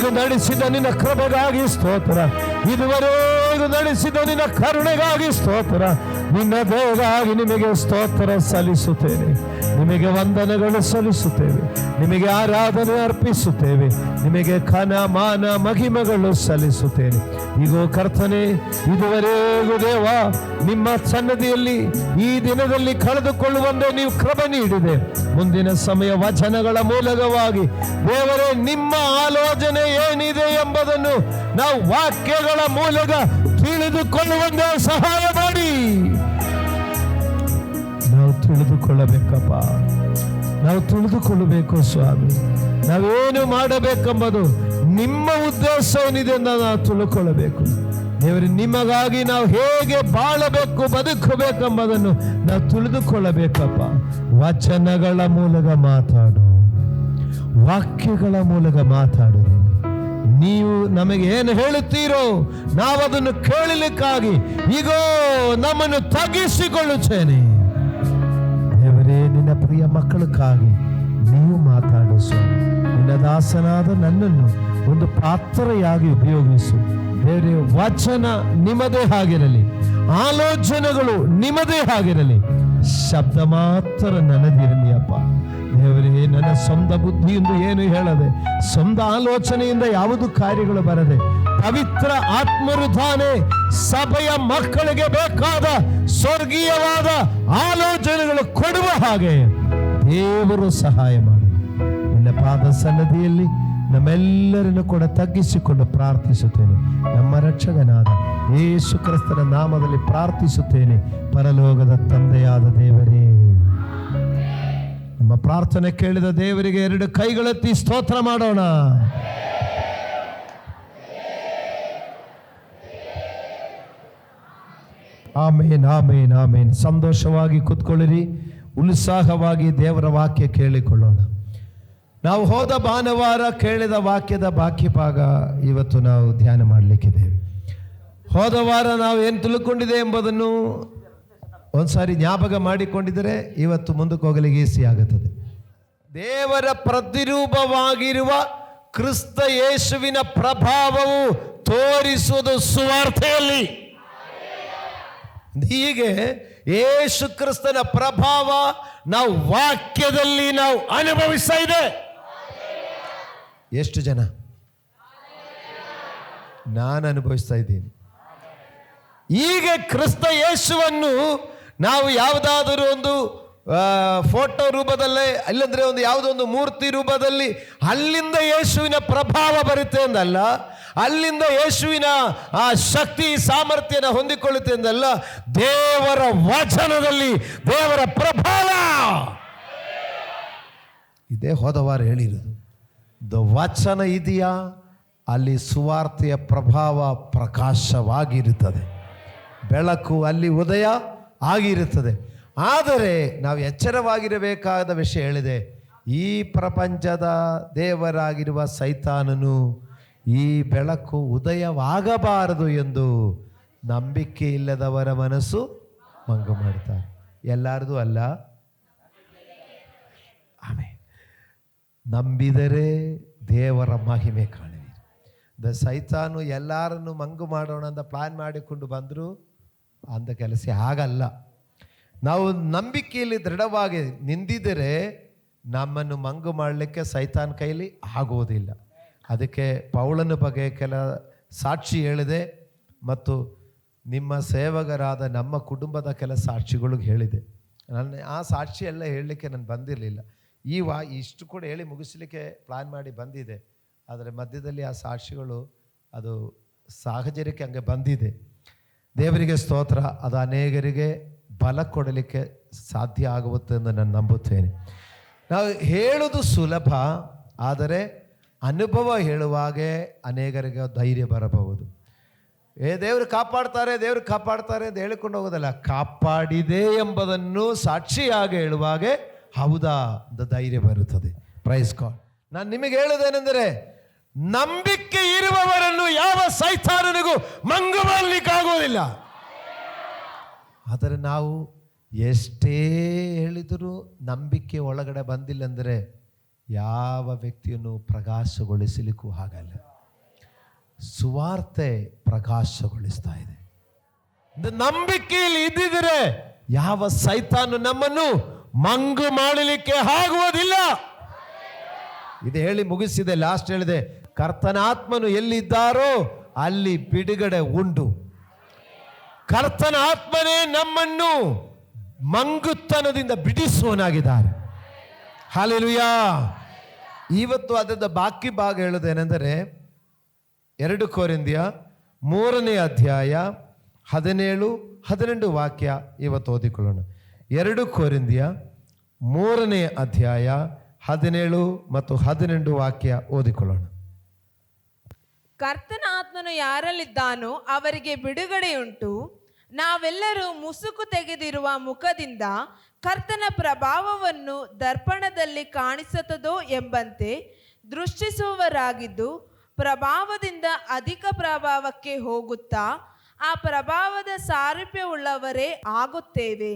ಇದುವರೆಗೂ ನಡೆಸಿದ ನಿನ್ನ ಕೃಪೆಗಾಗಿ ಸ್ತೋತ್ರ. ಇದುವರೆಗೂ ನಡೆಸಿದ ನಿನ್ನ ಕರುಣೆಗಾಗಿ ಸ್ತೋತ್ರ. ನಿನ್ನ ದಯೆಗಾಗಿ ನಿಮಗೆ ಸ್ತೋತ್ರ ಸಲ್ಲಿಸುತ್ತೇನೆ. ನಿಮಗೆ ವಂದನೆಗಳು ಸಲ್ಲಿಸುತ್ತೇವೆ. ನಿಮಗೆ ಆರಾಧನೆ ಅರ್ಪಿಸುತ್ತೇವೆ. ನಿಮಗೆ ಘನ ಮಾನ ಮಹಿಮೆಗಳು ಸಲ್ಲಿಸುತ್ತೇನೆ. ಈಗೋ ಕರ್ತನೆ, ಇದುವರೆಗೂ ದೇವ ನಿಮ್ಮ ಸನ್ನದಿಯಲ್ಲಿ ಈ ದಿನದಲ್ಲಿ ಕಳೆದುಕೊಳ್ಳುವಂತೆ ನೀವು ಕೃಪೆ ನೀಡಿದೆ. ಮುಂದಿನ ಸಮಯ ವಚನಗಳ ಮೂಲಕವಾಗಿ ದೇವರೇ ನಿಮ್ಮ ಆಲೋಚನೆ ಏನಿದೆ ಎಂಬುದನ್ನು ನಾವು ವಾಕ್ಯಗಳ ಮೂಲಕ ತಿಳಿದುಕೊಳ್ಳುವಂತೆ ಸಹಾಯ ಮಾಡಿ. ನಾವು ತಿಳಿದುಕೊಳ್ಳಬೇಕಪ್ಪ, ನಾವು ತಿಳಿದುಕೊಳ್ಳಬೇಕು ಸ್ವಾಮಿ. ನಾವೇನು ಮಾಡಬೇಕೆಂಬುದು ನಿಮ್ಮ ಉದ್ದೇಶ ಏನಿದೆ ಅಂತ ನಾವು ತಿಳ್ಕೊಳ್ಳಬೇಕು ದೇವರೇ. ನಿಮಗಾಗಿ ನಾವು ಹೇಗೆ ಬಾಳಬೇಕು, ಬದುಕಬೇಕೆಂಬುದನ್ನು ನಾವು ತಿಳಿದುಕೊಳ್ಳಬೇಕಪ್ಪ. ವಚನಗಳ ಮೂಲಕ ಮಾತಾಡು, ವಾಕ್ಯಗಳ ಮೂಲಕ ಮಾತಾಡು. ನೀವು ನಮಗೆ ಏನು ಹೇಳುತ್ತೀರೋ ನಾವದನ್ನು ಕೇಳಲಿಕ್ಕಾಗಿ ಈಗೋ ನಮ್ಮನ್ನು ತಗ್ಗಿಸಿಕೊಳ್ಳುತ್ತೇನೆ ದೇವರೇ. ನಿನ್ನ ಪ್ರಿಯ ಮಕ್ಕಳಕ್ಕಾಗಿ ನೀವು ಮಾತಾಡು ಸ್ವಾಮಿ. ನಿನ್ನ ದಾಸನಾದ ನನ್ನನ್ನು ಒಂದು ಪಾತ್ರೆಯಾಗಿ ಉಪಯೋಗಿಸು ದೇವರೇ. ವಚನ ನಿಮ್ಮದೇ ಆಗಿರಲಿ, ಆಲೋಚನೆಗಳು ನಿಮ್ಮದೇ ಆಗಿರಲಿ, ಶಬ್ದ ಮಾತ್ರ ನನ್ನದಿರಲಿ ಅಪ್ಪ ದೇವರೇ. ನನ್ನ ಸ್ವಂತ ಬುದ್ಧಿಯಿಂದ ಏನು ಹೇಳದೆ, ಸ್ವಂತ ಆಲೋಚನೆಯಿಂದ ಯಾವುದು ಕಾರ್ಯಗಳು ಬರದೆ, ಪವಿತ್ರ ಆತ್ಮರುಧಾನೆ ಸಭೆಯ ಮಕ್ಕಳಿಗೆ ಬೇಕಾದ ಸ್ವರ್ಗೀಯವಾದ ಆಲೋಚನೆಗಳು ಕೊಡುವ ಹಾಗೆ ದೇವರು ಸಹಾಯ ಮಾಡಿ. ನಿನ್ನ ಪಾದ ಸನ್ನದಿಯಲ್ಲಿ ನಮ್ಮೆಲ್ಲರನ್ನು ಕೂಡ ತಗ್ಗಿಸಿಕೊಂಡು ಪ್ರಾರ್ಥಿಸುತ್ತೇನೆ. ನಮ್ಮ ರಕ್ಷಕನಾದ ಯೇಸು ಕ್ರಿಸ್ತನ ನಾಮದಲ್ಲಿ ಪ್ರಾರ್ಥಿಸುತ್ತೇನೆ, ಪರಲೋಕದ ತಂದೆಯಾದ ದೇವರೇ. ನಮ್ಮ ಪ್ರಾರ್ಥನೆ ಕೇಳಿದ ದೇವರಿಗೆ ಎರಡು ಕೈಗಳೆತ್ತಿ ಸ್ತೋತ್ರ ಮಾಡೋಣ. ಆಮೇನ್, ಆಮೇನ್, ಆಮೇನ್. ಸಂತೋಷವಾಗಿ ಕೂತ್ಕೊಳ್ಳಿರಿ, ಉತ್ಸಾಹವಾಗಿ ದೇವರ ವಾಕ್ಯ ಕೇಳಿಕೊಳ್ಳೋಣ. ನಾವು ಹೋದ ಭಾನುವಾರ ಕೇಳಿದ ವಾಕ್ಯದ ಬಾಕಿ ಭಾಗ ಇವತ್ತು ನಾವು ಧ್ಯಾನ ಮಾಡಲಿಕ್ಕಿದ್ದೇವೆ. ಹೋದ ವಾರ ನಾವು ಏನು ತಿಳ್ಕೊಂಡಿದೆ ಎಂಬುದನ್ನು ಒಂದ್ಸಾರಿ ಜ್ಞಾಪಕ ಮಾಡಿಕೊಂಡಿದ್ದರೆ ಇವತ್ತು ಮುಂದಕ್ಕೆ ಹೋಗಲಿಕ್ಕೆ ಈಸಿ ಆಗುತ್ತದೆ. ದೇವರ ಪ್ರತಿರೂಪವಾಗಿರುವ ಕ್ರಿಸ್ತ ಯೇಸುವಿನ ಪ್ರಭಾವವು ತೋರಿಸುವುದು ಸುವಾರ್ತೆಯಲ್ಲಿ. ಹೀಗೆ ಯೇಸು ಕ್ರಿಸ್ತನ ಪ್ರಭಾವ ನಾವು ವಾಕ್ಯದಲ್ಲಿ ನಾವು ಅನುಭವಿಸ್ತಾ ಇದೆ. ಎಷ್ಟು ಜನ? ನಾನು ಅನುಭವಿಸ್ತಾ ಇದ್ದೀನಿ. ಈಗ ಕ್ರಿಸ್ತ ಯೇಸುವನ್ನು ನಾವು ಯಾವುದಾದರೂ ಒಂದು ಫೋಟೋ ರೂಪದಲ್ಲೇ, ಇಲ್ಲಂದ್ರೆ ಒಂದು ಯಾವುದೋ ಒಂದು ಮೂರ್ತಿ ರೂಪದಲ್ಲಿ ಅಲ್ಲಿಂದ ಯೇಸುವಿನ ಪ್ರಭಾವ ಬರುತ್ತೆ ಎಂದಲ್ಲ, ಅಲ್ಲಿಂದ ಯೇಸುವಿನ ಆ ಶಕ್ತಿ ಸಾಮರ್ಥ್ಯನ ಹೊಂದಿಕೊಳ್ಳುತ್ತೆ ಎಂದಲ್ಲ, ದೇವರ ವಚನದಲ್ಲಿ ದೇವರ ಪ್ರಭಾವ ಇದೇ. ಹೋದ ವಾರ ಹೇಳಿರೋದು ವಚನ ಇದೆಯಾ, ಅಲ್ಲಿ ಸುವಾರ್ತೆಯ ಪ್ರಭಾವ ಪ್ರಕಾಶವಾಗಿರುತ್ತದೆ, ಬೆಳಕು ಅಲ್ಲಿ ಉದಯ ಆಗಿರುತ್ತದೆ. ಆದರೆ ನಾವು ಎಚ್ಚರವಾಗಿರಬೇಕಾದ ವಿಷಯ ಹೇಳಿದೆ. ಈ ಪ್ರಪಂಚದ ದೇವರಾಗಿರುವ ಸೈತಾನನು ಈ ಬೆಳಕು ಉದಯವಾಗಬಾರದು ಎಂದು ನಂಬಿಕೆ ಇಲ್ಲದವರ ಮನಸ್ಸು ಮಂಗು ಮಾಡ್ತಾರೆ. ಎಲ್ಲರದು ಅಲ್ಲ, ಆಮೇಲೆ ನಂಬಿದರೆ ದೇವರ ಮಹಿಮೆ ಕಾಣುವಿರಿ. ಸೈತಾನು ಎಲ್ಲರನ್ನು ಮಂಗು ಮಾಡೋಣ ಅಂತ ಪ್ಲಾನ್ ಮಾಡಿಕೊಂಡು ಬಂದರು, ಅಂದ ಕೆಲಸ ಆಗಲ್ಲ. ನಾವು ನಂಬಿಕೆಯಲ್ಲಿ ದೃಢವಾಗಿ ನಿಂದಿದರೆ ನಮ್ಮನ್ನು ಮಂಗು ಮಾಡಲಿಕ್ಕೆ ಸೈತಾನ್ ಕೈಲಿ ಆಗುವುದಿಲ್ಲ. ಅದಕ್ಕೆ ಪೌಲನ ಬಗ್ಗೆ ಕೆಲ ಸಾಕ್ಷಿ ಹೇಳಿದೆ, ಮತ್ತು ನಿಮ್ಮ ಸೇವಕರಾದ ನಮ್ಮ ಕುಟುಂಬದ ಕೆಲ ಸಾಕ್ಷಿಗಳಿಗೆ ಹೇಳಿದೆ. ಆ ಸಾಕ್ಷಿ ಎಲ್ಲ ಹೇಳಲಿಕ್ಕೆ ನಾನು ಬಂದಿರಲಿಲ್ಲ. ಇಷ್ಟು ಕೂಡ ಹೇಳಿ ಮುಗಿಸ್ಲಿಕ್ಕೆ ಪ್ಲಾನ್ ಮಾಡಿ ಬಂದಿದೆ. ಆದರೆ ಮಧ್ಯದಲ್ಲಿ ಆ ಸಾಕ್ಷಿಗಳು ಅದು ಸಾಹಚರ್ಯಕ್ಕೆ ಹಂಗೆ ಬಂದಿದೆ. ದೇವರಿಗೆ ಸ್ತೋತ್ರ. ಅದು ಅನೇಕರಿಗೆ ಬಲ ಕೊಡಲಿಕ್ಕೆ ಸಾಧ್ಯ ಆಗುತ್ತೆ ಎಂದು ನಾನು ನಂಬುತ್ತೇನೆ. ನಾವು ಹೇಳೋದು ಸುಲಭ, ಆದರೆ ಅನುಭವ ಹೇಳುವಾಗೆ ಅನೇಕರಿಗೆ ಧೈರ್ಯ ಬರಬಹುದು. ದೇವರು ಕಾಪಾಡ್ತಾರೆ, ದೇವರು ಕಾಪಾಡ್ತಾರೆ ಅಂತ ಹೇಳಿಕೊಂಡು ಹೋಗೋದಲ್ಲ, ಕಾಪಾಡಿದೆ ಎಂಬುದನ್ನು ಸಾಕ್ಷಿಯಾಗಿ ಹೇಳುವಾಗೆ ಹೌದಾ ಅಂತ ಧೈರ್ಯ ಬರುತ್ತದೆ. Praise God. ನಾನು ನಿಮಗೆ ಹೇಳುವುದೇನೆಂದರೆ, ನಂಬಿಕೆ ಇರುವವರನ್ನು ಯಾವ ಸೈತಾನನಿಗೂ ಮಂಗು ಮಾಡಲಿಕ್ಕಾಗೋದಿಲ್ಲ. ಆದರೆ ನಾವು ಎಷ್ಟೇ ಹೇಳಿದರೂ ನಂಬಿಕೆ ಒಳಗಡೆ ಬಂದಿಲ್ಲ ಅಂದರೆ ಯಾವ ವ್ಯಕ್ತಿಯನ್ನು ಪ್ರಕಾಶಗೊಳಿಸಲಿಕ್ಕೂ ಆಗಲ್ಲ. ಸುವಾರ್ತೆ ಪ್ರಕಾಶಗೊಳಿಸ್ತಾ ಇದೆ. ನಂಬಿಕೆಯಲ್ಲಿ ಇದ್ದಿದ್ರೆ ಯಾವ ಸೈತಾನು ನಮ್ಮನ್ನು ಮಂಗು ಮಾಡಲಿಕ್ಕೆ ಆಗುವುದಿಲ್ಲ. ಇದು ಹೇಳಿ ಮುಗಿಸಿದೆ. ಲಾಸ್ಟ್ ಹೇಳಿದೆ, ಕರ್ತನ ಆತ್ಮನು ಎಲ್ಲಿದ್ದಾರೋ ಅಲ್ಲಿ ಬಿಡುಗಡೆ ಉಂಟು. ಕರ್ತನ ಆತ್ಮನೇ ನಮ್ಮನ್ನು ಮಂಗುತನದಿಂದ ಬಿಡಿಸುವನಾಗಿದ್ದಾರೆ. ಹಲ್ಲೆಲೂಯಾ. ಇವತ್ತು ಅದರ ಬಾಕಿ ಭಾಗ ಹೇಳೋದೇನೆಂದರೆ 2 ಕೊರಿಂಥಿಯ 3ನೇ ಅಧ್ಯಾಯ 17-18 ವಾಕ್ಯ ಇವತ್ತು ಓದಿಕೊಳ್ಳೋಣ. 2 ಕೊರಿಂಥಿಯ 3ನೇ ಅಧ್ಯಾಯ 17 ಮತ್ತು 18 ವಾಕ್ಯ ಓದಿಕೊಳ್ಳೋಣ. ಕರ್ತನ ಆತ್ಮನು ಯಾರಲ್ಲಿದ್ದಾನೋ ಅವರಿಗೆ ಬಿಡುಗಡೆಯುಂಟು. ನಾವೆಲ್ಲರೂ ಮುಸುಕು ತೆಗೆದಿರುವ ಮುಖದಿಂದ ಕರ್ತನ ಪ್ರಭಾವವನ್ನು ದರ್ಪಣದಲ್ಲಿ ಕಾಣಿಸುತ್ತದೋ ಎಂಬಂತೆ ದೃಷ್ಟಿಸುವವರಾಗಿದ್ದು, ಪ್ರಭಾವದಿಂದ ಅಧಿಕ ಪ್ರಭಾವಕ್ಕೆ ಹೋಗುತ್ತಾ ಆ ಪ್ರಭಾವದ ಸಾರೂಪ್ಯವುಳ್ಳವರೇ ಆಗುತ್ತೇವೆ.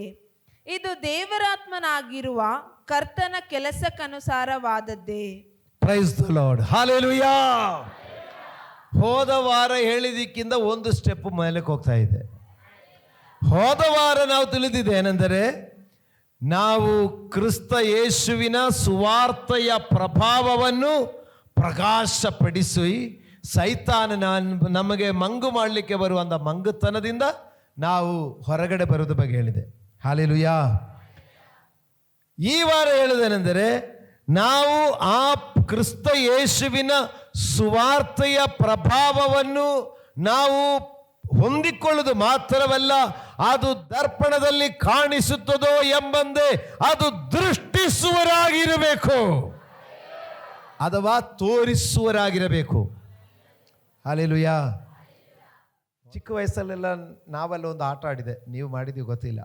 ಇದು ದೇವರಾತ್ಮನಾಗಿರುವ ಕರ್ತನ ಕೆಲಸಕ್ಕನುಸಾರವಾದದ್ದೇ. Praise the lord. ಹಲ್ಲೆಲೂಯಾ. ಹೋದ ವಾರ ಹೇಳಿದಕ್ಕಿಂತ ಒಂದು ಸ್ಟೆಪ್ ಮೇಲಕ್ಕೆ ಹೋಗ್ತಾ ಇದೆ. ಹೋದ ವಾರ ನಾವು ತಿಳಿದಿದೆ ಏನೆಂದರೆ, ನಾವು ಕ್ರಿಸ್ತ ಯೇಸುವಿನ ಸುವಾರ್ತೆಯ ಪ್ರಭಾವವನ್ನು ಪ್ರಕಾಶಪಡಿಸಿ ಸೈತಾನ ನಮಗೆ ಮಂಗು ಮಾಡಲಿಕ್ಕೆ ಬರುವಂಥ ಮಂಗುತನದಿಂದ ನಾವು ಹೊರಗಡೆ ಬರೋದ್ರ ಬಗ್ಗೆ ಹೇಳಿದೆ. ಹಲ್ಲೆಲೂಯಾ. ಈ ವಾರ ಹೇಳುವುದೇನೆಂದರೆ, ನಾವು ಆ ಕ್ರಿಸ್ತ ಯೇಸುವಿನ ಸುವಾರ್ತೆಯ ಪ್ರಭಾವವನ್ನು ನಾವು ಹೊಂದಿಕೊಳ್ಳುವುದು ಮಾತ್ರವಲ್ಲ, ಅದು ದರ್ಪಣದಲ್ಲಿ ಕಾಣಿಸುತ್ತದೋ ಎಂಬಂತೆ ಅದು ದೃಷ್ಟಿಸುವರಾಗಿರಬೇಕು ಅಥವಾ ತೋರಿಸುವರಾಗಿರಬೇಕು. ಹಲ್ಲೆಲೂಯಾ. ಚಿಕ್ಕ ವಯಸ್ಸಲ್ಲೆಲ್ಲ ನಾವೆಲ್ಲ ಒಂದು ಆಟ ಆಡಿದೆ, ನೀವು ಮಾಡಿದ್ದೀವಿ ಗೊತ್ತಿಲ್ಲ.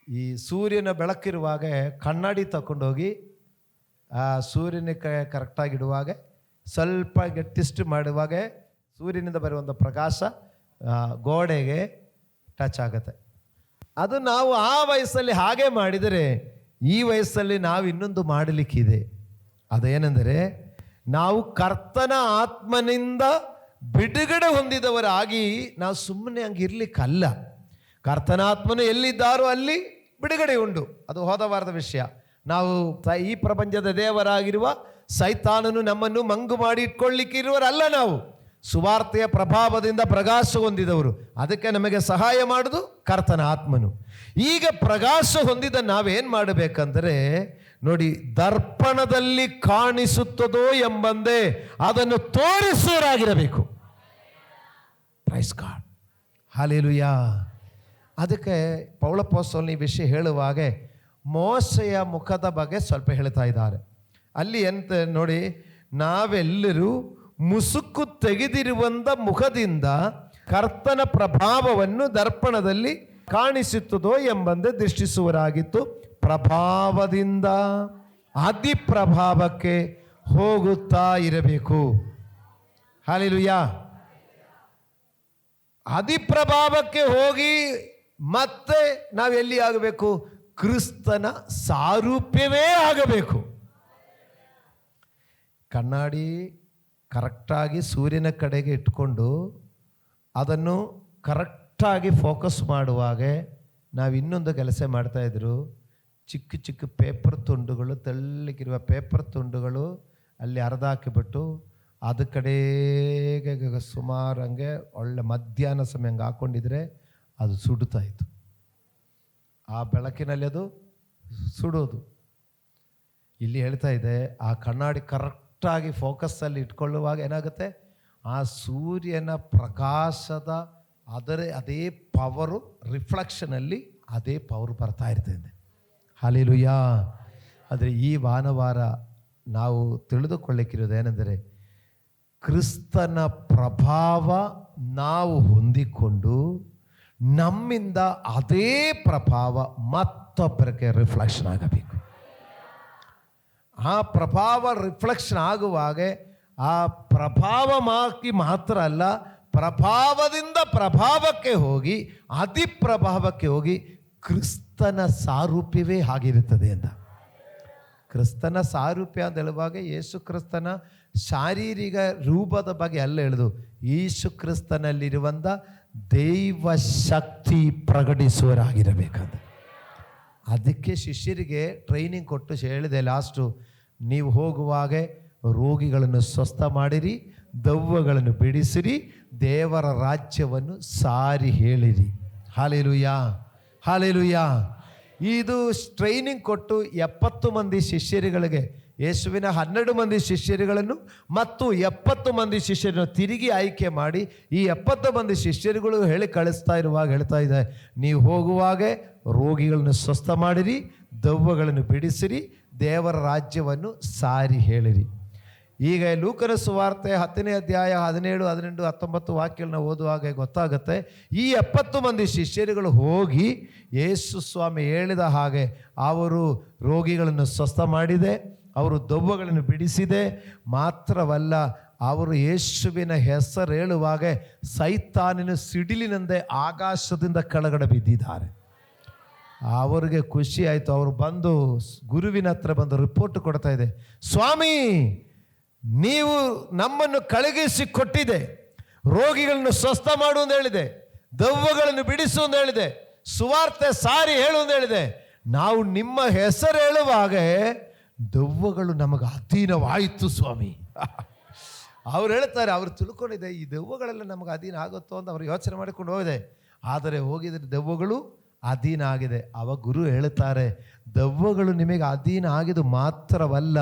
ಈ ಸೂರ್ಯನ ಬೆಳಕಿರುವಾಗ ಕನ್ನಡಿ ತಗೊಂಡೋಗಿ ಆ ಸೂರ್ಯನಿಗೆ ಕರೆಕ್ಟಾಗಿ ಇಡುವಾಗ ಸ್ವಲ್ಪ ಗಟ್ಟಿಷ್ಟು ಮಾಡುವಾಗ ಸೂರ್ಯನಿಂದ ಬರುವಂಥ ಪ್ರಕಾಶ ಗೋಡೆಗೆ ಟಚ್ ಆಗುತ್ತೆ. ಅದು ನಾವು ಆ ವಯಸ್ಸಲ್ಲಿ ಹಾಗೆ ಮಾಡಿದರೆ, ಈ ವಯಸ್ಸಲ್ಲಿ ನಾವು ಇನ್ನೊಂದು ಮಾಡಲಿಕ್ಕಿದೆ. ಅದೇನೆಂದರೆ, ನಾವು ಕರ್ತನ ಆತ್ಮನಿಂದ ಬಿಡುಗಡೆ ಹೊಂದಿದವರಾಗಿ ನಾವು ಸುಮ್ಮನೆ ಹಂಗೆ ಇರ್ಲಿಕ್ಕಲ್ಲ. ಕರ್ತನ ಆತ್ಮನು ಎಲ್ಲಿದ್ದಾರೋ ಅಲ್ಲಿ ಬಿಡುಗಡೆ ಉಂಟು. ಅದು ಹೋದ ವಾರದ ವಿಷಯ. ನಾವು ಈ ಪ್ರಪಂಚದ ದೇವರಾಗಿರುವ ಸೈತಾನನು ನಮ್ಮನ್ನು ಮಂಗು ಮಾಡಿ ಇಟ್ಕೊಳ್ಳಿಕ್ಕೆ ಇರುವರಲ್ಲ. ನಾವು ಸುವಾರ್ತೆಯ ಪ್ರಭಾವದಿಂದ ಪ್ರಕಾಶ ಹೊಂದಿದವರು. ಅದಕ್ಕೆ ನಮಗೆ ಸಹಾಯ ಮಾಡುವುದು ಕರ್ತನ ಆತ್ಮನು. ಈಗ ಪ್ರಕಾಶ ಹೊಂದಿದ ನಾವೇನು ಮಾಡಬೇಕಂದ್ರೆ, ನೋಡಿ, ದರ್ಪಣದಲ್ಲಿ ಕಾಣಿಸುತ್ತದೋ ಎಂಬಂತೆ ಅದನ್ನು ತೋರಿಸುವರಾಗಿರಬೇಕು. Praise God. ಹಲ್ಲೆಲೂಯಾ. ಅದಕ್ಕೆ ಪೌಲಪೋಸ್ತಲನು ಈ ವಿಷಯ ಹೇಳುವಾಗ ಮೋಶೆಯ ಮುಖದ ಬಗ್ಗೆ ಸ್ವಲ್ಪ ಹೇಳ್ತಾ ಇದ್ದಾರೆ. ಅಲ್ಲಿ ಎಂತ ನೋಡಿ, ನಾವೆಲ್ಲರೂ ಮುಸುಕು ತೆಗೆದಿರುವಂಥ ಮುಖದಿಂದ ಕರ್ತನ ಪ್ರಭಾವವನ್ನು ದರ್ಪಣದಲ್ಲಿ ಕಾಣಿಸುತ್ತದೋ ಎಂಬಂತೆ ದೃಷ್ಟಿಸುವರಾಗಿತ್ತು. ಪ್ರಭಾವದಿಂದ ಅಧಿಪ್ರಭಾವಕ್ಕೆ ಹೋಗುತ್ತಾ ಇರಬೇಕು. ಹಲ್ಲೆಲೂಯಾ. ಅಧಿಪ್ರಭಾವಕ್ಕೆ ಹೋಗಿ ಮತ್ತೆ ನಾವೆಲ್ಲಿ ಆಗಬೇಕು? ಕ್ರಿಸ್ತನ ಸಾರೂಪ್ಯವೇ ಆಗಬೇಕು. ಕಣ್ಣಾಡಿ ಕರೆಕ್ಟಾಗಿ ಸೂರ್ಯನ ಕಡೆಗೆ ಇಟ್ಕೊಂಡು ಅದನ್ನು ಕರೆಕ್ಟಾಗಿ ಫೋಕಸ್ ಮಾಡುವಾಗ ನಾವು ಇನ್ನೊಂದು ಕೆಲಸ ಮಾಡ್ತಾಯಿದ್ರು. ಚಿಕ್ಕ ಚಿಕ್ಕ ಪೇಪರ್ ತುಂಡುಗಳು, ತೆಳ್ಳಗಿರುವ ಪೇಪರ್ ತುಂಡುಗಳು ಅಲ್ಲಿ ಅರ್ಧ ಹಾಕಿಬಿಟ್ಟು ಅದು ಕಡೆಗೆ ಸುಮಾರು ಹಂಗೆ ಒಳ್ಳೆ ಮಧ್ಯಾಹ್ನ ಸಮಯ ಹಂಗೆ ಹಾಕ್ಕೊಂಡಿದ್ರೆ ಅದು ಸುಡುತ್ತಾಯಿತು. ಆ ಬೆಳಕಿನಲ್ಲಿ ಅದು ಸುಡೋದು. ಇಲ್ಲಿ ಹೇಳ್ತಾ ಇದೆ, ಆ ಕಣ್ಣಾಡಿ ಕರೆಕ್ಟಾಗಿ ಫೋಕಸ್ಸಲ್ಲಿ ಇಟ್ಕೊಳ್ಳುವಾಗ ಏನಾಗುತ್ತೆ, ಆ ಸೂರ್ಯನ ಪ್ರಕಾಶದ ಅದೇ ಪವರು ರಿಫ್ಲೆಕ್ಷನಲ್ಲಿ ಅದೇ ಪವರ್ ಬರ್ತಾ ಇರ್ತದೆ. ಹಲ್ಲೆಲೂಯಾ. ಆದರೆ ಈ ಭಾನುವಾರ ನಾವು ತಿಳಿದುಕೊಳ್ಳಿಕ್ಕಿರೋದು ಏನೆಂದರೆ, ಕ್ರಿಸ್ತನ ಪ್ರಭಾವ ನಾವು ಹೊಂದಿಕೊಂಡು ನಮ್ಮಿಂದ ಅದೇ ಪ್ರಭಾವ ಮತ್ತೊಬ್ಬರಿಗೆ ರಿಫ್ಲೆಕ್ಷನ್ ಆಗಬೇಕು. ಆ ಪ್ರಭಾವ ರಿಫ್ಲೆಕ್ಷನ್ ಆಗುವಾಗ ಆ ಪ್ರಭಾವ ಮಾತ್ರ ಅಲ್ಲ, ಪ್ರಭಾವದಿಂದ ಪ್ರಭಾವಕ್ಕೆ ಹೋಗಿ ಅಧಿಪ್ರಭಾವಕ್ಕೆ ಹೋಗಿ ಕ್ರಿಸ್ತನ ಸಾರೂಪ್ಯವೇ ಆಗಿರುತ್ತದೆ ಅಂತ. ಕ್ರಿಸ್ತನ ಸಾರೂಪ್ಯ ಅಂತ ಹೇಳುವಾಗ ಯೇಸು ಕ್ರಿಸ್ತನ ಶಾರೀರಿಕ ರೂಪದ ಬಗ್ಗೆ ಅಲ್ಲ ಹೇಳುದು, ಯೇಸು ಕ್ರಿಸ್ತನಲ್ಲಿರುವಂಥ ದೈವ ಶಕ್ತಿ ಪ್ರಕಟಿಸುವರಾಗಿರಬೇಕಂತ. ಅದಕ್ಕೆ ಶಿಷ್ಯರಿಗೆ ಟ್ರೈನಿಂಗ್ ಕೊಟ್ಟು ಹೇಳಿದೆ ಲಾಸ್ಟು, ನೀವು ಹೋಗುವಾಗ ರೋಗಿಗಳನ್ನು ಸ್ವಸ್ಥ ಮಾಡಿರಿ, ದೆವ್ವಗಳನ್ನು ಬಿಡಿಸಿರಿ, ದೇವರ ರಾಜ್ಯವನ್ನು ಸಾರಿ ಹೇಳಿರಿ. Hallelujah, hallelujah. ಇದು ಟ್ರೈನಿಂಗ್ ಕೊಟ್ಟು 70 ಮಂದಿ ಶಿಷ್ಯರುಗಳಿಗೆ, ಯೇಸುವಿನ 12 ಮಂದಿ ಶಿಷ್ಯರುಗಳನ್ನು ಮತ್ತು 70 ಮಂದಿ ಶಿಷ್ಯರನ್ನು ತಿರುಗಿ ಆಯ್ಕೆ ಮಾಡಿ ಈ 70 ಮಂದಿ ಶಿಷ್ಯರುಗಳು ಹೇಳಿ ಕಳಿಸ್ತಾ ಇರುವಾಗ ಹೇಳ್ತಾ ಇದೆ, ನೀವು ಹೋಗುವಾಗ ರೋಗಿಗಳನ್ನು ಸ್ವಸ್ಥ ಮಾಡಿರಿ, ದೆವ್ವಗಳನ್ನು ಬಿಡಿಸಿರಿ, ದೇವರ ರಾಜ್ಯವನ್ನು ಸಾರಿ ಹೇಳಿರಿ. ಈಗ ಲೂಕನ ಸುವಾರ್ತೆ 10ನೇ ಅಧ್ಯಾಯ 17, 18, 19 ವಾಕ್ಯಗಳನ್ನ ಓದುವಾಗ ಗೊತ್ತಾಗುತ್ತೆ, ಈ 70 ಮಂದಿ ಶಿಷ್ಯರುಗಳು ಹೋಗಿ ಯೇಸು ಸ್ವಾಮಿ ಹೇಳಿದ ಹಾಗೆ ಅವರು ರೋಗಿಗಳನ್ನು ಸ್ವಸ್ಥ ಮಾಡಿದೆ, ಅವರು ದೆವ್ವಗಳನ್ನು ಬಿಡಿಸಿದೆ. ಮಾತ್ರವಲ್ಲ, ಅವರು ಯೇಸುವಿನ ಹೆಸರು ಹೇಳುವಾಗ ಸೈತಾನಿನ ಸಿಡಿಲಿನಂತೆ ಆಕಾಶದಿಂದ ಕೆಳಗಡೆ ಬಿದ್ದಿದ್ದಾರೆ. ಅವರಿಗೆ ಖುಷಿ ಆಯಿತು. ಅವರು ಬಂದು ಗುರುವಿನ ಹತ್ರ ಬಂದು ರಿಪೋರ್ಟ್ ಕೊಡ್ತಾ ಇದೆ, ಸ್ವಾಮಿ ನೀವು ನಮ್ಮನ್ನು ಕಳಗಿಸಿ ಕೊಟ್ಟಿದೆ, ರೋಗಿಗಳನ್ನು ಸ್ವಸ್ಥ ಮಾಡು ಅಂತ ಹೇಳಿದೆ, ದೆವ್ವಗಳನ್ನು ಬಿಡಿಸು ಅಂತ ಹೇಳಿದೆ, ಸುವಾರ್ತೆ ಸಾರಿ ಹೇಳು ಅಂತ ಹೇಳಿದೆ. ನಾವು ನಿಮ್ಮ ಹೆಸರು ಹೇಳುವಾಗ ದೆವ್ವಗಳು ನಮಗೆ ಅಧೀನವಾಯಿತು ಸ್ವಾಮಿ. ಅವ್ರು ಹೇಳ್ತಾರೆ, ಅವ್ರು ತಿಳ್ಕೊಂಡಿದೆ ಈ ದೆವ್ವಗಳೆಲ್ಲ ನಮಗೆ ಅಧೀನ ಆಗುತ್ತೋ ಅಂತ ಅವ್ರು ಯೋಚನೆ ಮಾಡಿಕೊಂಡು ಹೋಗಿದೆ. ಆದರೆ ಹೋಗಿದ್ರೆ ದೆವ್ವಗಳು ಅಧೀನ ಆಗಿದೆ. ಅವ ಗುರು ಹೇಳ್ತಾರೆ, ದೆವ್ವಗಳು ನಿಮಗೆ ಅಧೀನ ಆಗಿದ್ದು ಮಾತ್ರವಲ್ಲ,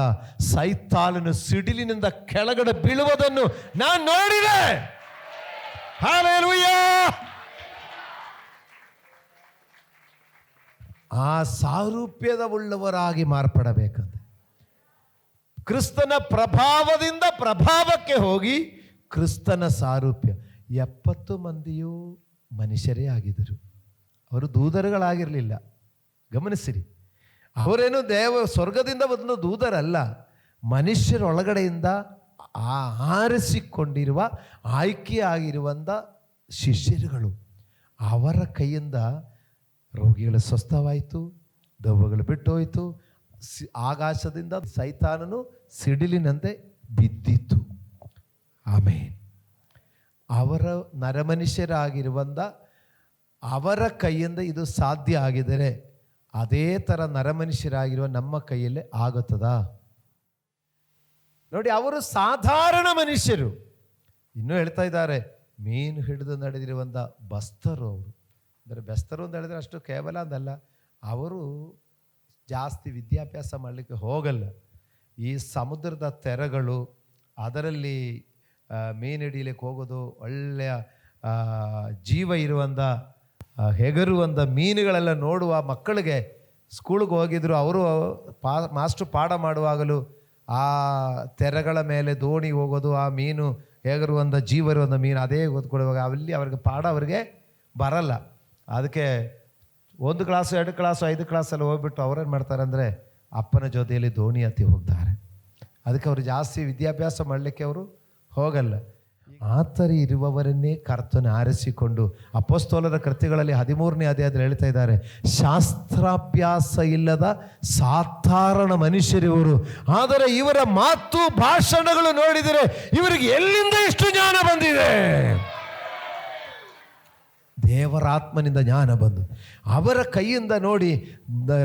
ಸೈತಾನನು ಸಿಡಿಲಿನಿಂದ ಕೆಳಗಡೆ ಬೀಳುವುದನ್ನು ನಾನು ನೋಡಿದೆ. ಹಲ್ಲೆಲೂಯಾ. ಆ ಸಾರೂಪ್ಯದ ಉಳ್ಳವರಾಗಿ ಮಾರ್ಪಡಬೇಕಂತೆ. ಕ್ರಿಸ್ತನ ಪ್ರಭಾವದಿಂದ ಪ್ರಭಾವಕ್ಕೆ ಹೋಗಿ ಕ್ರಿಸ್ತನ ಸಾರೂಪ್ಯ. 70 ಮಂದಿಯೂ ಮನುಷ್ಯರೇ ಆಗಿದ್ದರು, ಅವರು ದೂತರುಗಳಾಗಿರಲಿಲ್ಲ. ಗಮನಿಸಿರಿ, ಅವರೇನು ಸ್ವರ್ಗದಿಂದ ಬಂದ ದೂತರಲ್ಲ, ಮನುಷ್ಯರೊಳಗಡೆಯಿಂದ ಆರಿಸಿಕೊಂಡಿರುವ ಆಯ್ಕೆಯಾಗಿರುವಂಥ ಶಿಷ್ಯರುಗಳು. ಅವರ ಕೈಯಿಂದ ರೋಗಿಗಳು ಸ್ವಸ್ಥವಾಯಿತು, ದೆವ್ವಗಳು ಬಿಟ್ಟು ಹೋಯಿತು, ಆಕಾಶದಿಂದ ಸೈತಾನನು ಸಿಡಿಲಿನಂತೆ ಬಿದ್ದಿತ್ತು. ಆಮೇನ್. ಅವರ ನರಮನುಷ್ಯರಾಗಿರುವಂಥ ಅವರ ಕೈಯಿಂದ ಇದು ಸಾಧ್ಯ ಆಗಿದರೆ ಅದೇ ಥರ ನರಮನುಷ್ಯರಾಗಿರುವ ನಮ್ಮ ಕೈಯಲ್ಲೇ ಆಗುತ್ತದಾ? ನೋಡಿ, ಅವರು ಸಾಧಾರಣ ಮನುಷ್ಯರು. ಇನ್ನೂ ಹೇಳ್ತಾ ಇದ್ದಾರೆ, ಮೀನು ಹಿಡಿದು ನಡೆದಿರುವಂಥ ಬಸ್ತರು ಅವರು. ಅಂದರೆ ಬೆಸ್ತರು ಅಂತ ಹೇಳಿದ್ರೆ ಅಷ್ಟು ಕೇವಲ ಅಂದಲ್ಲ, ಅವರು ಜಾಸ್ತಿ ವಿದ್ಯಾಭ್ಯಾಸ ಮಾಡಲಿಕ್ಕೆ ಹೋಗಲ್ಲ. ಈ ಸಮುದ್ರದ ತೆರೆಗಳು, ಅದರಲ್ಲಿ ಮೀನು ಹಿಡಿಯಲಿಕ್ಕೆ ಹೋಗೋದು, ಒಳ್ಳೆಯ ಜೀವ ಇರುವಂಥ ಹೆಗರುವಂಥ ಮೀನುಗಳೆಲ್ಲ ನೋಡುವ ಮಕ್ಕಳಿಗೆ ಸ್ಕೂಲಿಗೆ ಹೋಗಿದ್ರು. ಅವರು ಮಾಸ್ಟ್ರು ಪಾಠ ಮಾಡುವಾಗಲೂ ಆ ತೆರೆಗಳ ಮೇಲೆ ದೋಣಿ ಹೋಗೋದು, ಆ ಮೀನು ಹೇಗಿರುವಂಥ ಜೀವ ಇರುವಂಥ ಮೀನು ಅದೇ ಓದ್ಕೊಡುವಾಗ ಅಲ್ಲಿ ಅವ್ರಿಗೆ ಪಾಠ ಅವ್ರಿಗೆ ಬರಲ್ಲ. ಅದಕ್ಕೆ 1 ಕ್ಲಾಸು 2 ಕ್ಲಾಸು 5 ಕ್ಲಾಸಲ್ಲಿ ಹೋಗ್ಬಿಟ್ಟು ಅವ್ರೇನು ಮಾಡ್ತಾರೆ ಅಂದರೆ ಅಪ್ಪನ ಜೊತೆಯಲ್ಲಿ ದೋಣಿ ಹತ್ತಿ ಹೋಗ್ತಾರೆ. ಅದಕ್ಕೆ ಅವರು ಜಾಸ್ತಿ ವಿದ್ಯಾಭ್ಯಾಸ ಮಾಡಲಿಕ್ಕೆ ಅವರು ಹೋಗಲ್ಲ. ಆ ಥರ ಇರುವವರನ್ನೇ ಕರ್ತನ ಆರಿಸಿಕೊಂಡು ಅಪೊಸ್ತಲರ ಕೃತ್ಯಗಳಲ್ಲಿ 13ನೇ ಅಧ್ಯಾಯದಲ್ಲಿ ಹೇಳ್ತಾ ಇದ್ದಾರೆ, ಶಾಸ್ತ್ರಾಭ್ಯಾಸ ಇಲ್ಲದ ಸಾಧಾರಣ ಮನುಷ್ಯರಿವರು, ಆದರೆ ಇವರ ಮಾತು ಭಾಷಣಗಳು ನೋಡಿದರೆ ಇವರಿಗೆ ಎಲ್ಲಿಂದ ಇಷ್ಟು ಜ್ಞಾನ ಬಂದಿದೆ? ದೇವರ ಆತ್ಮನಿಂದ ಜ್ಞಾನ ಬಂದು ಅವರ ಕೈಯಿಂದ ನೋಡಿ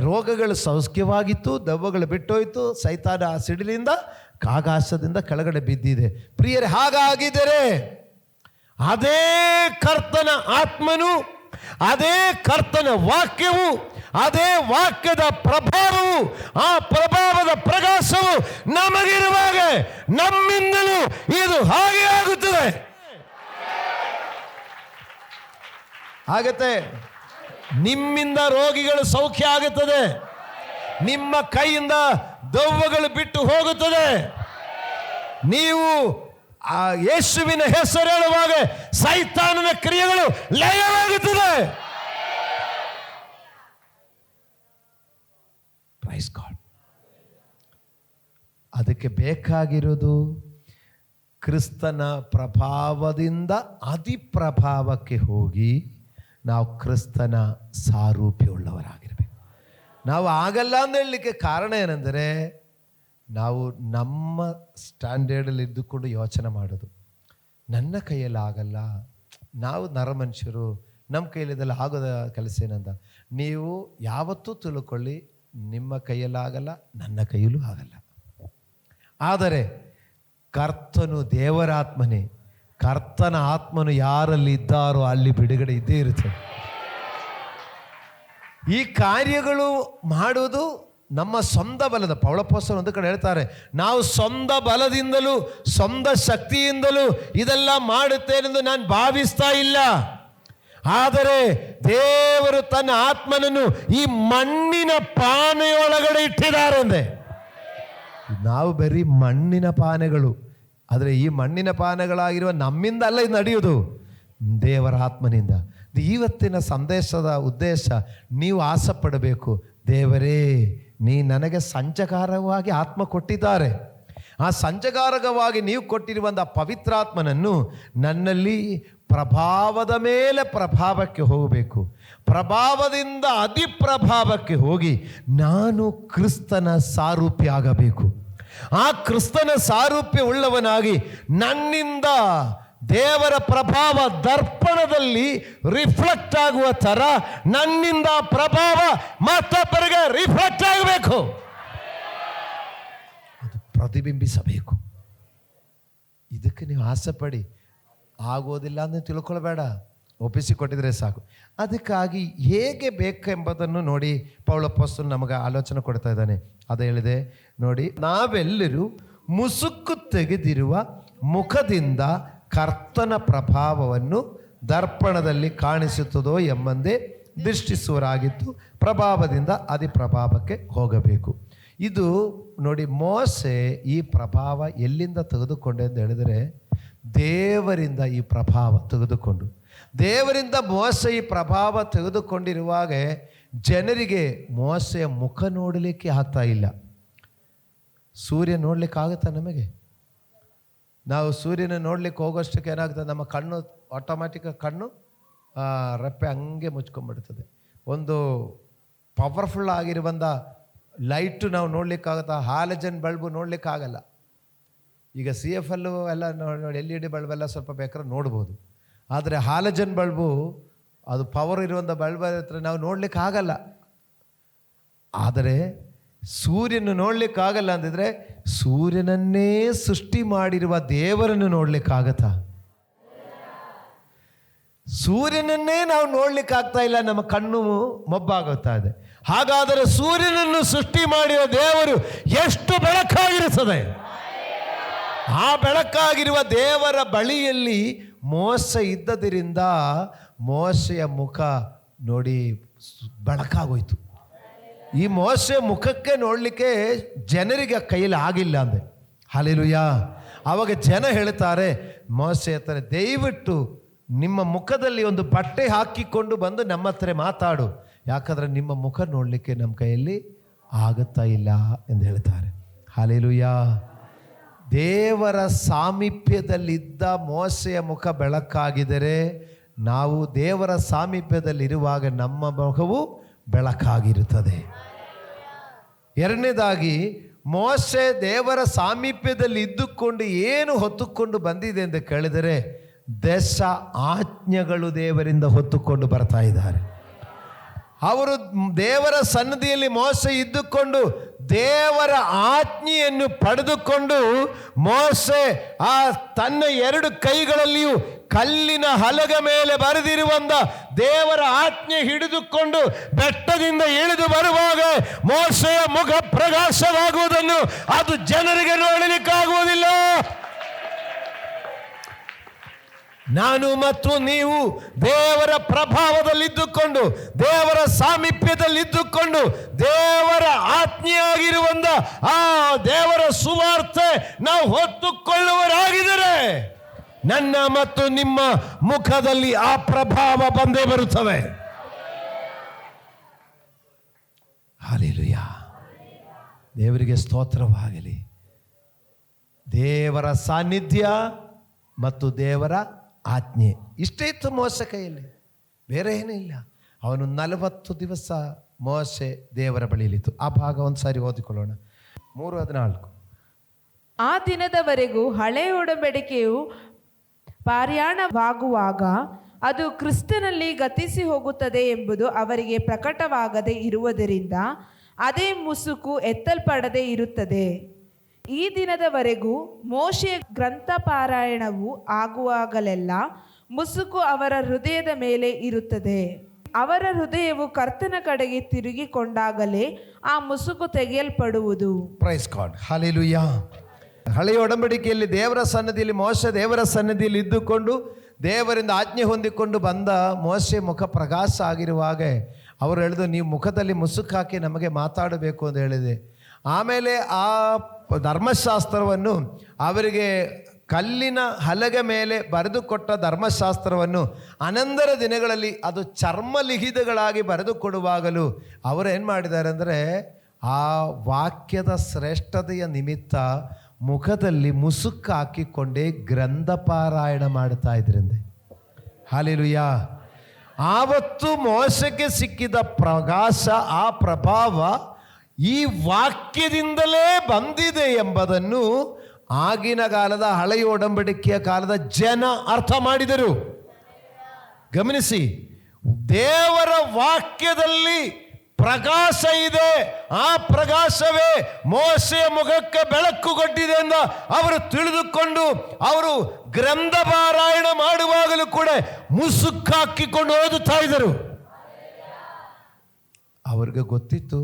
ರೋಗಗಳು ಸೌಖ್ಯವಾಗಿತ್ತು, ದೆವ್ವಗಳು ಬಿಟ್ಟೋಯ್ತು, ಸೈತಾನ ಆ ಸಿಡಿಲಿಂದ ಆಕಾಶದಿಂದ ಕೆಳಗಡೆ ಬಿದ್ದಿದೆ. ಪ್ರಿಯರೇ, ಹಾಗಾಗಿದ್ದರೆ ಅದೇ ಕರ್ತನ ಆತ್ಮನು, ಅದೇ ಕರ್ತನ ವಾಕ್ಯವು, ಅದೇ ವಾಕ್ಯದ ಪ್ರಭಾವವು, ಆ ಪ್ರಭಾವದ ಪ್ರಕಾಶವು ನಮಗಿರುವಾಗ ನಮ್ಮಿಂದಲೂ ಇದು ಹಾಗೆ ಆಗುತ್ತದೆ. ಆಗತ್ತೆ, ನಿಮ್ಮಿಂದ ರೋಗಿಗಳು ಸೌಖ್ಯ ಆಗುತ್ತದೆ, ನಿಮ್ಮ ಕೈಯಿಂದ ದೆವ್ವಗಳು ಬಿಟ್ಟು ಹೋಗುತ್ತದೆ. ನೀವು ಆ ಯೇಸುವಿನ ಹೆಸರು ಹೇಳುವಾಗ ಸೈತಾನನ ಕ್ರಿಯೆಗಳು ಲಯವಾಗುತ್ತದೆ. Praise God. ಅದಕ್ಕೆ ಬೇಕಾಗಿರೋದು ಕ್ರಿಸ್ತನ ಪ್ರಭಾವದಿಂದ ಅಧಿಪ್ರಭಾವಕ್ಕೆ ಹೋಗಿ ನಾವು ಕ್ರಿಸ್ತನ ಸಾರೂಪ್ಯವುಳ್ಳವರಾಗಿರಬೇಕು. ನಾವು ಆಗಲ್ಲ ಅಂತ ಹೇಳಲಿಕ್ಕೆ ಕಾರಣ ಏನೆಂದರೆ, ನಾವು ನಮ್ಮ ಸ್ಟ್ಯಾಂಡರ್ಡಲ್ಲಿ ಇದ್ದುಕೊಂಡು ಯೋಚನೆ ಮಾಡೋದು. ನನ್ನ ಕೈಯಲ್ಲಿ ಆಗಲ್ಲ, ನಾವು ನರಮನುಷ್ಯರು, ನಮ್ಮ ಕೈಯಲ್ಲಿದೆಲ್ಲ ಆಗೋದ ಕೆಲಸ ಏನಂತ. ನೀವು ಯಾವತ್ತೂ ತಿಳ್ಕೊಳ್ಳಿ, ನಿಮ್ಮ ಕೈಯಲ್ಲಾಗಲ್ಲ, ನನ್ನ ಕೈಯಲ್ಲೂ ಆಗಲ್ಲ. ಆದರೆ ಕರ್ತನು ದೇವರ ಆತ್ಮನೇ. ಕರ್ತನ ಆತ್ಮನು ಯಾರಲ್ಲಿ ಇದ್ದಾರೋ ಅಲ್ಲಿ ಬಿಡುಗಡೆ ಇದ್ದೇ ಇರುತ್ತೆ. ಈ ಕಾರ್ಯಗಳು ಮಾಡುವುದು ನಮ್ಮ ಸ್ವಂತ ಬಲದ, ಪೌಳಪೋಸ್ತಲರು ಒಂದು ಕಡೆ ಹೇಳ್ತಾರೆ, ನಾವು ಸ್ವಂತ ಬಲದಿಂದಲೂ ಸ್ವಂತ ಶಕ್ತಿಯಿಂದಲೂ ಇದೆಲ್ಲ ಮಾಡುತ್ತೇನೆಂದು ನಾನು ಭಾವಿಸ್ತಾ ಇಲ್ಲ. ಆದರೆ ದೇವರು ತನ್ನ ಆತ್ಮನನ್ನು ಈ ಮಣ್ಣಿನ ಪಾನೆಯೊಳಗಡೆ ಇಟ್ಟಿದ್ದಾರೆ ಅಂದೆ. ನಾವು ಬರೀ ಮಣ್ಣಿನ ಪಾನೆಗಳು. ಆದರೆ ಈ ಮಣ್ಣಿನ ಪಾನೆಗಳಾಗಿರುವ ನಮ್ಮಿಂದ ಅಲ್ಲ ಇದು ನಡೆಯುವುದು, ದೇವರ ಆತ್ಮನಿಂದ. ಇವತ್ತಿನ ಸಂದೇಶದ ಉದ್ದೇಶ, ನೀವು ಆಸೆ ಪಡಬೇಕು, ದೇವರೇ ನೀ ನನಗೆ ಸಂಚಕಾರವಾಗಿ ಆತ್ಮ ಕೊಟ್ಟಿದ್ದಾರೆ, ಆ ಸಂಚಕಾರಕವಾಗಿ ನೀವು ಕೊಟ್ಟಿರುವಂಥ ಪವಿತ್ರಾತ್ಮನನ್ನು ನನ್ನಲ್ಲಿ ಪ್ರಭಾವದ ಮೇಲೆ ಪ್ರಭಾವಕ್ಕೆ ಹೋಗಬೇಕು, ಪ್ರಭಾವದಿಂದ ಅಧಿಪ್ರಭಾವಕ್ಕೆ ಹೋಗಿ ನಾನು ಕ್ರಿಸ್ತನ ಸಾರೂಪ್ಯ ಆಗಬೇಕು. ಆ ಕ್ರಿಸ್ತನ ಸಾರೂಪ್ಯ ಉಳ್ಳವನಾಗಿ ನನ್ನಿಂದ ದೇವರ ಪ್ರಭಾವ ದರ್ಪಣದಲ್ಲಿ ರಿಫ್ಲೆಕ್ಟ್ ಆಗುವ ಥರ ನನ್ನಿಂದ ಪ್ರಭಾವ ಮತ್ತೊಬ್ಬರಿಗೆ ರಿಫ್ಲೆಕ್ಟ್ ಆಗಬೇಕು, ಅದು ಪ್ರತಿಬಿಂಬಿಸಬೇಕು. ಇದಕ್ಕೆ ನೀವು ಆಸೆ ಪಡಿ, ಆಗೋದಿಲ್ಲ ಅಂತ ತಿಳ್ಕೊಳ್ಬೇಡ, ಒಪ್ಪಿಸಿಕೊಟ್ಟಿದ್ರೆ ಸಾಕು. ಅದಕ್ಕಾಗಿ ಹೇಗೆ ಬೇಕೆಂಬುದನ್ನು ನೋಡಿ ಪೌಳಪೋಸ್ತಲನು ನಮಗೆ ಆಲೋಚನೆ ಕೊಡ್ತಾ ಇದ್ದಾನೆ. ಅದು ಹೇಳಿದೆ ನೋಡಿ, ನಾವೆಲ್ಲರೂ ಮುಸುಕು ತೆಗೆದಿರುವ ಮುಖದಿಂದ ಕರ್ತನ ಪ್ರಭಾವವನ್ನು ದರ್ಪಣದಲ್ಲಿ ಕಾಣಿಸುತ್ತದೋ ಎಂಬಂದೇ ದೃಷ್ಟಿಸುವರಾಗಿತ್ತು, ಪ್ರಭಾವದಿಂದ ಅಧಿಪ್ರಭಾವಕ್ಕೆ ಹೋಗಬೇಕು. ಇದು ನೋಡಿ, ಮೋಸೆ ಈ ಪ್ರಭಾವ ಎಲ್ಲಿಂದ ತೆಗೆದುಕೊಂಡೆ ಅಂತ ಹೇಳಿದರೆ, ದೇವರಿಂದ ಈ ಪ್ರಭಾವ ತೆಗೆದುಕೊಂಡು, ದೇವರಿಂದ ಮೋಸೆ ಈ ಪ್ರಭಾವ ತೆಗೆದುಕೊಂಡಿರುವಾಗ ಜನರಿಗೆ ಮೋಸೆಯ ಮುಖ ನೋಡಲಿಕ್ಕೆ ಆಗ್ತಾ ಇಲ್ಲ. ಸೂರ್ಯ ನೋಡ್ಲಿಕ್ಕೆ ಆಗುತ್ತಾ ನಮಗೆ? ನಾವು ಸೂರ್ಯನ ನೋಡ್ಲಿಕ್ಕೆ ಹೋಗೋಷ್ಟಕ್ಕೆ ಏನಾಗ್ತದೆ, ನಮ್ಮ ಕಣ್ಣು ಆಟೋಮ್ಯಾಟಿಕ್ ಕಣ್ಣು ರೆಪ್ಪೆ ಹಂಗೆ ಮುಚ್ಕೊಂಡ್ಬಿಡ್ತದೆ. ಒಂದು ಪವರ್ಫುಲ್ ಆಗಿರುವಂಥ ಲೈಟು ನಾವು ನೋಡ್ಲಿಕ್ಕಾಗುತ್ತಾ? ಹಾಲಜನ್ ಬಲ್ಬು ನೋಡ್ಲಿಕ್ಕಾಗಲ್ಲ. ಈಗ CFL ಎಲ್ಲ ನೋಡಿ, LED ಬಲ್ಬೆಲ್ಲ ಸ್ವಲ್ಪ ಬೇಕಾದ್ರೆ ನೋಡ್ಬೋದು. ಆದರೆ ಹಾಲಜನ್ ಬಲ್ಬು ಅದು ಪವರ್ ಇರುವಂಥ ಬಲ್ಬ್ ಹತ್ರ ನಾವು ನೋಡ್ಲಿಕ್ಕೆ ಆಗಲ್ಲ. ಆದರೆ ಸೂರ್ಯನ ನೋಡ್ಲಿಕ್ಕಾಗಲ್ಲ ಅಂದಿದ್ರೆ ಸೂರ್ಯನನ್ನೇ ಸೃಷ್ಟಿ ಮಾಡಿರುವ ದೇವರನ್ನು ನೋಡ್ಲಿಕ್ಕಾಗತ್ತಾ? ಸೂರ್ಯನನ್ನೇ ನಾವು ನೋಡ್ಲಿಕ್ಕಾಗ್ತಾ ಇಲ್ಲ, ನಮ್ಮ ಕಣ್ಣು ಮೊಬ್ಬಾಗುತ್ತಾ ಇದೆ. ಹಾಗಾದರೆ ಸೂರ್ಯನನ್ನು ಸೃಷ್ಟಿ ಮಾಡಿರುವ ದೇವರು ಎಷ್ಟು ಬೆಳಕಾಗಿರುತ್ತದೆ? ಆ ಬೆಳಕಾಗಿರುವ ದೇವರ ಬಳಿಯಲ್ಲಿ ಮೋಸೆ ಇದ್ದದರಿಂದ ಮೋಸೆಯ ಮುಖ ನೋಡಿ ಬೆಳಕಾಗೋಯ್ತು. ಈ ಮೋಸೆ ಮುಖಕ್ಕೆ ನೋಡಲಿಕ್ಕೆ ಜನರಿಗೆ ಕೈಯಲ್ಲಿ ಆಗಿಲ್ಲ ಅಂದೆ. ಹಲ್ಲೆಲೂಯಾ. ಆವಾಗ ಜನ ಹೇಳ್ತಾರೆ, ಮೋಸೆ ಹತ್ರ ದಯವಿಟ್ಟು ನಿಮ್ಮ ಮುಖದಲ್ಲಿ ಒಂದು ಬಟ್ಟೆ ಹಾಕಿಕೊಂಡು ಬಂದು ನಮ್ಮ ಹತ್ರ ಮಾತಾಡು, ಯಾಕಂದರೆ ನಿಮ್ಮ ಮುಖ ನೋಡಲಿಕ್ಕೆ ನಮ್ಮ ಕೈಯಲ್ಲಿ ಆಗುತ್ತಾ ಇಲ್ಲ ಎಂದು ಹೇಳ್ತಾರೆ. ಹಲ್ಲೆಲೂಯಾ. ದೇವರ ಸಾಮೀಪ್ಯದಲ್ಲಿದ್ದ ಮೋಸೆಯ ಮುಖ ಬೆಳಕಾಗಿದ್ದರೆ, ನಾವು ದೇವರ ಸಾಮೀಪ್ಯದಲ್ಲಿರುವಾಗ ನಮ್ಮ ಮುಖವು ಬೆಳಕಾಗಿರುತ್ತದೆ. ಎರಡನೇದಾಗಿ, ಮೋಸೆ ದೇವರ ಸಾಮೀಪ್ಯದಲ್ಲಿ ಇದ್ದುಕೊಂಡು ಏನು ಹೊತ್ತುಕೊಂಡು ಬಂದಿದೆ ಎಂದು ಕೇಳಿದರೆ, 10 ಆಜ್ಞೆಗಳು ದೇವರಿಂದ ಹೊತ್ತುಕೊಂಡು ಬರ್ತಾ ಇದ್ದಾರೆ. ಅವರು ದೇವರ ಸನ್ನಿಧಿಯಲ್ಲಿ ಮೋಸೆ ಇದ್ದುಕೊಂಡು ದೇವರ ಆಜ್ಞೆಯನ್ನು ಪಡೆದುಕೊಂಡು, ಮೋಸೆ ಆ ತನ್ನ 2 ಕೈಗಳಲ್ಲಿಯೂ ಕಲ್ಲಿನ ಹಲಗ ಮೇಲೆ ಬರೆದಿರುವಂತ ದೇವರ ಆಜ್ಞೆ ಹಿಡಿದುಕೊಂಡು ಬೆಟ್ಟದಿಂದ ಇಳಿದು ಬರುವಾಗ ಮೋಸೆಯ ಮುಖ ಪ್ರಕಾಶವಾಗುವುದನ್ನು ಅದು ಜನರಿಗೆ ನೋಡಲಿಕ್ಕಾಗುವುದಿಲ್ಲ. ನಾನು ಮತ್ತು ನೀವು ದೇವರ ಪ್ರಭಾವದಲ್ಲಿದ್ದುಕೊಂಡು, ದೇವರ ಸಾಮೀಪ್ಯದಲ್ಲಿದ್ದುಕೊಂಡು, ದೇವರ ಆಜ್ಞೆಯಾಗಿರುವಂತ ಆ ದೇವರ ಸುವಾರ್ತೆ ನಾವು ಹೊತ್ತುಕೊಳ್ಳುವರಾಗಿದ್ದರೆ ನನ್ನ ಮತ್ತು ನಿಮ್ಮ ಮುಖದಲ್ಲಿ ಆ ಪ್ರಭಾವ ಬಂದೇ ಬರುತ್ತವೆ. ಹಲ್ಲೆಲೂಯಾ. ದೇವರಿಗೆ ಸ್ತೋತ್ರವಾಗಲಿ. ದೇವರ ಸಾನ್ನಿಧ್ಯ ಮತ್ತು ದೇವರ ಆಜ್ಞೆ ಇಷ್ಟೇ ಇತ್ತು ಮೋಸೆ ಕೈಯಲ್ಲಿ, ಬೇರೆ ಏನೂ ಇಲ್ಲ. ಅವನು 40 ದಿವಸ ಮೋಸೆ ದೇವರ ಬಳಿಯಲ್ಲಿತ್ತು. ಆ ಭಾಗ ಒಂದು ಸಾರಿ ಓದಿಕೊಳ್ಳೋಣ. 3:14. ಆ ದಿನದವರೆಗೂ ಹಳೆಯ ಒಡಂಬಡಿಕೆಯು ಪಾರಾಯಣವಾಗುವಾಗ ಅದು ಕ್ರಿಸ್ತನಲ್ಲಿ ಗತಿಸಿ ಹೋಗುತ್ತದೆ ಎಂಬುದು ಅವರಿಗೆ ಪ್ರಕಟವಾಗದೇ ಇರುವುದರಿಂದ ಅದೇ ಮುಸುಕು ಎತ್ತಲ್ಪಡದೇ ಇರುತ್ತದೆ. ಈ ದಿನದವರೆಗೂ ಮೋಶೆಯ ಗ್ರಂಥಪಾರಾಯಣವು ಆಗುವಾಗಲೆಲ್ಲ ಮುಸುಕು ಅವರ ಹೃದಯದ ಮೇಲೆ ಇರುತ್ತದೆ. ಅವರ ಹೃದಯವು ಕರ್ತನ ಕಡೆಗೆ ತಿರುಗಿಕೊಂಡಾಗಲೇ ಆ ಮುಸುಕು ತೆಗೆಯಲ್ಪಡುವುದು. Praise God, hallelujah. ಹಳೆಯ ಒಡಂಬಡಿಕೆಯಲ್ಲಿ ದೇವರ ಸನ್ನಿಧಿಯಲ್ಲಿ ಮೋಶೆ ದೇವರ ಸನ್ನಿಧಿಯಲ್ಲಿ ಇದ್ದುಕೊಂಡು ದೇವರಿಂದ ಆಜ್ಞೆ ಹೊಂದಿಕೊಂಡು ಬಂದ ಮೋಶೆ ಮುಖ ಪ್ರಕಾಶ ಆಗಿರುವಾಗ ಅವರು ಹೇಳಿದ್ರು, ನೀವು ಮುಖದಲ್ಲಿ ಮುಸುಕು ಹಾಕಿ ನಮಗೆ ಮಾತಾಡಬೇಕು ಅಂತ ಹೇಳಿದೆ. ಆಮೇಲೆ ಆ ಧರ್ಮಶಾಸ್ತ್ರವನ್ನು ಅವರಿಗೆ ಕಲ್ಲಿನ ಹಲಗೆ ಮೇಲೆ ಬರೆದು ಕೊಟ್ಟ ಧರ್ಮಶಾಸ್ತ್ರವನ್ನು ಅನಂತರ ದಿನಗಳಲ್ಲಿ ಅದು ಚರ್ಮಲಿಖಿತಗಳಾಗಿ ಬರೆದು ಕೊಡುವಾಗಲೂ ಅವರು ಏನು ಮಾಡಿದ್ದಾರೆ ಅಂದರೆ, ಆ ವಾಕ್ಯದ ಶ್ರೇಷ್ಠತೆಯ ನಿಮಿತ್ತ ಮುಖದಲ್ಲಿ ಮುಸುಕು ಹಾಕಿಕೊಂಡೇ ಗ್ರಂಥಪಾರಾಯಣ ಮಾಡ್ತಾ ಇದ್ರಿಂದ. ಹಲ್ಲೆಲೂಯಾ. ಆವತ್ತು ಮೋಶೆಗೆ ಸಿಕ್ಕಿದ ಪ್ರಕಾಶ, ಆ ಪ್ರಭಾವ ಈ ವಾಕ್ಯದಿಂದಲೇ ಬಂದಿದೆ ಎಂಬುದನ್ನು ಆಗಿನ ಕಾಲದ ಹಳೆಯ ಒಡಂಬಡಿಕೆಯ ಕಾಲದ ಜನ ಅರ್ಥ ಮಾಡಿದರು. ಗಮನಿಸಿ, ದೇವರ ವಾಕ್ಯದಲ್ಲಿ ಪ್ರಕಾಶ ಇದೆ, ಆ ಪ್ರಕಾಶವೇ ಮೋಶೆಯ ಮುಖಕ್ಕೆ ಬೆಳಕು ಕೊಟ್ಟಿದೆ ಎಂದು ಅವರು ತಿಳಿದುಕೊಂಡು ಅವರು ಗ್ರಂಥಪಾರಾಯಣ ಮಾಡುವಾಗಲೂ ಕೂಡ ಮುಸುಕು ಹಾಕಿಕೊಂಡು ಓದುತ್ತಾ ಇದ್ದರು. ಅವ್ರಿಗೆ ಗೊತ್ತಿತ್ತು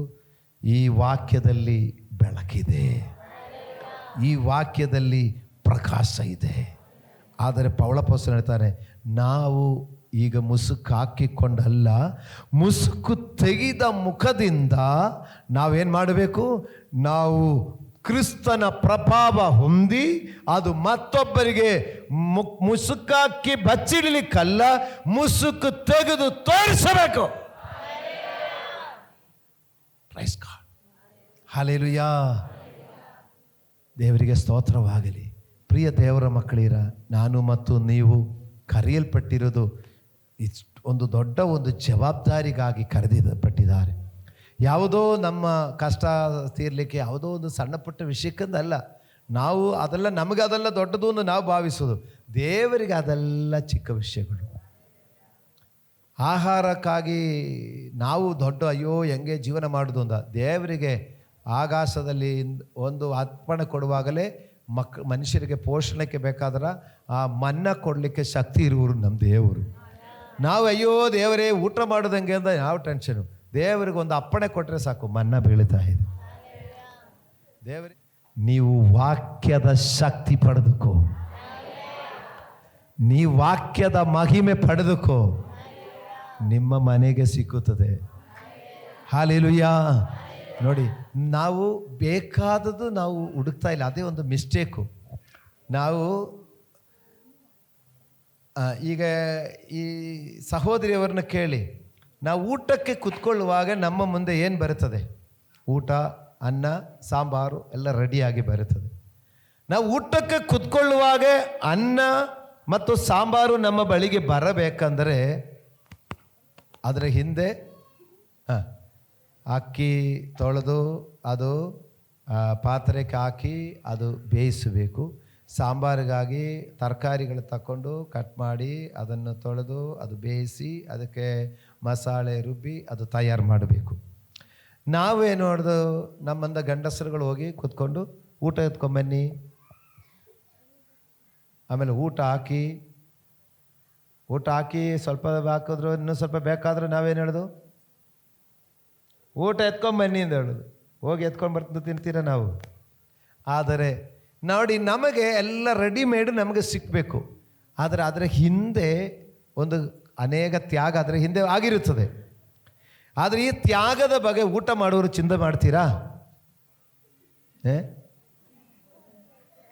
ಈ ವಾಕ್ಯದಲ್ಲಿ ಬೆಳಕಿದೆ, ಈ ವಾಕ್ಯದಲ್ಲಿ ಪ್ರಕಾಶ ಇದೆ. ಆದರೆ ಪೌಲಪೌಲರು ಹೇಳ್ತಾರೆ, ನಾವು ಈಗ ಮುಸುಕು ಹಾಕಿಕೊಂಡಲ್ಲ, ಮುಸುಕು ತೆಗೆದ ಮುಖದಿಂದ ನಾವೇನು ಮಾಡಬೇಕು, ನಾವು ಕ್ರಿಸ್ತನ ಪ್ರಭಾವ ಹೊಂದಿ ಅದು ಮತ್ತೊಬ್ಬರಿಗೆ ಮುಸುಕಾಕಿ ಬಚ್ಚಿಡಲಿಕ್ಕಲ್ಲ, ಮುಸುಕು ತೆಗೆದು ತೋರಿಸಬೇಕು. Praise God, hallelujah. ದೇವರಿಗೆ ಸ್ತೋತ್ರವಾಗಲಿ. ಪ್ರಿಯ ದೇವರ ಮಕ್ಕಳಿರ, ನಾನು ಮತ್ತು ನೀವು ಕರೆಯಲ್ಪಟ್ಟಿರೋದು ಒಂದು ದೊಡ್ಡ ಒಂದು ಜವಾಬ್ದಾರಿಗಾಗಿ ಪಟ್ಟಿದ್ದಾರೆ. ಯಾವುದೋ ನಮ್ಮ ಕಷ್ಟ ತೀರಲಿಕ್ಕೆ ಯಾವುದೋ ಒಂದು ಸಣ್ಣ ಪುಟ್ಟ ವಿಷಯಕ್ಕಂದಲ್ಲ. ನಾವು ಅದೆಲ್ಲ ನಮಗೆ ಅದೆಲ್ಲ ದೊಡ್ಡದು ಎಂದು ನಾವು ಭಾವಿಸೋದು, ದೇವರಿಗೆ ಅದೆಲ್ಲ ಚಿಕ್ಕ ವಿಷಯಗಳು. ಆಹಾರಕ್ಕಾಗಿ ನಾವು ದೊಡ್ಡ ಅಯ್ಯೋ ಹೆಂಗೆ ಜೀವನ ಮಾಡೋದು ಅಂತ, ದೇವರಿಗೆ ಆಕಾಶದಲ್ಲಿ ಒಂದು ಅರ್ಪಣೆ ಕೊಡುವಾಗಲೇ ಮನುಷ್ಯರಿಗೆ ಪೋಷಣೆಗೆ ಬೇಕಾದ್ರೆ ಆ ಮನ್ನ ಕೊಡಲಿಕ್ಕೆ ಶಕ್ತಿ ಇರುವರು ನಮ್ಮ ದೇವರು. ನಾವು ಅಯ್ಯೋ ದೇವರೇ ಊಟ ಮಾಡೋದಂಗೆ ಅಂತ ಯಾವ ಟೆನ್ಷನು, ದೇವರಿಗೆ ಒಂದು ಅಪ್ಪಣೆ ಕೊಟ್ಟರೆ ಸಾಕು ಮನ್ನ ಬೀಳ್ತಾ ಇದೆ. ದೇವರೇ, ನೀವು ವಾಕ್ಯದ ಶಕ್ತಿ ಪಡೆದುಕೋ, ನೀವು ವಾಕ್ಯದ ಮಹಿಮೆ ಪಡೆದುಕೋ, ನಿಮ್ಮ ಮನೆಗೆ ಸಿಕ್ಕುತ್ತದೆ. ಹಲ್ಲೆಲೂಯಾ. ನೋಡಿ, ನಾವು ಬೇಕಾದದ್ದು ನಾವು ಹುಡುಕ್ತಾ ಇಲ್ಲ, ಅದೇ ಒಂದು ಮಿಸ್ಟೇಕು. ನಾವು ಈಗ ಈ ಸಹೋದರಿಯವರನ್ನ ಕೇಳಿ, ನಾವು ಊಟಕ್ಕೆ ಕುತ್ಕೊಳ್ಳುವಾಗ ನಮ್ಮ ಮುಂದೆ ಏನು ಬರುತ್ತದೆ? ಊಟ, ಅನ್ನ, ಸಾಂಬಾರು ಎಲ್ಲ ರೆಡಿಯಾಗಿ ಬರುತ್ತದೆ. ನಾವು ಊಟಕ್ಕೆ ಕುತ್ಕೊಳ್ಳುವಾಗ ಅನ್ನ ಮತ್ತು ಸಾಂಬಾರು ನಮ್ಮ ಬಳಿಗೆ ಬರಬೇಕಂದರೆ ಅದರ ಹಿಂದೆ ಅಕ್ಕಿ ತೊಳೆದು ಅದು ಪಾತ್ರೆಗೆ ಹಾಕಿ ಅದು ಬೇಯಿಸಬೇಕು. ಸಾಂಬಾರಿಗಾಗಿ ತರಕಾರಿಗಳು ತಗೊಂಡು ಕಟ್ ಮಾಡಿ ಅದನ್ನು ತೊಳೆದು ಅದು ಬೇಯಿಸಿ ಅದಕ್ಕೆ ಮಸಾಲೆ ರುಬ್ಬಿ ಅದು ತಯಾರು ಮಾಡಬೇಕು. ನಾವೇನು ಮಾಡೋದು, ನಮ್ಮಂದ ಗಂಡಸರುಗಳು ಹೋಗಿ ಕೂತ್ಕೊಂಡು ಊಟ ಎತ್ಕೊಂಬನ್ನಿ, ಆಮೇಲೆ ಊಟ ಹಾಕಿ ಸ್ವಲ್ಪ ಹಾಕಿದ್ರು ಇನ್ನೂ ಸ್ವಲ್ಪ ಬೇಕಾದರೂ ನಾವೇನು ಹೇಳೋದು, ಊಟ ಎತ್ಕೊಂಬನ್ನಿ ಅಂತ ಹೇಳೋದು. ಹೋಗಿ ಎತ್ಕೊಂಡು ಬರ್ತು ತಿಂತೀರ ನಾವು. ಆದರೆ ನೋಡಿ, ನಮಗೆ ಎಲ್ಲ ರೆಡಿಮೇಡ್ ನಮಗೆ ಸಿಕ್ಕಬೇಕು. ಆದರೆ ಅದರ ಹಿಂದೆ ಒಂದು ಅನೇಕ ತ್ಯಾಗ ಅದರ ಹಿಂದೆ ಆಗಿರುತ್ತದೆ. ಆದರೆ ಈ ತ್ಯಾಗದ ಬಗ್ಗೆ ಊಟ ಮಾಡುವವರು ಚಿಂತೆ ಮಾಡ್ತೀರಾ?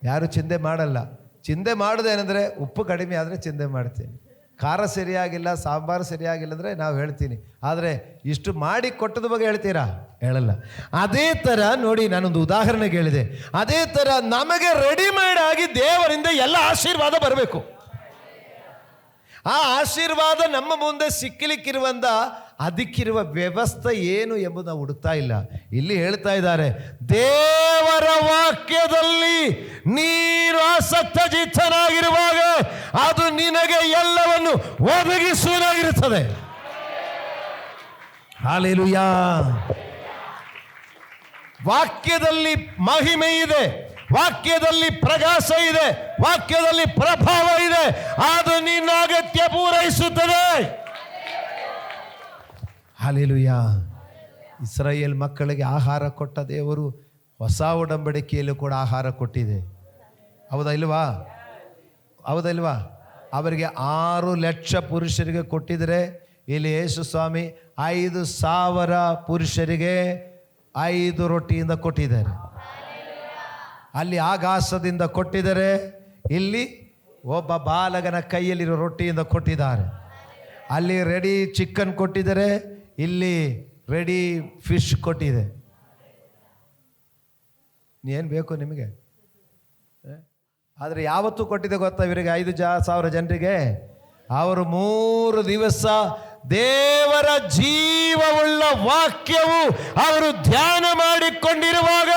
ಯಾರು ಚಿಂತೆ ಮಾಡಲ್ಲ. ಚಿಂತೆ ಮಾಡೋದೇನೆಂದರೆ ಉಪ್ಪು ಕಡಿಮೆ ಆದರೆ ಚಿಂತೆ ಮಾಡ್ತೀನಿ, ಖಾರ ಸರಿಯಾಗಿಲ್ಲ, ಸಾಂಬಾರು ಸರಿಯಾಗಿಲ್ಲ ಅಂದರೆ ನಾವು ಹೇಳ್ತೀನಿ. ಆದರೆ ಇಷ್ಟು ಮಾಡಿ ಕೊಟ್ಟದ ಬಗ್ಗೆ ಹೇಳ್ತೀರಾ? ಹೇಳಲ್ಲ. ಅದೇ ಥರ ನೋಡಿ, ನಾನೊಂದು ಉದಾಹರಣೆಗೆ ಹೇಳಿದೆ. ಅದೇ ಥರ ನಮಗೆ ರೆಡಿಮೇಡ್ ಆಗಿ ದೇವರಿಂದ ಎಲ್ಲ ಆಶೀರ್ವಾದ ಬರಬೇಕು. ಆ ಆಶೀರ್ವಾದ ನಮ್ಮ ಮುಂದೆ ಸಿಕ್ಕಲಿಕ್ಕಿರುವಂಥ ಅದಕ್ಕಿರುವ ವ್ಯವಸ್ಥೆ ಏನು ಎಂಬುದು ನಾವು ಹುಡುಕ್ತಾ ಇಲ್ಲ. ಇಲ್ಲಿ ಹೇಳ್ತಾ ಇದ್ದಾರೆ, ದೇವರ ವಾಕ್ಯದಲ್ಲಿ ನೀನು ಆಸಕ್ತಚಿತ್ತನಾಗಿರುವಾಗ ಅದು ನಿನಗೆ ಎಲ್ಲವನ್ನು ಒದಗಿಸುವುದಾಗಿರುತ್ತದೆ. ಹಲ್ಲೆಲೂಯಾ. ವಾಕ್ಯದಲ್ಲಿ ಮಹಿಮೆ ಇದೆ, ವಾಕ್ಯದಲ್ಲಿ ಪ್ರಕಾಶ ಇದೆ, ವಾಕ್ಯದಲ್ಲಿ ಪ್ರಭಾವ ಇದೆ. ಅದು ನಿನ್ನ ಅಗತ್ಯ ಪೂರೈಸುತ್ತದೆ. ಹಲ್ಲೆಲೂಯಾ. ಇಸ್ರಾಯೇಲ್ ಮಕ್ಕಳಿಗೆ ಆಹಾರ ಕೊಟ್ಟ ದೇವರು ಹೊಸ ಒಡಂಬಡಿಕೆಯಲ್ಲೂ ಕೂಡ ಆಹಾರ ಕೊಟ್ಟಿದೆ. ಹೌದಾ ಇಲ್ವಾ? ಹೌದಲ್ವಾ? ಅವರಿಗೆ 6 ಲಕ್ಷ ಪುರುಷರಿಗೆ ಕೊಟ್ಟಿದ್ರೆ, ಇಲ್ಲಿ ಯೇಸು ಸ್ವಾಮಿ 5,000 ಪುರುಷರಿಗೆ 5 ರೊಟ್ಟಿಯಿಂದ ಕೊಟ್ಟಿದ್ದಾರೆ. ಅಲ್ಲಿ ಆಕಾಶದಿಂದ ಕೊಟ್ಟಿದ್ದಾರೆ, ಇಲ್ಲಿ ಒಬ್ಬ ಬಾಲಕನ ಕೈಯಲ್ಲಿರೋ ರೊಟ್ಟಿಯಿಂದ ಕೊಟ್ಟಿದ್ದಾರೆ. ಅಲ್ಲಿ ರೆಡಿ ಚಿಕನ್ ಕೊಟ್ಟಿದ್ದಾರೆ, ಇಲ್ಲಿ ರೆಡಿ ಫಿಶ್ ಕೊಟ್ಟಿದೆ. ಏನು ಬೇಕು ನಿಮಗೆ? ಆದರೆ ಯಾವತ್ತೂ ಕೊಟ್ಟಿದೆ ಗೊತ್ತಾ ಇವರಿಗೆ? 5,000 ಜನರಿಗೆ ಅವರು 3 ದಿವಸ ದೇವರ ಜೀವವುಳ್ಳ ವಾಕ್ಯವು ಅವರು ಧ್ಯಾನ ಮಾಡಿಕೊಂಡಿರುವಾಗ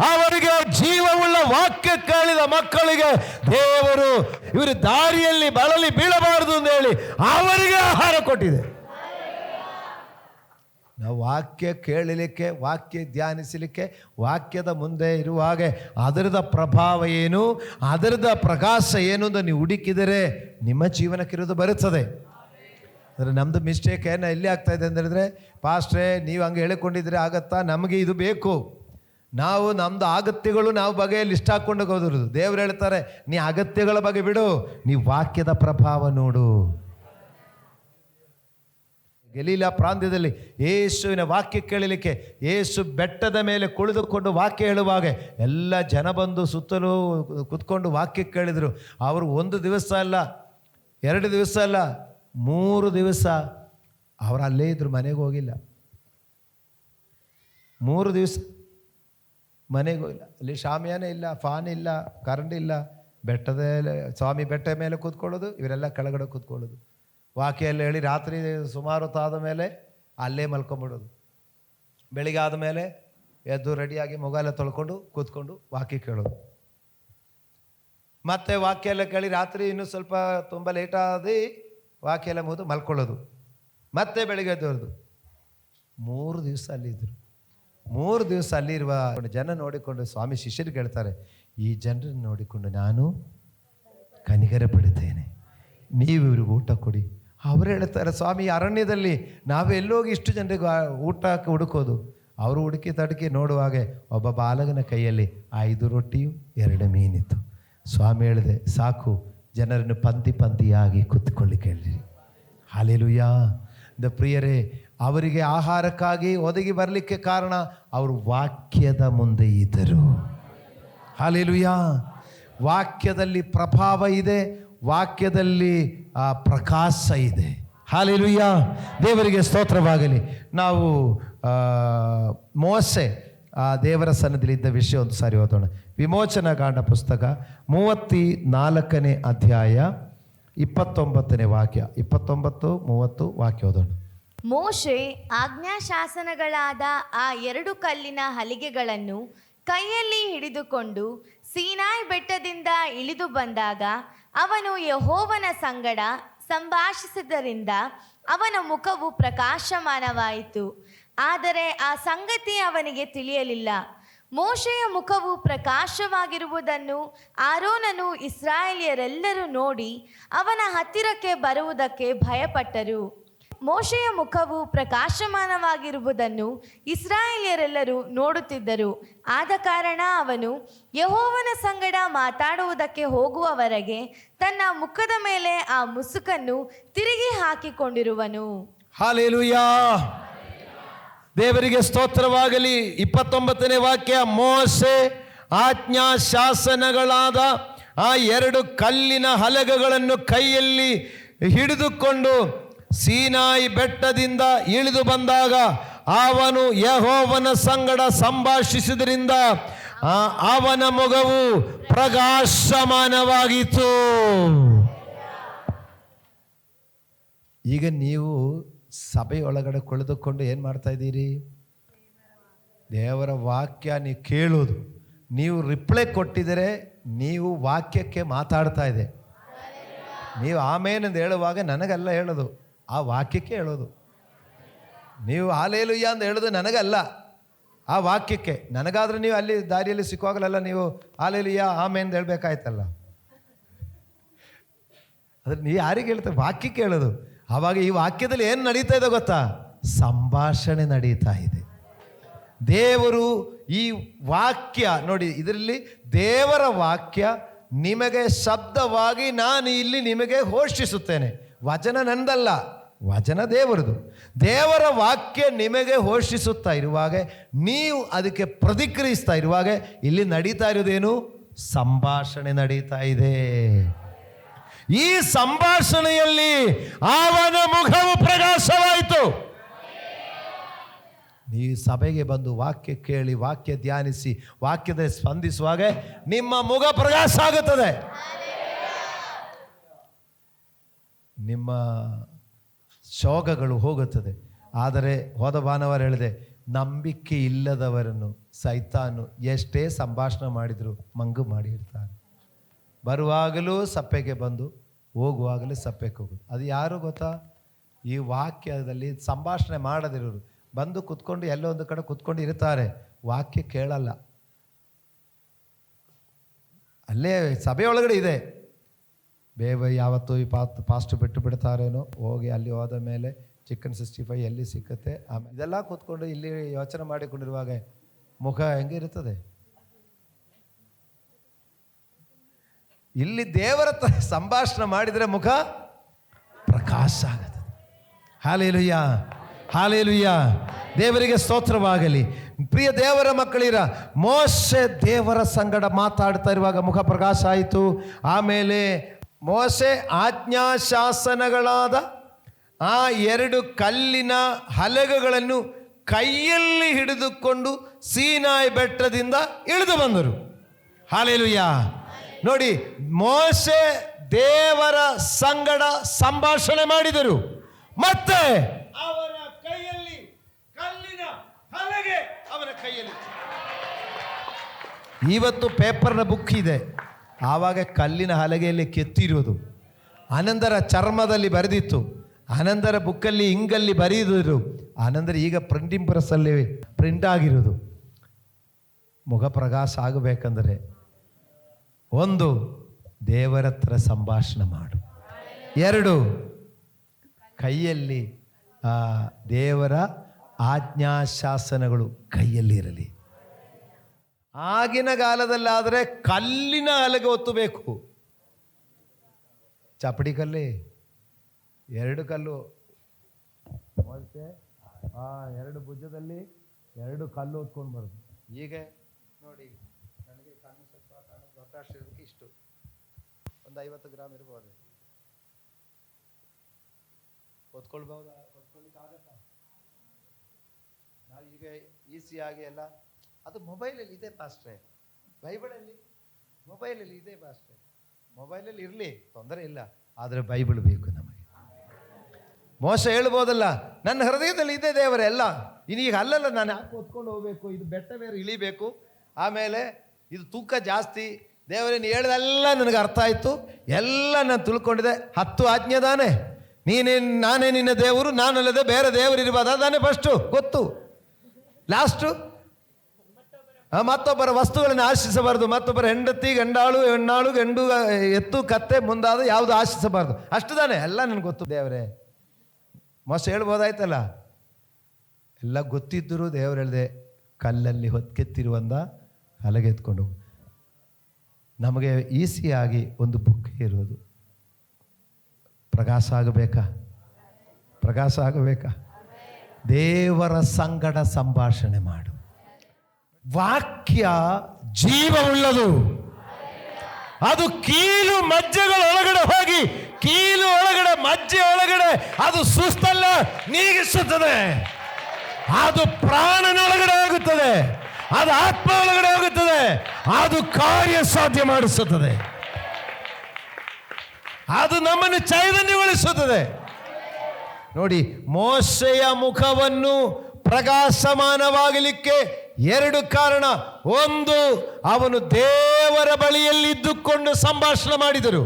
ಅವರಿಗೆ ಜೀವವುಳ್ಳ ವಾಕ್ಯ ಕೇಳಿದ ಮಕ್ಕಳಿಗೆ ದೇವರು ಇವರು ದಾರಿಯಲ್ಲಿ ಬಳಲಿ ಬೀಳಬಾರದು ಅಂತ ಹೇಳಿ ಅವರಿಗೆ ಆಹಾರ ಕೊಟ್ಟಿದೆ. ನಾವು ವಾಕ್ಯ ಕೇಳಲಿಕ್ಕೆ, ವಾಕ್ಯ ಧ್ಯಾನಿಸಲಿಕ್ಕೆ, ವಾಕ್ಯದ ಮುಂದೆ ಇರುವಾಗ ಅದರದ ಪ್ರಭಾವ ಏನು, ಅದರದ ಪ್ರಕಾಶ ಏನು ಅಂತ ನೀವು ಹುಡುಕಿದರೆ ನಿಮ್ಮ ಜೀವನಕ್ಕಿರೋದು ಬರುತ್ತದೆ. ಅಂದರೆ ನಮ್ಮದು ಮಿಸ್ಟೇಕ್ ಏನು ಎಲ್ಲಿ ಆಗ್ತಾ ಇದೆ ಅಂತ ಹೇಳಿದ್ರೆ, ಪಾಸ್ಟ್ರೇ ನೀವು ಹಂಗೆ ಹೇಳಿಕೊಂಡಿದ್ರೆ ಆಗತ್ತಾ? ನಮಗೆ ಇದು ಬೇಕು, ನಾವು ನಮ್ಮದು ಅಗತ್ಯಗಳು ನಾವು ಬಗೆಯಲ್ಲಿ ಲಿಸ್ಟ್ ಹಾಕ್ಕೊಂಡು ಹೋದ್ರು. ದೇವ್ರು ಹೇಳ್ತಾರೆ, ನೀ ಅಗತ್ಯಗಳ ಬಗ್ಗೆ ಬಿಡು, ನೀ ವಾಕ್ಯದ ಪ್ರಭಾವ ನೋಡು. ಗಲೀಲ ಪ್ರಾಂತ್ಯದಲ್ಲಿ ಯೇಸುವಿನ ವಾಕ್ಯ ಕೇಳಲಿಕ್ಕೆ ಯೇಸು ಬೆಟ್ಟದ ಮೇಲೆ ಕುಳಿದುಕೊಂಡು ವಾಕ್ಯ ಹೇಳುವಾಗ ಎಲ್ಲ ಜನ ಬಂದು ಸುತ್ತಲೂ ಕುತ್ಕೊಂಡು ವಾಕ್ಯ ಕೇಳಿದರು. ಅವರು 1 ದಿವಸ ಅಲ್ಲ, 2 ದಿವಸ ಅಲ್ಲ, 3 ದಿವಸ ಅವರು ಅಲ್ಲೇ ಇದ್ರು, ಮನೆಗೆ ಹೋಗಿಲ್ಲ. 3 ದಿವಸ ಮನೆಗೆ ಹೋಗಿಲ್ಲ. ಅಲ್ಲಿ ಶಾಮಿಯಾನ ಇಲ್ಲ, ಫ್ಯಾನ್ ಇಲ್ಲ, ಕರೆಂಟ್ ಇಲ್ಲ. ಬೆಟ್ಟದ ಸ್ವಾಮಿ ಬೆಟ್ಟ ಮೇಲೆ ಕೂತ್ಕೊಳ್ಳೋದು, ಇವರೆಲ್ಲ ಕೆಳಗಡೆ ಕೂತ್ಕೊಳ್ಳೋದು. ವಾಕ್ಯ ಎಲ್ಲ ಹೇಳಿ ರಾತ್ರಿ ಸುಮಾರು ಹೊತ್ತಾದ ಮೇಲೆ ಅಲ್ಲೇ ಮಲ್ಕೊಂಬಿಡೋದು. ಬೆಳಿಗ್ಗೆ ಆದ ಮೇಲೆ ಎದ್ದು ರೆಡಿಯಾಗಿ ಮೊಬೈಲ ತೊಳ್ಕೊಂಡು ಕೂತ್ಕೊಂಡು ವಾಕ್ಯ ಕೇಳೋದು. ಮತ್ತೆ ವಾಕ್ಯ ಎಲ್ಲ ಕೇಳಿ ರಾತ್ರಿ ಇನ್ನೂ ಸ್ವಲ್ಪ ತುಂಬ ಲೇಟಾಗಿ ವಾಕ್ಯ ಎಲ್ಲ ಮುಗಿದು ಮಲ್ಕೊಳ್ಳೋದು. ಮತ್ತೆ ಬೆಳಿಗ್ಗೆ ಎದ್ದು 3 ದಿವಸ ಅಲ್ಲಿದ್ದರು. 3 ದಿವಸ ಅಲ್ಲಿರುವ ಜನ ನೋಡಿಕೊಂಡು ಸ್ವಾಮಿ ಶಿಷ್ಯರಿಗೆ ಹೇಳ್ತಾರೆ, ಈ ಜನರನ್ನು ನೋಡಿಕೊಂಡು ನಾನು ಕನಿಕರ ಪಡುತ್ತೇನೆ, ನೀವು ಇವ್ರಿಗೆ ಊಟ ಕೊಡಿ. ಅವರು ಹೇಳ್ತಾರೆ, ಸ್ವಾಮಿ ಅರಣ್ಯದಲ್ಲಿ ನಾವೆಲ್ಲೋಗಿ ಇಷ್ಟು ಜನರಿಗೆ ಊಟಕ್ಕೆ ಹುಡುಕೋದು. ಅವರು ಹುಡುಕಿ ತಡುಕಿ ನೋಡುವಾಗ ಒಬ್ಬ ಬಾಲಕನ ಕೈಯಲ್ಲಿ 5 ರೊಟ್ಟಿಯು 2 ಮೀನಿತ್ತು. ಸ್ವಾಮಿ ಹೇಳಿದೆ, ಸಾಕು, ಜನರನ್ನು ಪಂಕ್ತಿ ಪಂಕ್ತಿಯಾಗಿ ಕೂತ್ಕೊಳ್ಳಿಕ್ಕೆ ಹೇಳಿರಿ. ಹಲ್ಲೆಲೂಯಾ. ಪ್ರಿಯರೇ, ಅವರಿಗೆ ಆಹಾರಕ್ಕಾಗಿ ಒದಗಿ ಬರಲಿಕ್ಕೆ ಕಾರಣ ಅವರು ವಾಕ್ಯದ ಮುಂದೆ ಇದ್ದರು. ಹಲ್ಲೆಲೂಯಾ. ವಾಕ್ಯದಲ್ಲಿ ಪ್ರಭಾವ ಇದೆ, ವಾಕ್ಯದಲ್ಲಿ ಪ್ರಕಾಶ ಇದೆ. ಹಲ್ಲೆಲೂಯಾ. ದೇವರಿಗೆ ಸ್ತೋತ್ರವಾಗಲಿ. ನಾವು ಮೋಸೆ ದೇವರ ಸನ್ನಿಧಿಲಿದ್ದ ವಿಷಯ ಒಂದು ಸಾರಿ ಓದೋಣ. ವಿಮೋಚನಕಾಂಡ ಪುಸ್ತಕ 34ನೇ ಅಧ್ಯಾಯ 29ನೇ ವಾಕ್ಯ, 29-30 ವಾಕ್ಯ ಓದೋಣ. ಮೋಶೆ ಆಜ್ಞಾಶಾಸನಗಳಾದ ಆ 2 ಕಲ್ಲಿನ ಹಲಿಗೆಗಳನ್ನು ಕೈಯಲ್ಲಿ ಹಿಡಿದುಕೊಂಡು ಸೀನಾಯಿ ಬೆಟ್ಟದಿಂದ ಇಳಿದು ಬಂದಾಗ ಅವನು ಯೆಹೋವನ ಸಂಗಡ ಸಂಭಾಷಿಸಿದ್ದರಿಂದ ಅವನ ಮುಖವು ಪ್ರಕಾಶಮಾನವಾಯಿತು. ಆದರೆ ಆ ಸಂಗತಿ ಅವನಿಗೆ ತಿಳಿಯಲಿಲ್ಲ. ಮೋಶೆಯ ಮುಖವು ಪ್ರಕಾಶವಾಗಿರುವುದನ್ನು ಆರೋನನು ಇಸ್ರಾಯೇಲ್ಯರೆಲ್ಲರೂ ನೋಡಿ ಅವನ ಹತ್ತಿರಕ್ಕೆ ಬರುವುದಕ್ಕೆ ಭಯಪಟ್ಟರು. ಮೋಶೆಯ ಮುಖವು ಪ್ರಕಾಶಮಾನವಾಗಿರುವುದನ್ನು ಇಸ್ರಾಯೇಲ್ಯರೆಲ್ಲರೂ ನೋಡುತ್ತಿದ್ದರು. ಆದ ಕಾರಣ ಅವನು ಯೆಹೋವನ ಸಂಗಡ ಮಾತಾಡುವುದಕ್ಕೆ ಹೋಗುವವರೆಗೆ ತನ್ನ ಮುಖದ ಮೇಲೆ ಆ ಮುಸುಕನ್ನು ತಿರುಗಿ ಹಾಕಿಕೊಂಡಿರುವನು. ಹಲ್ಲೆಲೂಯಾ. ದೇವರಿಗೆ ಸ್ತೋತ್ರವಾಗಲಿ. 29ನೇ ವಾಕ್ಯ, ಮೋಶೆ ಆಜ್ಞಾಶಾಸನಗಳಾದ ಆ 2 ಕಲ್ಲಿನ ಹಲಗೆಗಳನ್ನು ಕೈಯಲ್ಲಿ ಹಿಡಿದುಕೊಂಡು ಸೀನಾಯಿ ಬೆಟ್ಟದಿಂದ ಇಳಿದು ಬಂದಾಗ ಅವನು ಯೆಹೋವನ ಸಂಗಡ ಸಂಭಾಷಿಸಿದ್ರಿಂದ ಅವನ ಮುಖವು ಪ್ರಕಾಶಮಾನವಾಗಿತ್ತು. ಈಗ ನೀವು ಸಭೆಯೊಳಗಡೆ ಕುಳಿತುಕೊಂಡು ಏನು ಮಾಡ್ತಾ ಇದ್ದೀರಿ? ದೇವರ ವಾಕ್ಯ ನೀವು ಕೇಳೋದು, ನೀವು ರಿಪ್ಲೈ ಕೊಟ್ಟಿದರೆ ನೀವು ವಾಕ್ಯಕ್ಕೆ ಮಾತಾಡ್ತಾ ಇದೆ. ನೀವು ಆಮೇನಿಂದ ಹೇಳುವಾಗ ನನಗಲ್ಲ ಹೇಳೋದು, ಆ ವಾಕ್ಯಕ್ಕೆ ಹೇಳೋದು. ನೀವು ಹಾಲೇಲುಯ್ಯ ಅಂತ ಹೇಳೋದು ನನಗಲ್ಲ, ಆ ವಾಕ್ಯಕ್ಕೆ. ನನಗಾದ್ರೆ ನೀವು ಅಲ್ಲಿ ದಾರಿಯಲ್ಲಿ ಸಿಕ್ಕುವಾಗಲೆಲ್ಲ ನೀವು ಹಾಲೇಲುಯ್ಯ ಆಮೇನ್ ಹೇಳ್ಬೇಕಾಯ್ತಲ್ಲ. ಅದ್ರ ನೀವು ಯಾರಿಗೆ ಹೇಳ್ತಾರೆ? ವಾಕ್ಯಕ್ಕೆ ಹೇಳೋದು. ಆವಾಗ ಈ ವಾಕ್ಯದಲ್ಲಿ ಏನು ನಡೀತಾ ಇದೆ ಗೊತ್ತಾ? ಸಂಭಾಷಣೆ ನಡೀತಾ ಇದೆ. ದೇವರು ಈ ವಾಕ್ಯ ನೋಡಿ, ಇದರಲ್ಲಿ ದೇವರ ವಾಕ್ಯ ನಿಮಗೆ ಶಬ್ದವಾಗಿ ನಾನು ಇಲ್ಲಿ ನಿಮಗೆ ಘೋಷಿಸುತ್ತೇನೆ. ವಚನ ನಂದಲ್ಲ, ವಚನ ದೇವರದು. ದೇವರ ವಾಕ್ಯ ನಿಮಗೆ ಘೋಷಿಸುತ್ತಾ ಇರುವಾಗ, ನೀವು ಅದಕ್ಕೆ ಪ್ರತಿಕ್ರಿಯಿಸ್ತಾ ಇರುವಾಗ ಇಲ್ಲಿ ನಡೀತಾ ಇರೋದೇನು? ಸಂಭಾಷಣೆ ನಡೀತಾ ಇದೆ. ಈ ಸಂಭಾಷಣೆಯಲ್ಲಿ ಅವನ ಮುಖವು ಪ್ರಕಾಶವಾಯಿತು. ನೀವು ಸಭೆಗೆ ಬಂದು ವಾಕ್ಯ ಕೇಳಿ, ವಾಕ್ಯ ಧ್ಯಾನಿಸಿ, ವಾಕ್ಯದ ಸ್ಪಂದಿಸುವಾಗ ನಿಮ್ಮ ಮುಖ ಪ್ರಕಾಶ ಆಗುತ್ತದೆ. ನಿಮ್ಮ ಶೋಕಗಳು ಹೋಗುತ್ತದೆ. ಆದರೆ ಹೋದ ಭಾನುವಾರ ಹೇಳಿದೆ, ನಂಬಿಕೆ ಇಲ್ಲದವರನ್ನು ಸೈತಾನು ಎಷ್ಟೇ ಸಂಭಾಷಣೆ ಮಾಡಿದರೂ ಮಂಗು ಮಾಡಿರ್ತಾರೆ. ಬರುವಾಗಲೂ ಸಪ್ಪೆಗೆ ಬಂದು ಹೋಗುವಾಗಲೇ ಸಪ್ಪೆಗೆ ಹೋಗೋದು. ಅದು ಯಾರು ಗೊತ್ತಾ? ಈ ವಾಕ್ಯದಲ್ಲಿ ಸಂಭಾಷಣೆ ಮಾಡದಿರೋರು ಬಂದು ಕುತ್ಕೊಂಡು ಎಲ್ಲೋ ಒಂದು ಕಡೆ ಕುತ್ಕೊಂಡು ಇರ್ತಾರೆ, ವಾಕ್ಯ ಕೇಳಲ್ಲ. ಅಲ್ಲೇ ಸಭೆಯೊಳಗಡೆ ಇದೆ. ಬೇಗ ಯಾವತ್ತೂ ಈ ಪಾಸ್ಟ್ ಬಿಟ್ಟು ಬಿಡ್ತಾರೇನೋ, ಹೋಗಿ ಅಲ್ಲಿ ಹೋದ ಮೇಲೆ ಚಿಕನ್ 65 ಎಲ್ಲಿ ಸಿಕ್ಕತ್ತೆ, ಆಮೇಲೆ ಇದೆಲ್ಲ ಕೂತ್ಕೊಂಡು ಇಲ್ಲಿ ಯೋಚನೆ ಮಾಡಿಕೊಂಡಿರುವಾಗ ಮುಖ ಹೆಂಗಿರ್ತದೆ? ಇಲ್ಲಿ ದೇವರ ಸಂಭಾಷಣೆ ಮಾಡಿದರೆ ಮುಖ ಪ್ರಕಾಶ ಆಗುತ್ತದೆ. ಹಾಲೆಲೂಯ, ಹಾಲೆಲೂಯ, ದೇವರಿಗೆ ಸ್ತೋತ್ರವಾಗಲಿ. ಪ್ರಿಯ ದೇವರ ಮಕ್ಕಳಿರ, ಮೋಶೆ ದೇವರ ಸಂಗಡ ಮಾತಾಡ್ತಾ ಇರುವಾಗ ಮುಖ ಪ್ರಕಾಶ ಆಯಿತು. ಆಮೇಲೆ ಮೋಶೆ ಆಜ್ಞಾಶಾಸನಗಳಾದ ಆ 2 ಕಲ್ಲಿನ ಹಲಗೆಗಳನ್ನು ಕೈಯಲ್ಲಿ ಹಿಡಿದುಕೊಂಡು ಸೀನಾಯಿ ಬೆಟ್ಟದಿಂದ ಇಳಿದು ಬಂದರು. ಹಾಲೆಲೂಯ. ನೋಡಿ, ಮೋಶೆ ದೇವರ ಸಂಗಡ ಸಂಭಾಷಣೆ ಮಾಡಿದರು, ಮತ್ತೆ ಅವನ ಕೈಯಲ್ಲಿ ಕಲ್ಲಿನ ಹಲಗೆ ಅವನ ಕೈಯಲ್ಲಿ. ಇವತ್ತು ಪೇಪರ್ನ ಬುಕ್ ಇದೆ, ಆವಾಗ ಕಲ್ಲಿನ ಹಲಗೆಯಲ್ಲಿ ಕೆತ್ತಿರೋದು, ಅನಂತರ ಚರ್ಮದಲ್ಲಿ ಬರೆದಿತ್ತು, ಅನಂತರ ಬುಕ್ಕಲ್ಲಿ ಇಂಗಲ್ಲಿ ಬರೆಯುವುದು, ಅನಂತರ ಈಗ ಪ್ರಿಂಟಿಂಗ್ ಪ್ರೆಸ್ಸಲ್ಲಿ ಪ್ರಿಂಟ್ ಆಗಿರೋದು. ಮುಖ ಪ್ರಕಾಶ ಆಗಬೇಕಂದ್ರೆ 1 ದೇವರ ಹತ್ರ ಸಂಭಾಷಣೆ ಮಾಡು, 2 ಕೈಯಲ್ಲಿ ದೇವರ ಆಜ್ಞಾಶಾಸನಗಳು ಕೈಯಲ್ಲಿ ಇರಲಿ. ಆಗಿನ ಕಾಲದಲ್ಲಾದರೆ ಕಲ್ಲಿನ ಹಲಗೆ ಒತ್ತಬೇಕು. ಚಪಡಿ ಕಲ್ಲಿ 2 ಕಲ್ಲು, 2 ಭುಜದಲ್ಲಿ 2 ಕಲ್ಲು ಹೊತ್ಕೊಂಡು ಬರೋದು. ಈಗ ನೋಡಿ, ನನಗೆ ಕಣ್ಣು ಸ್ವಲ್ಪ ದೊಡ್ಡ ಅಷ್ಟಿರೋದಕ್ಕೆ ಇಷ್ಟು ಒಂದು 50 ಗ್ರಾಮ್ ಇರ್ಬೋದು. ಹೊತ್ಕೊಳ್ಬಹುದಾ? ಹೊತ್ಕೊಳ್ಳಿಕ್ಕೆ ಆಗತ್ತಾ? ನಾವು ಈಗ ಈಸಿಯಾಗಿ ಎಲ್ಲ ಅದು ಮೊಬೈಲಲ್ಲಿ ಇದೆ ಪಾಸ್ಟ್ರೆ, ಬೈಬಲಲ್ಲಿ ಮೊಬೈಲಲ್ಲಿ ಇದೆ ಪಾಸ್ಟ್ರೆ. ಮೊಬೈಲಲ್ಲಿ ಇರಲಿ, ತೊಂದರೆ ಇಲ್ಲ, ಆದರೆ ಬೈಬಲ್ ಬೇಕು ನಮಗೆ. ಮೋಸ ಹೇಳ್ಬೋದಲ್ಲ, ನನ್ನ ಹೃದಯದಲ್ಲಿ ಇದೆ ದೇವರೇ ಎಲ್ಲ, ಇನ್ನೀಗ ಅಲ್ಲಲ್ಲ ನಾನು ಯಾಕೆ ಹೊತ್ಕೊಂಡು ಹೋಗ್ಬೇಕು, ಇದು ಬೆಟ್ಟ ಬೇರೆ ಇಳಿಬೇಕು, ಆಮೇಲೆ ಇದು ತೂಕ ಜಾಸ್ತಿ, ದೇವರೇ ನೀನು ಹೇಳ್ದೆಲ್ಲ ನನಗೆ ಅರ್ಥ ಆಯಿತು, ಎಲ್ಲ ನಾನು ತಿಳ್ಕೊಂಡಿದ್ದೆ. 10 ಆಜ್ಞೆ ತಾನೆ, ನಾನೇ ನಿನ್ನ ದೇವರು, ನಾನಲ್ಲದೆ ಬೇರೆ ದೇವರು ಇರ್ಬೋದ ತಾನೆ ಫಸ್ಟು ಗೊತ್ತು. ಲಾಸ್ಟು ಮತ್ತೊಬ್ಬರ ವಸ್ತುಗಳನ್ನು ಆಶಿಸಬಾರ್ದು, ಮತ್ತೊಬ್ಬರ ಹೆಂಡತಿ, ಹೆಣ್ಣಾಳು, ಗಂಡು, ಎತ್ತು, ಕತ್ತೆ ಮುಂದಾದ ಯಾವುದು ಆಶಿಸಬಾರ್ದು, ಅಷ್ಟು ತಾನೆ ಎಲ್ಲ ನನಗೆ ಗೊತ್ತು ದೇವರೇ. ಮೋಸ ಹೇಳ್ಬೋದಾಯ್ತಲ್ಲ, ಎಲ್ಲ ಗೊತ್ತಿದ್ದರೂ ದೇವರು ಹೇಳಿದೆ ಕಲ್ಲಲ್ಲಿ ಕೆತ್ತಿರುವಂಥ ಹಲಗೆ ಎತ್ಕೊಂಡು. ನಮಗೆ ಈಸಿಯಾಗಿ ಒಂದು ಬುಕ್ ಇರೋದು. ಪ್ರಕಾಶ ಆಗಬೇಕಾ? ಪ್ರಕಾಶ ಆಗಬೇಕಾ? ದೇವರ ಸಂಗಡ ಸಂಭಾಷಣೆ ಮಾಡು. ವಾಕ್ಯ ಜೀವವುಳ್ಳದು, ಅದು ಕೀಲು ಮಜ್ಜೆಗಳ ಒಳಗಡೆ ಹೋಗಿ ಕೀಲು ಒಳಗಡೆ ಮಜ್ಜೆ ಒಳಗಡೆ ಅದು ಸುಸ್ತಲ್ಲ ನೀಗಿಸುತ್ತದೆ, ಅದು ಪ್ರಾಣನೊಳಗಡೆ ಹೋಗುತ್ತದೆ, ಅದು ಆತ್ಮ ಒಳಗಡೆ ಹೋಗುತ್ತದೆ, ಅದು ಕಾರ್ಯ ಸಾಧ್ಯ ಮಾಡಿಸುತ್ತದೆ, ಅದು ನಮ್ಮನ್ನು ಚೈತನ್ಯಗೊಳಿಸುತ್ತದೆ. ನೋಡಿ, ಮೋಶೆಯ ಮುಖವನ್ನು ಪ್ರಕಾಶಮಾನವಾಗಲಿಕ್ಕೆ 2 ಕಾರಣ. ಒಂದು, ಅವನು ದೇವರ ಬಳಿಯಲ್ಲಿದ್ದುಕೊಂಡು ಸಂಭಾಷಣೆ ಮಾಡಿದರು.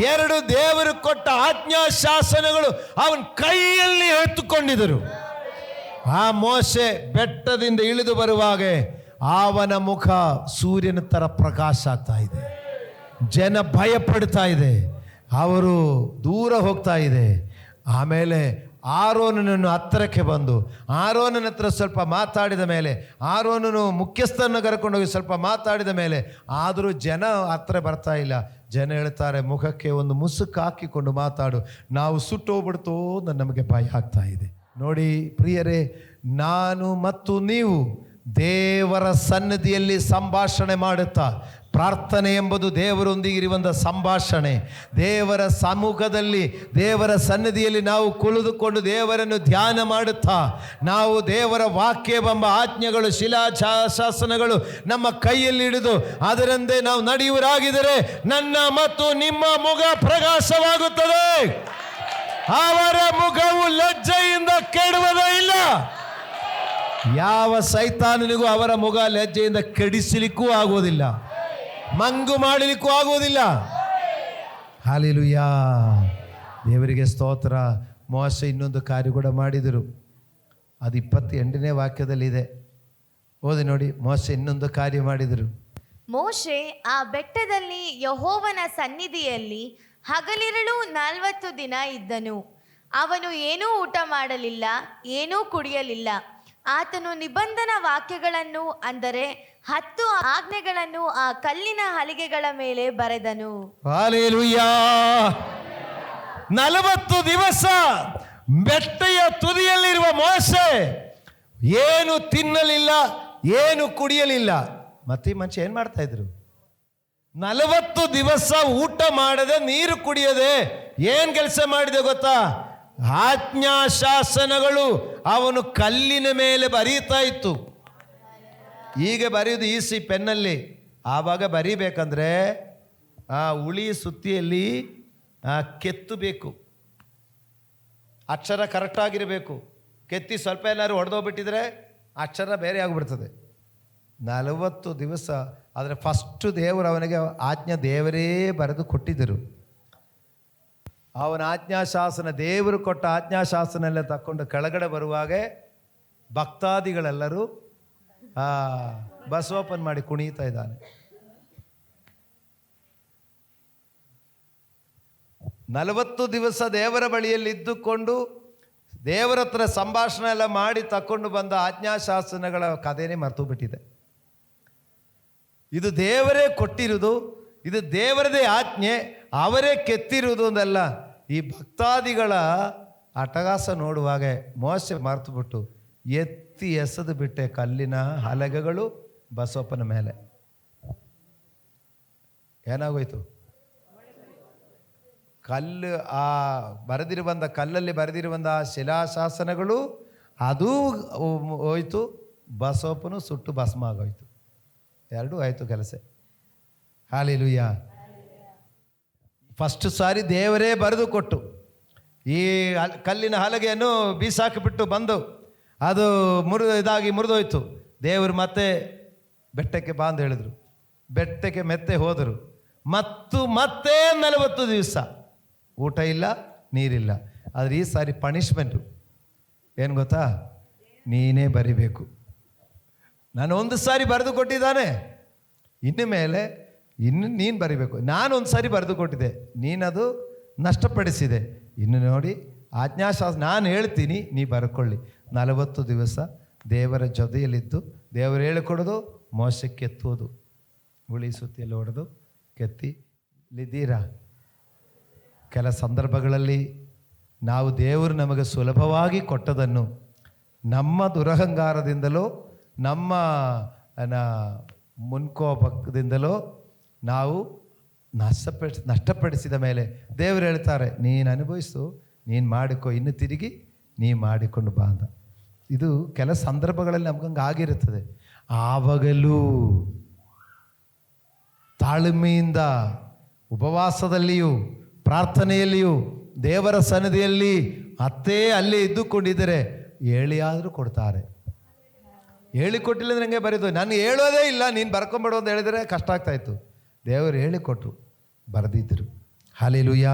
2, ದೇವರು ಕೊಟ್ಟ ಆಜ್ಞಾಶಾಸನಗಳು ಅವನ ಕೈಯಲ್ಲಿ ಎತ್ತುಕೊಂಡಿದ್ದರು. ಆ ಮೋಶೆ ಬೆಟ್ಟದಿಂದ ಇಳಿದು ಬರುವಾಗ ಅವನ ಮುಖ ಸೂರ್ಯನ ತರ ಪ್ರಕಾಶ ಆಗ್ತಾ ಇದೆ. ಜನ ಭಯ ಪಡ್ತಾ ಇದೆ, ಅವರು ದೂರ ಹೋಗ್ತಾ ಇದೆ. ಆಮೇಲೆ ಆರೋನನನ್ನು ಹತ್ತಿರಕ್ಕೆ ಬಂದು ಆರೋನನ ಹತ್ರ ಸ್ವಲ್ಪ ಮಾತಾಡಿದ ಮೇಲೆ, ಆರೋನನು ಮುಖ್ಯಸ್ಥರನ್ನು ಕರ್ಕೊಂಡೋಗಿ ಸ್ವಲ್ಪ ಮಾತಾಡಿದ ಮೇಲೆ ಆದರೂ ಜನ ಹತ್ರ ಬರ್ತಾ ಇಲ್ಲ. ಜನ ಹೇಳ್ತಾರೆ, ಮುಖಕ್ಕೆ ಒಂದು ಮುಸುಕು ಹಾಕಿಕೊಂಡು ಮಾತಾಡು, ನಾವು ಸುಟ್ಟೋಗ್ಬಿಡ್ತೋ ಅಂತ ನಮಗೆ ಭಯ ಆಗ್ತಾ ಇದೆ. ನೋಡಿ ಪ್ರಿಯರೇ, ನಾನು ಮತ್ತು ನೀವು ದೇವರ ಸನ್ನಿಧಿಯಲ್ಲಿ ಸಂಭಾಷಣೆ ಮಾಡುತ್ತಾ, ಪ್ರಾರ್ಥನೆ ಎಂಬುದು ದೇವರೊಂದಿಗೆ ಇರುವಂಥ ಸಂಭಾಷಣೆ. ದೇವರ ಸಮ್ಮುಖದಲ್ಲಿ, ದೇವರ ಸನ್ನಿಧಿಯಲ್ಲಿ ನಾವು ಕುಳಿದುಕೊಂಡು ದೇವರನ್ನು ಧ್ಯಾನ ಮಾಡುತ್ತಾ, ನಾವು ದೇವರ ವಾಕ್ಯವೆಂಬ ಆಜ್ಞೆಗಳು, ಶಿಲಾಶಾಸನಗಳು ನಮ್ಮ ಕೈಯಲ್ಲಿ ಹಿಡಿದು ಅದರಂತೆ ನಾವು ನಡೆಯುವರಾಗಿದ್ದರೆ ನನ್ನ ಮತ್ತು ನಿಮ್ಮ ಮುಖ ಪ್ರಕಾಶವಾಗುತ್ತದೆ. ಅವರ ಮುಖವು ಲಜ್ಜೆಯಿಂದ ಕೆಡುವುದೇ ಇಲ್ಲ. ಯಾವ ಸೈತಾನನಿಗೂ ಅವರ ಮುಖ ಲಜ್ಜೆಯಿಂದ ಕೆಡಿಸಲಿಕ್ಕೂ ಆಗುವುದಿಲ್ಲ, ಮಂಗು ಮಾಡಲಿಕ್ಕೂ ಆಗುವುದಿಲ್ಲ. ಹಲ್ಲೆಲೂಯಾ, ದೇವರಿಗೆ ಸ್ತೋತ್ರ. ಮೋಶೆ ಇನ್ನೊಂದು ಕಾರ್ಯ ಕೂಡ ಮಾಡಿದರು, ಅದು 28ನೇ ವಾಕ್ಯದಲ್ಲಿದೆ. ಓದಿ ನೋಡಿ, ಮೋಶೆ ಇನ್ನೊಂದು ಕಾರ್ಯ ಮಾಡಿದರು. ಮೋಶೆ ಆ ಬೆಟ್ಟದಲ್ಲಿ ಯೆಹೋವನ ಸನ್ನಿಧಿಯಲ್ಲಿ ಹಗಲಿರುಳು 40 ದಿನ ಇದ್ದನು. ಅವನು ಏನೂ ಊಟ ಮಾಡಲಿಲ್ಲ, ಏನೂ ಕುಡಿಯಲಿಲ್ಲ. ಆತನು ನಿಬಂಧನ ವಾಕ್ಯಗಳನ್ನು, ಅಂದರೆ 10 ಆಜ್ಞೆಗಳನ್ನು ಆ ಕಲ್ಲಿನ ಹಲಿಗೆಗಳ ಮೇಲೆ ಬರೆದನು. ಹಲ್ಲೆಲೂಯಾ. 40 ದಿವಸ ಬೆಟ್ಟೆಯ ತುದಿಯಲ್ಲಿರುವ ಮೋಶೆ ಏನು ತಿನ್ನಲಿಲ್ಲ, ಏನು ಕುಡಿಯಲಿಲ್ಲ. ಮತ್ತೆ ಈ ಮನುಷ್ಯ ಏನ್ ಮಾಡ್ತಾ ಇದ್ರು? 40 ದಿವಸ ಊಟ ಮಾಡದೆ, ನೀರು ಕುಡಿಯದೆ ಏನ್ ಕೆಲಸ ಮಾಡಿದೆ ಗೊತ್ತಾ? ಆಜ್ಞಾಶಾಸನಗಳು ಅವನು ಕಲ್ಲಿನ ಮೇಲೆ ಬರೀತಾ ಇತ್ತು. ಈಗ ಬರೆಯುವುದು ಈಸಿ ಪೆನ್ನಲ್ಲಿ. ಆವಾಗ ಬರೀಬೇಕಂದ್ರೆ ಆ ಉಳಿ ಸುತ್ತಿಯಲ್ಲಿ ಕೆತ್ತು ಬೇಕು, ಅಕ್ಷರ ಕರೆಕ್ಟಾಗಿರಬೇಕು. ಕೆತ್ತಿ ಸ್ವಲ್ಪ ಏನಾದ್ರು ಹೊಡೆದೋಗ್ಬಿಟ್ಟಿದ್ರೆ ಅಕ್ಷರ ಬೇರೆ ಆಗಿಬಿಡ್ತದೆ. 40 ದಿವಸ. ಆದರೆ ಫಸ್ಟು ದೇವರು ಅವನಿಗೆ ಆಜ್ಞೆ ದೇವರೇ ಬರೆದು ಕೊಟ್ಟಿದ್ದರು. ಅವನ ಆಜ್ಞಾಶಾಸನ, ದೇವರು ಕೊಟ್ಟ ಆಜ್ಞಾಶಾಸನ ಎಲ್ಲ ತಕ್ಕೊಂಡು ಕೆಳಗಡೆ ಬರುವಾಗ ಭಕ್ತಾದಿಗಳೆಲ್ಲರೂ ಬಸ್ ಓಪನ್ ಮಾಡಿ ಕುಣಿತಾ ಇದ್ದಾನೆ. 40 ದಿವಸ ದೇವರ ಬಳಿಯಲ್ಲಿ ಇದ್ದುಕೊಂಡು ದೇವರ ಹತ್ರ ಸಂಭಾಷಣೆ ಎಲ್ಲ ಮಾಡಿ ತಕೊಂಡು ಬಂದ ಆಜ್ಞಾಶಾಸನಗಳ ಕಥೆನೇ ಮರೆತು ಬಿಟ್ಟಿದೆ. ಇದು ದೇವರೇ ಕೊಟ್ಟಿರುವುದು, ಇದು ದೇವರದೇ ಆಜ್ಞೆ, ಅವರೇ ಕೆತ್ತಿರುವುದು ಅಂದಲ್ಲ. ಈ ಭಕ್ತಾದಿಗಳ ಅಟಗಾಸ ನೋಡುವಾಗ ಮೋಶೆ ಮರೆತುಬಿಟ್ಟು ಎತ್ತಿ ಎಸೆದು ಬಿಟ್ಟೆ ಕಲ್ಲಿನ ಹಲಗೆಗಳು ಬಸವಪ್ಪನ ಮೇಲೆ. ಏನಾಗೋಯ್ತು? ಕಲ್ಲು, ಆ ಬರೆದಿರುವಂಥ ಕಲ್ಲಲ್ಲಿ ಬರೆದಿರುವಂಥ ಶಿಲಾಶಾಸನಗಳು ಅದೂ ಹೋಯ್ತು, ಬಸವಪ್ಪನು ಸುಟ್ಟು ಭಸ್ಮ ಆಗೋಯ್ತು. ಎರಡೂ ಆಯಿತು ಕೆಲಸ. ಹಲ್ಲೆಲೂಯಾ. ಫಸ್ಟ್ ಸಾರಿ ದೇವರೇ ಬರೆದು ಕೊಟ್ಟು ಈ ಕಲ್ಲಿನ ಹಲಗೆಯನ್ನು ಬೀಸಾಕಿಬಿಟ್ಟು ಬಂದು ಅದು ಮುರಿದೋಯ್ತು. ದೇವರು ಮತ್ತೆ ಬೆಟ್ಟಕ್ಕೆ ಬಾಂದು ಹೇಳಿದ್ರು, ಬೆಟ್ಟಕ್ಕೆ ಮೆತ್ತೆ ಹೋದರು. ಮತ್ತೆ 40 ದಿವಸ ಊಟ ಇಲ್ಲ, ನೀರಿಲ್ಲ. ಆದರೆ ಈ ಸಾರಿ ಪನಿಷ್ಮೆಂಟು ಏನು ಗೊತ್ತಾ? ನೀನೇ ಬರಿಬೇಕು. ನಾನು ಒಂದು ಸಾರಿ ಬರೆದು ಕೊಟ್ಟಿದ್ದಾನೆ, ಇನ್ನು ಮೇಲೆ ನೀನು ಬರಿಬೇಕು. ನಾನೊಂದು ಸಾರಿ ಬರೆದು ಕೊಟ್ಟಿದ್ದೆ, ನೀನದು ನಷ್ಟಪಡಿಸಿದೆ. ಇನ್ನು ನೋಡಿ ಆಜ್ಞಾಶಾಸ್ತ್ರ ನಾನು ಹೇಳ್ತೀನಿ, ನೀ ಬರ್ಕೊಳ್ಳಿ. 40 ದಿವಸ ದೇವರ ಜೊತೆಯಲ್ಲಿದ್ದು ದೇವರು ಹೇಳಿಕೊಡೋದು, ಮೋಶೆ ಕೆತ್ತುವುದು, ಉಳಿ ಸುತ್ತಿಯಲ್ಲಿ ಹೊಡೆದು ಕೆತ್ತಿ. ಇಲ್ಲಿದ್ದೀರಾ? ಕೆಲ ಸಂದರ್ಭಗಳಲ್ಲಿ ನಾವು ದೇವರು ನಮಗೆ ಸುಲಭವಾಗಿ ಕೊಟ್ಟದನ್ನು ನಮ್ಮ ದುರಹಂಕಾರದಿಂದಲೋ ನಮ್ಮ ಮುನ್ಕೋಪದಿಂದಲೋ ನಾವು ನಷ್ಟಪಡಿಸಿದ ಮೇಲೆ ದೇವರು ಹೇಳ್ತಾರೆ, ನೀನು ಅನುಭವಿಸು, ನೀನು ಮಾಡಿಕೊ, ಇನ್ನು ತಿರುಗಿ ನೀ ಮಾಡಿಕೊಂಡು ಬಾ ಅಂತ. ಇದು ಕೆಲ ಸಂದರ್ಭಗಳಲ್ಲಿ ನಮ್ಗಂಗೆ ಆಗಿರುತ್ತದೆ. ಆವಾಗಲೂ ತಾಳ್ಮೆಯಿಂದ ಉಪವಾಸದಲ್ಲಿಯೂ ಪ್ರಾರ್ಥನೆಯಲ್ಲಿಯೂ ದೇವರ ಸನ್ನಿಧಿಯಲ್ಲಿ ಅತ್ತೇ ಅಲ್ಲಿ ಇದ್ದುಕೊಂಡಿದ್ದರೆ ಹೇಳಿಯಾದರೂ ಕೊಡ್ತಾರೆ. ಹೇಳಿಕೊಟ್ಟಿಲ್ಲ ಅಂದರೆ ನನಗೆ ಬರೀದು, ನಾನು ಹೇಳೋದೇ ಇಲ್ಲ, ನೀನು ಬರ್ಕೊಂಬಿಡು ಅಂತ ಹೇಳಿದರೆ ಕಷ್ಟ ಆಗ್ತಾಯಿತ್ತು. ದೇವರು ಹೇಳಿಕೊಟ್ರು, ಬರೆದಿದ್ದರು. ಹಲ್ಲೆಲೂಯ.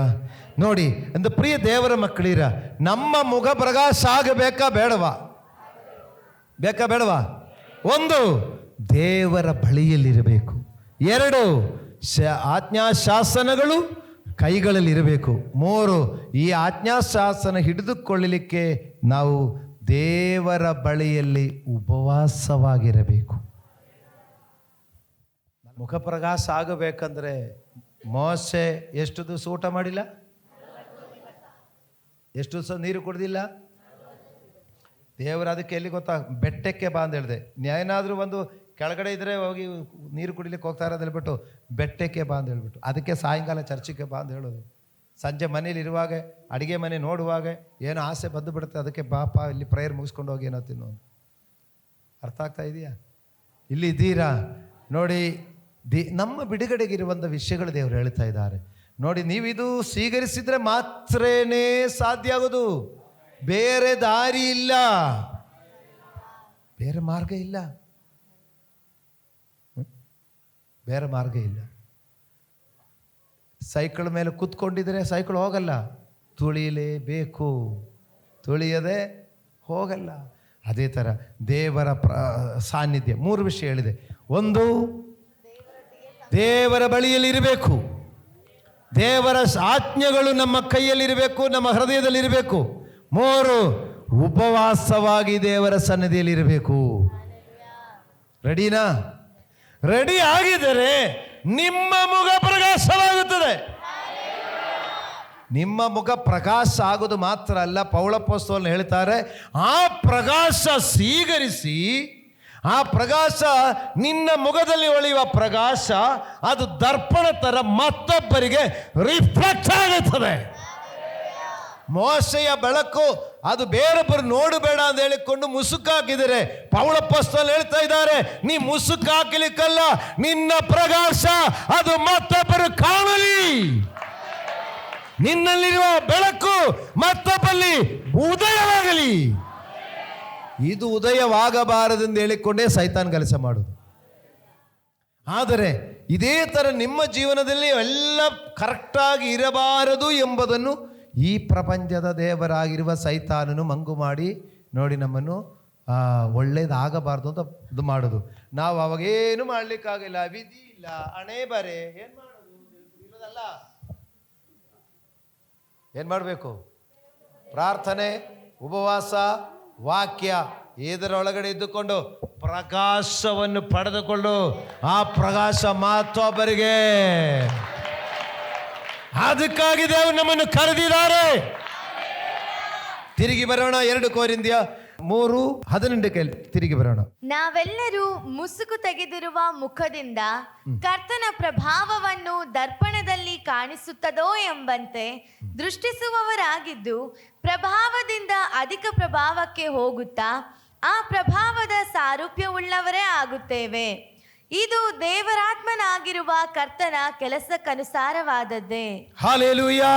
ನೋಡಿ, ಒಂದು ಪ್ರಿಯ ದೇವರ ಮಕ್ಕಳಿರ, ನಮ್ಮ ಮುಖ ಪ್ರಕಾಶ ಆಗಬೇಕಾ ಬೇಡವಾ? ಬೇಕಾ ಬೇಡವಾ? ಒಂದು, ದೇವರ ಬಳಿಯಲ್ಲಿರಬೇಕು. ಎರಡು, ಆಜ್ಞಾಶಾಸನಗಳು ಕೈಗಳಲ್ಲಿರಬೇಕು. ಮೂರು, ಈ ಆಜ್ಞಾಶಾಸನ ಹಿಡಿದುಕೊಳ್ಳಲಿಕ್ಕೆ ನಾವು ದೇವರ ಬಳಿಯಲ್ಲಿ ಉಪವಾಸವಾಗಿರಬೇಕು. ಮುಖ ಪ್ರಕಾಶ ಆಗಬೇಕಂದ್ರೆ ಮೋಶೆ ಎಷ್ಟು ದಿವಸ ಊಟ ಮಾಡಿಲ್ಲ? ಎಷ್ಟು ದಿವಸ ನೀರು ಕುಡ್ದಿಲ್ಲ? ದೇವರು ಅದಕ್ಕೆ ಎಲ್ಲಿ ಗೊತ್ತಾ, ಬೆಟ್ಟಕ್ಕೆ ಬಾ ಅಂತ ಹೇಳಿದೆ. ಏನಾದರೂ ಒಂದು ಕೆಳಗಡೆ ಇದ್ದರೆ ಹೋಗಿ ನೀರು ಕುಡಿಲಿಕ್ಕೆ ಹೋಗ್ತಾ ಇರೋದು ಹೇಳ್ಬಿಟ್ಟು ಬೆಟ್ಟಕ್ಕೆ ಬಾ ಅಂತ ಹೇಳ್ಬಿಟ್ಟು, ಅದಕ್ಕೆ ಸಾಯಂಕಾಲ ಚರ್ಚಿಗೆ ಬಾ ಅಂತ ಹೇಳೋದು. ಸಂಜೆ ಮನೇಲಿ ಇರುವಾಗ, ಅಡುಗೆ ಮನೆ ನೋಡುವಾಗ ಏನೋ ಆಸೆ ಬಂದು ಬಿಡುತ್ತೆ, ಅದಕ್ಕೆ ಬಾಪ ಇಲ್ಲಿ ಪ್ರೇಯರ್ ಮುಗಿಸ್ಕೊಂಡು ಹೋಗಿ ಏನೋ ತಿನ್ನು. ಅರ್ಥ ಆಗ್ತಾ ಇದೆಯಾ? ಇಲ್ಲಿ ಇದ್ದೀರಾ ನೋಡಿ, ನಮ್ಮ ಬಿಡುಗಡೆಗಿರುವಂಥ ವಿಷಯಗಳು ದೇವರು ಹೇಳ್ತಾ ಇದ್ದಾರೆ. ನೋಡಿ, ನೀವಿದು ಸ್ವೀಕರಿಸಿದರೆ ಮಾತ್ರನೇ ಸಾಧ್ಯ ಆಗೋದು, ಬೇರೆ ದಾರಿ ಇಲ್ಲ, ಬೇರೆ ಮಾರ್ಗ ಇಲ್ಲ, ಬೇರೆ ಮಾರ್ಗ ಇಲ್ಲ. ಸೈಕಲ್ ಮೇಲೆ ಕೂತ್ಕೊಂಡಿದ್ರೆ ಸೈಕಲ್ ಹೋಗಲ್ಲ, ತುಳಿಯಲೇಬೇಕು, ತುಳಿಯದೆ ಹೋಗಲ್ಲ. ಅದೇ ಥರ ದೇವರ ಸಾನ್ನಿಧ್ಯ. ಮೂರು ವಿಷಯ ಹೇಳಿದೆ. ಒಂದು, ದೇವರ ಬಳಿಯಲ್ಲಿರಬೇಕು. ದೇವರ ಆಜ್ಞೆಗಳು ನಮ್ಮ ಕೈಯಲ್ಲಿರಬೇಕು, ನಮ್ಮ ಹೃದಯದಲ್ಲಿರಬೇಕು. ಮೂರು, ಉಪವಾಸವಾಗಿ ದೇವರ ಸನ್ನಿಧಿಯಲ್ಲಿರಬೇಕು. ರೆಡಿನಾ? ರೆಡಿ ಆಗಿದರೆ ನಿಮ್ಮ ಮುಖ ಪ್ರಕಾಶವಾಗುತ್ತದೆ. ನಿಮ್ಮ ಮುಖ ಪ್ರಕಾಶ ಆಗೋದು ಮಾತ್ರ ಅಲ್ಲ, ಪೌಳಪೋಸ್ತಲರು ಹೇಳ್ತಾರೆ, ಆ ಪ್ರಕಾಶ ಸ್ವೀಕರಿಸಿ, ಆ ಪ್ರಕಾಶ ನಿನ್ನ ಮುಖದಲ್ಲಿ ಹೊಳೆಯುವ ಪ್ರಕಾಶ ಅದು ದರ್ಪಣ ಥರ ಮತ್ತೊಬ್ಬರಿಗೆ ರಿಫ್ಲೆಕ್ಟ್ ಆಗುತ್ತದೆ. ಮೋಶೆಯ ಬೆಳಕು ಅದು ಬೇರೊಬ್ಬರು ನೋಡಬೇಡ ಅಂತ ಹೇಳಿಕೊಂಡು ಮುಸುಕಾಕಿದರೆ, ಪೌಳಪೋಸ್ತಲರು ಹೇಳ್ತಾ ಇದ್ದಾರೆ, ನೀ ಮುಸುಕಾಕಲಿಕ್ಕಲ್ಲ, ನಿನ್ನ ಪ್ರಕಾಶ ಅದು ಮತ್ತೊಬ್ಬರು ಕಾಣಲಿ. ನಿನ್ನಲ್ಲಿರುವ ಬೆಳಕು ಮತ್ತೊಬ್ಬಲ್ಲಿ ಉದಯವಾಗಲಿ. ಇದು ಉದಯವಾಗಬಾರದೆಂದು ಹೇಳಿಕೊಂಡೇ ಸೈತಾನ್ ಕೆಲಸ ಮಾಡೋದು. ಆದರೆ ಇದೇ ಥರ ನಿಮ್ಮ ಜೀವನದಲ್ಲಿ ಎಲ್ಲ ಕರೆಕ್ಟಾಗಿ ಇರಬಾರದು ಎಂಬುದನ್ನು ಈ ಪ್ರಪಂಚದ ದೇವರಾಗಿರುವ ಸೈತಾನನು ಮಂಗು ಮಾಡಿ ನೋಡಿ ನಮ್ಮನ್ನು ಒಳ್ಳೇದಾಗಬಾರ್ದು ಅಂತ ಇದು ಮಾಡೋದು. ನಾವು ಅವಾಗೇನು ಮಾಡಲಿಕ್ಕಾಗಿಲ್ಲ, ವಿಧಿ ಇಲ್ಲ, ಹಣೆ ಬರೆ, ಏನು ಮಾಡೋದು ಇರೋದಲ್ಲ. ಏನು ಮಾಡಬೇಕು? ಪ್ರಾರ್ಥನೆ, ಉಪವಾಸ, ವಾಕ್ಯ, ಇದರೊಳಗಡೆ ಇದ್ದುಕೊಂಡು ಪ್ರಕಾಶವನ್ನು ಪಡೆದುಕೊಂಡು ಆ ಪ್ರಕಾಶ ಮತ್ತೊಬ್ಬರಿಗೆ. ಅದಕ್ಕಾಗಿ ದೇವರು ನಮ್ಮನ್ನು ಕರೆದಿದ್ದಾರೆ. ತಿರುಗಿ ಬರೋಣ 2 ಕೊರಿಂಥಿಯ 3:18 ತಿರುಗಿ ಬರೋಣ. ನಾವೆಲ್ಲರೂ ಮುಸುಕು ತೆಗೆದಿರುವ ಮುಖದಿಂದ ಕರ್ತನ ಪ್ರಭಾವವನ್ನು ದರ್ಪಣದಲ್ಲಿ ಕಾಣಿಸುತ್ತದೋ ಎಂಬಂತೆ ದೃಷ್ಟಿಸುವವರಾಗಿದ್ದು, ಪ್ರಭಾವದಿಂದ ಅಧಿಕ ಪ್ರಭಾವಕ್ಕೆ ಹೋಗುತ್ತಾ ಆ ಪ್ರಭಾವದ ಸಾರೂಪ್ಯವುಳ್ಳವರೇ ಆಗುತ್ತೇವೆ. ಇದು ದೇವರಾತ್ಮನಾಗಿರುವ ಕರ್ತನ ಕೆಲಸಕ್ಕನುಸಾರವಾದದ್ದೇ. ಹಲ್ಲೆಲೂಯಾ.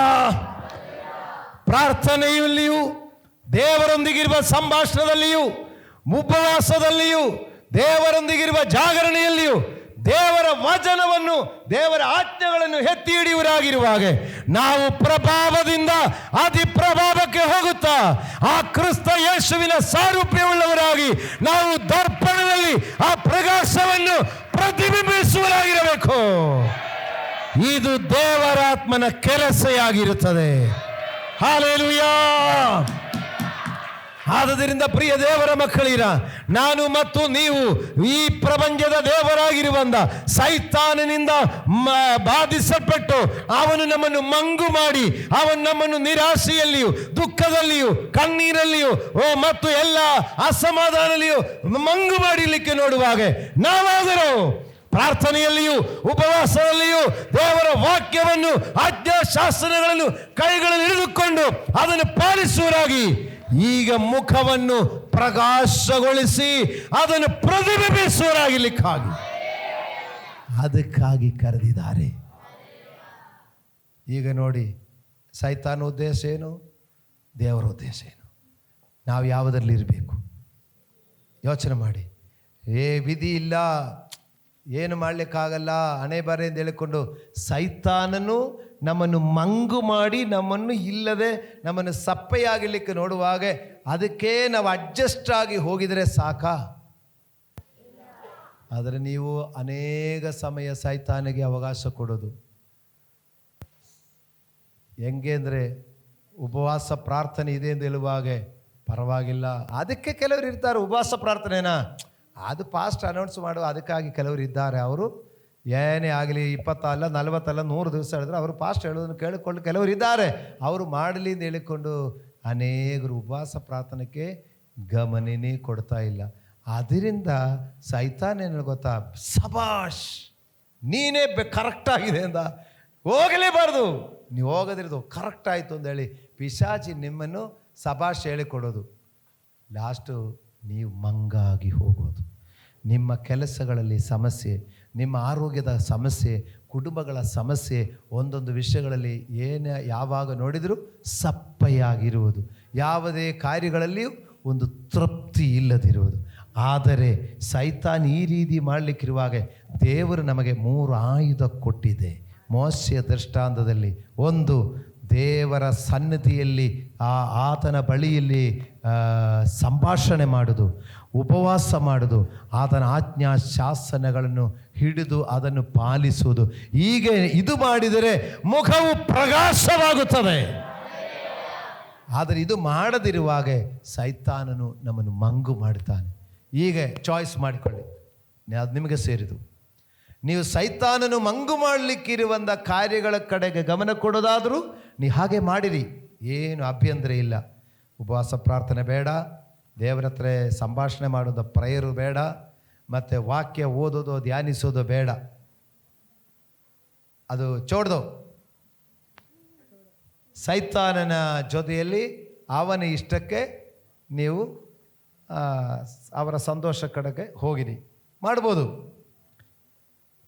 ಪ್ರಾರ್ಥನೆಯಲ್ಲಿಯೂ, ದೇವರೊಂದಿಗಿರುವ ಸಂಭಾಷಣೆಯಲ್ಲಿಯೂ, ಉಪವಾಸದಲ್ಲಿಯೂ, ದೇವರೊಂದಿಗಿರುವ ಜಾಗರಣೆಯಲ್ಲಿಯೂ ದೇವರ ವಚನವನ್ನು, ದೇವರ ಆಜ್ಞೆಗಳನ್ನು ಎತ್ತಿ ಹಿಡಿಯುವರಾಗಿರುವಾಗ ನಾವು ಪ್ರಭಾವದಿಂದ ಅತಿ ಪ್ರಭಾವಕ್ಕೆ ಹೋಗುತ್ತಾ ಆ ಕ್ರಿಸ್ತ ಯೇಸುವಿನ ಸಾರೂಪ್ಯವುಳ್ಳವರಾಗಿ ನಾವು ದರ್ಪಣದಲ್ಲಿ ಆ ಪ್ರಕಾಶವನ್ನು ಪ್ರತಿಬಿಂಬಿಸುವರಾಗಿರಬೇಕು. ಇದು ದೇವರಾತ್ಮನ ಕೆಲಸವಾಗಿರುತ್ತದೆ. ಹಲ್ಲೆಲೂಯಾ. ಆದ್ದರಿಂದ ಪ್ರಿಯ ದೇವರ ಮಕ್ಕಳಿರ, ನಾನು ಮತ್ತು ನೀವು ಈ ಪ್ರಪಂಚದ ದೇವರಾಗಿರುವಂತ ಸೈತಾನನಿಂದ ಬಾಧಿಸಲ್ಪಟ್ಟು ಅವನು ನಮ್ಮನ್ನು ಮಂಗು ಮಾಡಿ, ಅವನು ನಮ್ಮನ್ನು ನಿರಾಶೆಯಲ್ಲಿಯೂ, ದುಃಖದಲ್ಲಿಯೂ, ಕಣ್ಣೀರಲ್ಲಿಯೂ ಮತ್ತು ಎಲ್ಲ ಅಸಮಾಧಾನದಲ್ಲಿಯೂ ಮಂಗು ಮಾಡಲಿಕ್ಕೆ ನೋಡುವಾಗ ನಾವಾದರೂ ಪ್ರಾರ್ಥನೆಯಲ್ಲಿಯೂ, ಉಪವಾಸದಲ್ಲಿಯೂ ದೇವರ ವಾಕ್ಯವನ್ನು, ಆಜ್ಞಾಶಾಸನಗಳನ್ನು ಕೈಗಳಲ್ಲಿ ಹಿಡಿದುಕೊಂಡು ಅದನ್ನು ಪಾಲಿಸುವರಾಗಿ ಈಗ ಮುಖವನ್ನು ಪ್ರಕಾಶಗೊಳಿಸಿ ಅದನ್ನು ಪ್ರತಿಬಿಂಬಿಸುವರಾಗಲಿಕ್ಕಾಗಿ ಅದಕ್ಕಾಗಿ ಕರೆದಿದ್ದಾರೆ. ಈಗ ನೋಡಿ, ಸೈತಾನ ಉದ್ದೇಶ ಏನು? ದೇವರ ಉದ್ದೇಶ ಏನು? ನಾವು ಯಾವುದರಲ್ಲಿ ಇರಬೇಕು? ಯೋಚನೆ ಮಾಡಿ. ವಿಧಿ ಇಲ್ಲ, ಏನು ಮಾಡಲಿಕ್ಕಾಗಲ್ಲ, ಹಣೆ ಬರೆ ಅಂತ ಹೇಳಿಕೊಂಡು ಸೈತಾನನು ನಮ್ಮನ್ನು ಮಂಗು ಮಾಡಿ ನಮ್ಮನ್ನು ಇಲ್ಲದೆ ನಮ್ಮನ್ನು ಸಪ್ಪೆಯಾಗಲಿಕ್ಕೆ ನೋಡುವಾಗ ಅದಕ್ಕೆ ನಾವು ಅಡ್ಜಸ್ಟ್ ಆಗಿ ಹೋಗಿದರೆ ಸಾಕಾ? ಆದರೆ ನೀವು ಅನೇಕ ಸಮಯ ಸೈತಾನಿಗೆ ಅವಕಾಶ ಕೊಡೋದು ಹೆಂಗೆ ಅಂದರೆ, ಉಪವಾಸ ಪ್ರಾರ್ಥನೆ ಇದೆ ಎಂದು ಹೇಳುವಾಗ ಪರವಾಗಿಲ್ಲ, ಅದಕ್ಕೆ ಕೆಲವರು ಇರ್ತಾರೆ. ಉಪವಾಸ ಪ್ರಾರ್ಥನೆನಾ ಅದು ಪಾಸ್ಟ್ ಅನೌನ್ಸ್ ಮಾಡುವ ಅದಕ್ಕಾಗಿ ಕೆಲವರು ಇದ್ದಾರೆ. ಅವರು ಏನೇ ಆಗಲಿ 20 ಅಲ್ಲ 40 ಅಲ್ಲ 100 ದಿವಸ ಹೇಳಿದ್ರೆ ಅವರು ಪಾಸ್ಟ್ ಹೇಳೋದನ್ನು ಕೇಳಿಕೊಂಡು ಕೆಲವರು ಇದ್ದಾರೆ. ಅವರು ಮಾಡಲಿ ಅಂತ ಹೇಳಿಕೊಂಡು ಅನೇಕರು ಉಪವಾಸ ಪ್ರಾರ್ಥನೆಗೆ ಗಮನನೇ ಕೊಡ್ತಾ ಇಲ್ಲ. ಅದರಿಂದ ಸೈತಾನ ಏನು ಗೊತ್ತಾ, ಸಬಾಷ್ ನೀನೇ ಕರೆಕ್ಟಾಗಿದೆ ಅಂತ ಹೋಗಲೇಬಾರ್ದು, ನೀವು ಹೋಗೋದಿರೋದು ಕರೆಕ್ಟ್ ಆಯಿತು ಅಂದೇಳಿ ಪಿಶಾಚಿ ನಿಮ್ಮನ್ನು ಸಬಾಷ್ ಹೇಳಿಕೊಡೋದು. ಲಾಸ್ಟು ನೀವು ಮಂಗಾಗಿ ಹೋಗೋದು. ನಿಮ್ಮ ಕೆಲಸಗಳಲ್ಲಿ ಸಮಸ್ಯೆ, ನಿಮ್ಮ ಆರೋಗ್ಯದ ಸಮಸ್ಯೆ, ಕುಟುಂಬಗಳ ಸಮಸ್ಯೆ, ಒಂದೊಂದು ವಿಷಯಗಳಲ್ಲಿ ಯಾವಾಗ ನೋಡಿದರೂ ಸಪ್ಪೆಯಾಗಿರುವುದು, ಯಾವುದೇ ಕಾರ್ಯಗಳಲ್ಲಿಯೂ ಒಂದು ತೃಪ್ತಿ ಇಲ್ಲದಿರುವುದು. ಆದರೆ ಸೈತಾನ್ ಈ ರೀತಿ ಮಾಡಲಿಕ್ಕಿರುವಾಗ ದೇವರು ನಮಗೆ 3 ಆಯುಧ ಕೊಟ್ಟಿದೆ. ಮೋಶೆಯ ದೃಷ್ಟಾಂತದಲ್ಲಿ ಒಂದು, ದೇವರ ಸನ್ನಿಧಿಯಲ್ಲಿ ಆತನ ಬಳಿಯಲ್ಲಿ ಸಂಭಾಷಣೆ ಮಾಡೋದು, ಉಪವಾಸ ಮಾಡೋದು, ಆತನ ಆಜ್ಞಾ ಶಾಸನಗಳನ್ನು ಹಿಡಿದು ಅದನ್ನು ಪಾಲಿಸುವುದು. ಹೀಗೆ ಇದು ಮಾಡಿದರೆ ಮುಖವು ಪ್ರಕಾಶವಾಗುತ್ತದೆ. ಆದರೆ ಇದು ಮಾಡದಿರುವಾಗ ಸೈತಾನನು ನಮ್ಮನ್ನು ಮಂಗು ಮಾಡ್ತಾನೆ. ಹೀಗೆ ಚಾಯ್ಸ್ ಮಾಡಿಕೊಳ್ಳಿ, ಅದು ನಿಮಗೆ ಸೇರಿದು. ನೀವು ಸೈತಾನನು ಮಂಗು ಮಾಡಲಿಕ್ಕಿರುವಂಥ ಕಾರ್ಯಗಳ ಕಡೆಗೆ ಗಮನ ಕೊಡೋದಾದರೂ ನೀವು ಹಾಗೆ ಮಾಡಿರಿ, ಏನು ಅಭ್ಯಂತರ ಇಲ್ಲ. ಉಪವಾಸ ಪ್ರಾರ್ಥನೆ ಬೇಡ, ದೇವರ ಹತ್ರ ಸಂಭಾಷಣೆ ಮಾಡೋದು ಪ್ರೇಯರು ಬೇಡ, ಮತ್ತು ವಾಕ್ಯ ಓದೋದು ಧ್ಯಾನಿಸೋದು ಬೇಡ. ಅದು ಚೋಡ್ದು ಸೈತಾನನ ಜೊತೆಯಲ್ಲಿ ಅವನ ಇಷ್ಟಕ್ಕೆ ನೀವು ಅವರ ಸಂತೋಷ ಕಡೆಗೆ ಹೋಗಿರಿ, ಮಾಡ್ಬೋದು.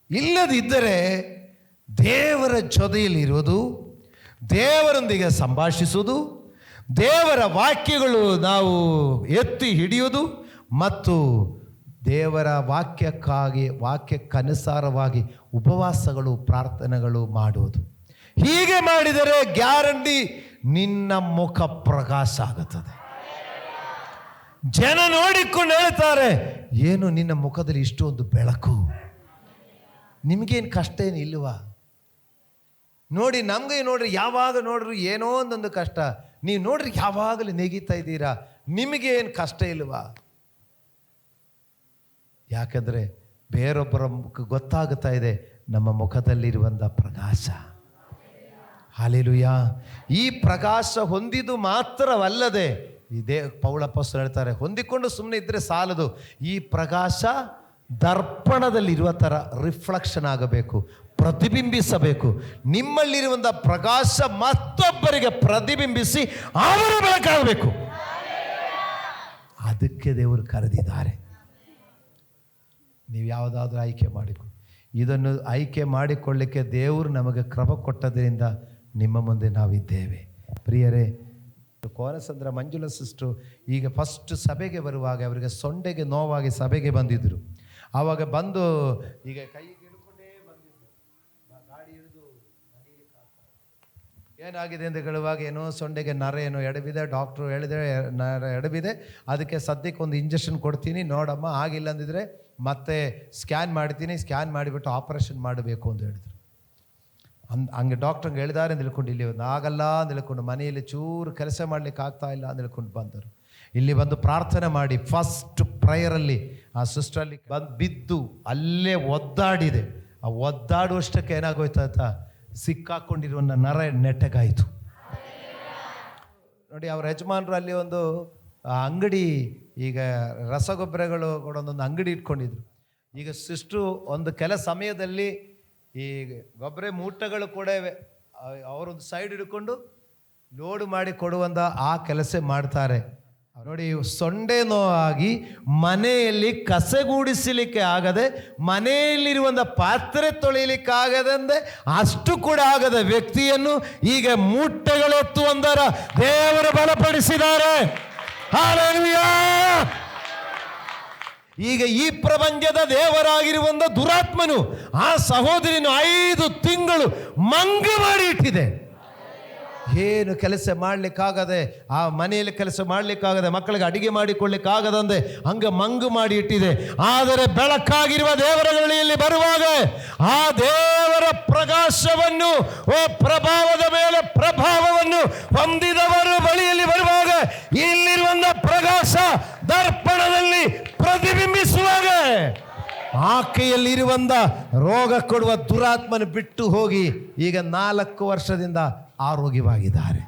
ಇಲ್ಲದಿದ್ದರೆ ದೇವರ ಜೊತೆಯಲ್ಲಿರೋದು, ದೇವರೊಂದಿಗೆ ಸಂಭಾಷಿಸುವುದು, ದೇವರ ವಾಕ್ಯಗಳು ನಾವು ಎತ್ತಿ ಹಿಡಿಯುವುದು ಮತ್ತು ದೇವರ ವಾಕ್ಯಕ್ಕನುಸಾರವಾಗಿ ಉಪವಾಸಗಳು ಪ್ರಾರ್ಥನೆಗಳು ಮಾಡುವುದು. ಹೀಗೆ ಮಾಡಿದರೆ ಗ್ಯಾರಂಟಿ ನಿನ್ನ ಮುಖ ಪ್ರಕಾಶ ಆಗುತ್ತದೆ. ಜನ ನೋಡಿಕೊಂಡು ಹೇಳ್ತಾರೆ, ಏನು ನಿನ್ನ ಮುಖದಲ್ಲಿ ಇಷ್ಟೊಂದು ಬೆಳಕು, ನಿಮಗೇನು ಕಷ್ಟ ಏನು ಇಲ್ವಾ? ನೋಡಿ ನಮಗೆ ನೋಡ್ರಿ, ಯಾವಾಗ ನೋಡ್ರಿ ಏನೋ ಒಂದೊಂದು ಕಷ್ಟ. ನೀವು ನೋಡ್ರಿ ಯಾವಾಗಲೂ ನೆಗೀತಾ ಇದ್ದೀರಾ, ನಿಮಗೇನು ಕಷ್ಟ ಇಲ್ವಾ? ಯಾಕಂದರೆ ಬೇರೊಬ್ಬರ ಗೊತ್ತಾಗುತ್ತಾ ಇದೆ ನಮ್ಮ ಮುಖದಲ್ಲಿರುವಂಥ ಪ್ರಕಾಶ. ಹಲ್ಲೆಲೂಯಾ. ಈ ಪ್ರಕಾಶ ಹೊಂದಿದ್ದು ಮಾತ್ರವಲ್ಲದೆ, ಇದೇ ಪೌಲಪ್ಪಸ್ತಲರು ಹೇಳ್ತಾರೆ, ಹೊಂದಿಕೊಂಡು ಸುಮ್ಮನೆ ಇದ್ದರೆ ಸಾಲದು, ಈ ಪ್ರಕಾಶ ದರ್ಪಣದಲ್ಲಿರುವ ಥರ ರಿಫ್ಲೆಕ್ಷನ್ ಆಗಬೇಕು, ಪ್ರತಿಬಿಂಬಿಸಬೇಕು. ನಿಮ್ಮಲ್ಲಿರುವಂಥ ಪ್ರಕಾಶ ಮತ್ತೊಬ್ಬರಿಗೆ ಪ್ರತಿಬಿಂಬಿಸಿ ಅವರು ಬೆಳಕಾಗಬೇಕು. ಅದಕ್ಕೆ ದೇವರು ಕರೆದಿದ್ದಾರೆ. ನೀವು ಯಾವುದಾದ್ರೂ ಆಯ್ಕೆ ಮಾಡಿಕೊ. ಇದನ್ನು ಆಯ್ಕೆ ಮಾಡಿಕೊಳ್ಳಿಕ್ಕೆ ದೇವರು ನಮಗೆ ಕೃಪೆ ಕೊಟ್ಟದ್ರಿಂದ ನಿಮ್ಮ ಮುಂದೆ ನಾವಿದ್ದೇವೆ. ಪ್ರಿಯರೇ, ಕೋನಸಂದ್ರ ಮಂಜುಳಾ ಸಿಸ್ಟರು ಈಗ ಫಸ್ಟ್ ಸಭೆಗೆ ಬರುವಾಗ ಅವರಿಗೆ ಸೊಂಡೆಗೆ ನೋವಾಗಿ ಸಭೆಗೆ ಬಂದಿದ್ದರು. ಆವಾಗ ಬಂದು ಈಗ ಕೈಗೆ ಹಿಡ್ಕೊಂಡೇ ಬಂದಿದ್ದರು, ಗಾಡಿ ಹಿಡಿದು ಏನಾಗಿದೆ ಅಂತ ಹೇಳುವಾಗ ಏನೋ ಸೊಂಡೆಗೆ ನರ ಏನೋ ಎಡಬಿದೆ, ಡಾಕ್ಟ್ರು ಹೇಳಿದರೆ ನರ ಎಡಬಿದೆ, ಅದಕ್ಕೆ ಸದ್ಯಕ್ಕೆ ಒಂದು ಇಂಜೆಕ್ಷನ್ ಕೊಡ್ತೀನಿ ನೋಡಮ್ಮ, ಆಗಿಲ್ಲ ಅಂದಿದ್ರೆ ಮತ್ತೆ ಸ್ಕ್ಯಾನ್ ಮಾಡ್ತೀನಿ, ಸ್ಕ್ಯಾನ್ ಮಾಡಿಬಿಟ್ಟು ಆಪರೇಷನ್ ಮಾಡಬೇಕು ಅಂತ ಹೇಳಿದ್ರು. ಹಂಗೆ ಡಾಕ್ಟ್ರಂಗೆ ಹೇಳಿದ್ದಾರೆ ಅಂತ ಹೇಳ್ಕೊಂಡು ಇಲ್ಲಿ ಆಗಲ್ಲ ಅಂತ ಹೇಳ್ಕೊಂಡು ಮನೆಯಲ್ಲಿ ಚೂರು ಕೆಲಸ ಮಾಡಲಿಕ್ಕೆ ಆಗ್ತಾ ಇಲ್ಲ ಅಂತ ಹೇಳ್ಕೊಂಡು ಬಂದರು. ಇಲ್ಲಿ ಬಂದು ಪ್ರಾರ್ಥನೆ ಮಾಡಿ ಫಸ್ಟ್ ಪ್ರೇಯರಲ್ಲಿ ಆ ಸಿಸ್ಟ್ರಲ್ಲಿ ಬಿದ್ದು ಅಲ್ಲೇ ಒದ್ದಾಡಿದೆ. ಆ ಒದ್ದಾಡುವಷ್ಟಕ್ಕೆ ಏನಾಗೋಯ್ತಾ, ಸಿಕ್ಕಾಕೊಂಡಿರುವ ನರ ನೆಟ್ಟಗಾಯಿತು. ನೋಡಿ, ಅವ್ರ ಯಜಮಾನರು ಅಲ್ಲಿ ಒಂದು ಅಂಗಡಿ, ಈಗ ರಸಗೊಬ್ಬರಗಳು ಕೂಡ ಒಂದೊಂದು ಅಂಗಡಿ ಇಟ್ಕೊಂಡಿದ್ರು. ಈಗ ಸಿಸ್ಟ್ರು ಒಂದು ಕೆಲ ಸಮಯದಲ್ಲಿ ಈ ಗೊಬ್ಬರ ಮೂಟಗಳು ಕೂಡ ಅವರೊಂದು ಸೈಡ್ ಹಿಡ್ಕೊಂಡು ಲೋಡ್ ಮಾಡಿ ಕೊಡುವಂಥ ಆ ಕೆಲಸ ಮಾಡ್ತಾರೆ. ನೋಡಿ, ಸೊಂಡೆ ನೋವಾಗಿ ಮನೆಯಲ್ಲಿ ಕಸಗೂಡಿಸಲಿಕ್ಕೆ ಆಗದೆ, ಮನೆಯಲ್ಲಿರುವಂಥ ಪಾತ್ರೆ ತೊಳಿಲಿಕ್ಕಾಗದಂದೆ ಅಷ್ಟು ಕೂಡ ಆಗದ ವ್ಯಕ್ತಿಯನ್ನು ಈಗ ಮೂಟೆಗಳೆತ್ತುವಂದರ ದೇವರು ಬಲಪಡಿಸಿದ್ದಾರೆ. ಹಲ್ಲೆಲೂಯಾ! ಈಗ ಈ ಪ್ರಪಂಚದ ದೇವರಾಗಿರುವಂಥ ದುರಾತ್ಮನು ಆ ಸಹೋದರಿಯನ್ನು 5 ತಿಂಗಳು ಮಂಗು ಮಾಡಿ ಇಟ್ಟಿದೆ. ಏನು ಕೆಲಸ ಮಾಡಲಿಕ್ಕಾಗದೆ, ಆ ಮನೆಯಲ್ಲಿ ಕೆಲಸ ಮಾಡಲಿಕ್ಕಾಗದೆ, ಮಕ್ಕಳಿಗೆ ಅಡಿಗೆ ಮಾಡಿಕೊಳ್ಳಿಕ್ಕಾಗದಂದೆ ಹಂಗೆ ಮಂಗು ಮಾಡಿ ಇಟ್ಟಿದೆ. ಆದರೆ ಬೆಳಕಾಗಿರುವ ದೇವರ ಬಳಿಯಲ್ಲಿ ಬರುವಾಗ ಆ ದೇವರ ಪ್ರಕಾಶವನ್ನು, ಪ್ರಭಾವದ ಮೇಲೆ ಪ್ರಭಾವವನ್ನು ಹೊಂದಿದವರು ಬಳಿಯಲ್ಲಿ ಬರುವಾಗ ಇಲ್ಲಿರುವಂಥ ಪ್ರಕಾಶ ದರ್ಪಣದಲ್ಲಿ ಪ್ರತಿಬಿಂಬಿಸುವಾಗ ಆಕೆಯಲ್ಲಿರುವಂಥ ರೋಗ ಕೊಡುವ ದುರಾತ್ಮನ ಬಿಟ್ಟು ಹೋಗಿ ಈಗ 4 ವರ್ಷದಿಂದ ಆರೋಗ್ಯವಾಗಿದ್ದಾರೆ.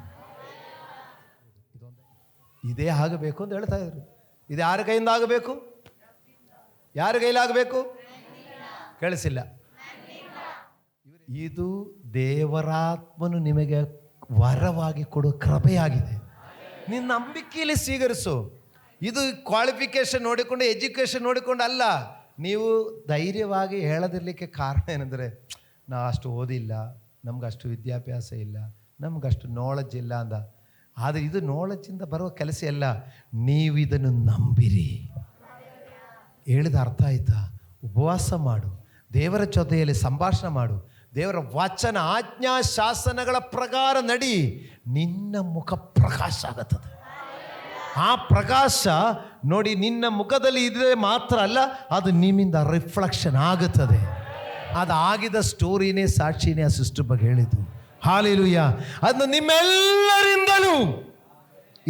ಇದೇ ಆಗಬೇಕು ಅಂತ ಹೇಳ್ತಾ ಇದ್ರು. ಇದು ಯಾರ ಕೈಯಿಂದ ಆಗಬೇಕು? ಯಾರ ಕೈಲಾಗಬೇಕು? ಕೇಳಿಸಿಲ್ಲ. ಇದು ದೇವರಾತ್ಮನು ನಿಮಗೆ ವರವಾಗಿ ಕೊಡುವ ಕೃಪೆಯಾಗಿದೆ. ನಿನ್ನ ನಂಬಿಕೆಯಲ್ಲಿ ಸ್ವೀಕರಿಸು. ಇದು ಕ್ವಾಲಿಫಿಕೇಶನ್ ನೋಡಿಕೊಂಡು, ಎಜುಕೇಷನ್ ನೋಡಿಕೊಂಡು ಅಲ್ಲ. ನೀವು ಧೈರ್ಯವಾಗಿ ಹೇಳದಿರಲಿಕ್ಕೆ ಕಾರಣ ಏನಂದರೆ, ನಾವು ಅಷ್ಟು ಓದಿಲ್ಲ, ನಮಗಷ್ಟು ವಿದ್ಯಾಭ್ಯಾಸ ಇಲ್ಲ, ನಮಗಷ್ಟು ನಾಲೆಜ್ ಇಲ್ಲ ಅಂದ. ಆದರೆ ಇದು ನಾಲೆಜ್ಜಿಂದ ಬರುವ ಕೆಲಸ ಅಲ್ಲ. ನೀವು ಇದನ್ನು ನಂಬಿರಿ. ಹೇಳಿದ ಅರ್ಥ ಆಯ್ತಾ? ಉಪವಾಸ ಮಾಡು, ದೇವರ ಜೊತೆಯಲ್ಲಿ ಸಂಭಾಷಣೆ ಮಾಡು, ದೇವರ ವಚನ ಆಜ್ಞಾ ಶಾಸನಗಳ ಪ್ರಕಾರ ನಡಿ, ನಿನ್ನ ಮುಖ ಪ್ರಕಾಶ ಆಗುತ್ತದೆ. ಆ ಪ್ರಕಾಶ ನೋಡಿ ನಿನ್ನ ಮುಖದಲ್ಲಿ ಇದ್ರೆ ಮಾತ್ರ ಅಲ್ಲ, ಅದು ನಿಮ್ಮಿಂದ ರಿಫ್ಲೆಕ್ಷನ್ ಆಗುತ್ತದೆ. ಅದಾಗಿದ ಸ್ಟೋರಿನೇ, ಸಾಕ್ಷಿನೇ ಆ ಸಿಸ್ಟರ್ ಬಗ್ಗೆ ಹೇಳಿದ್ದು. ಹಾಲೆಲೂಯಾ! ಅದನ್ನು ನಿಮ್ಮೆಲ್ಲರಿಂದಲೂ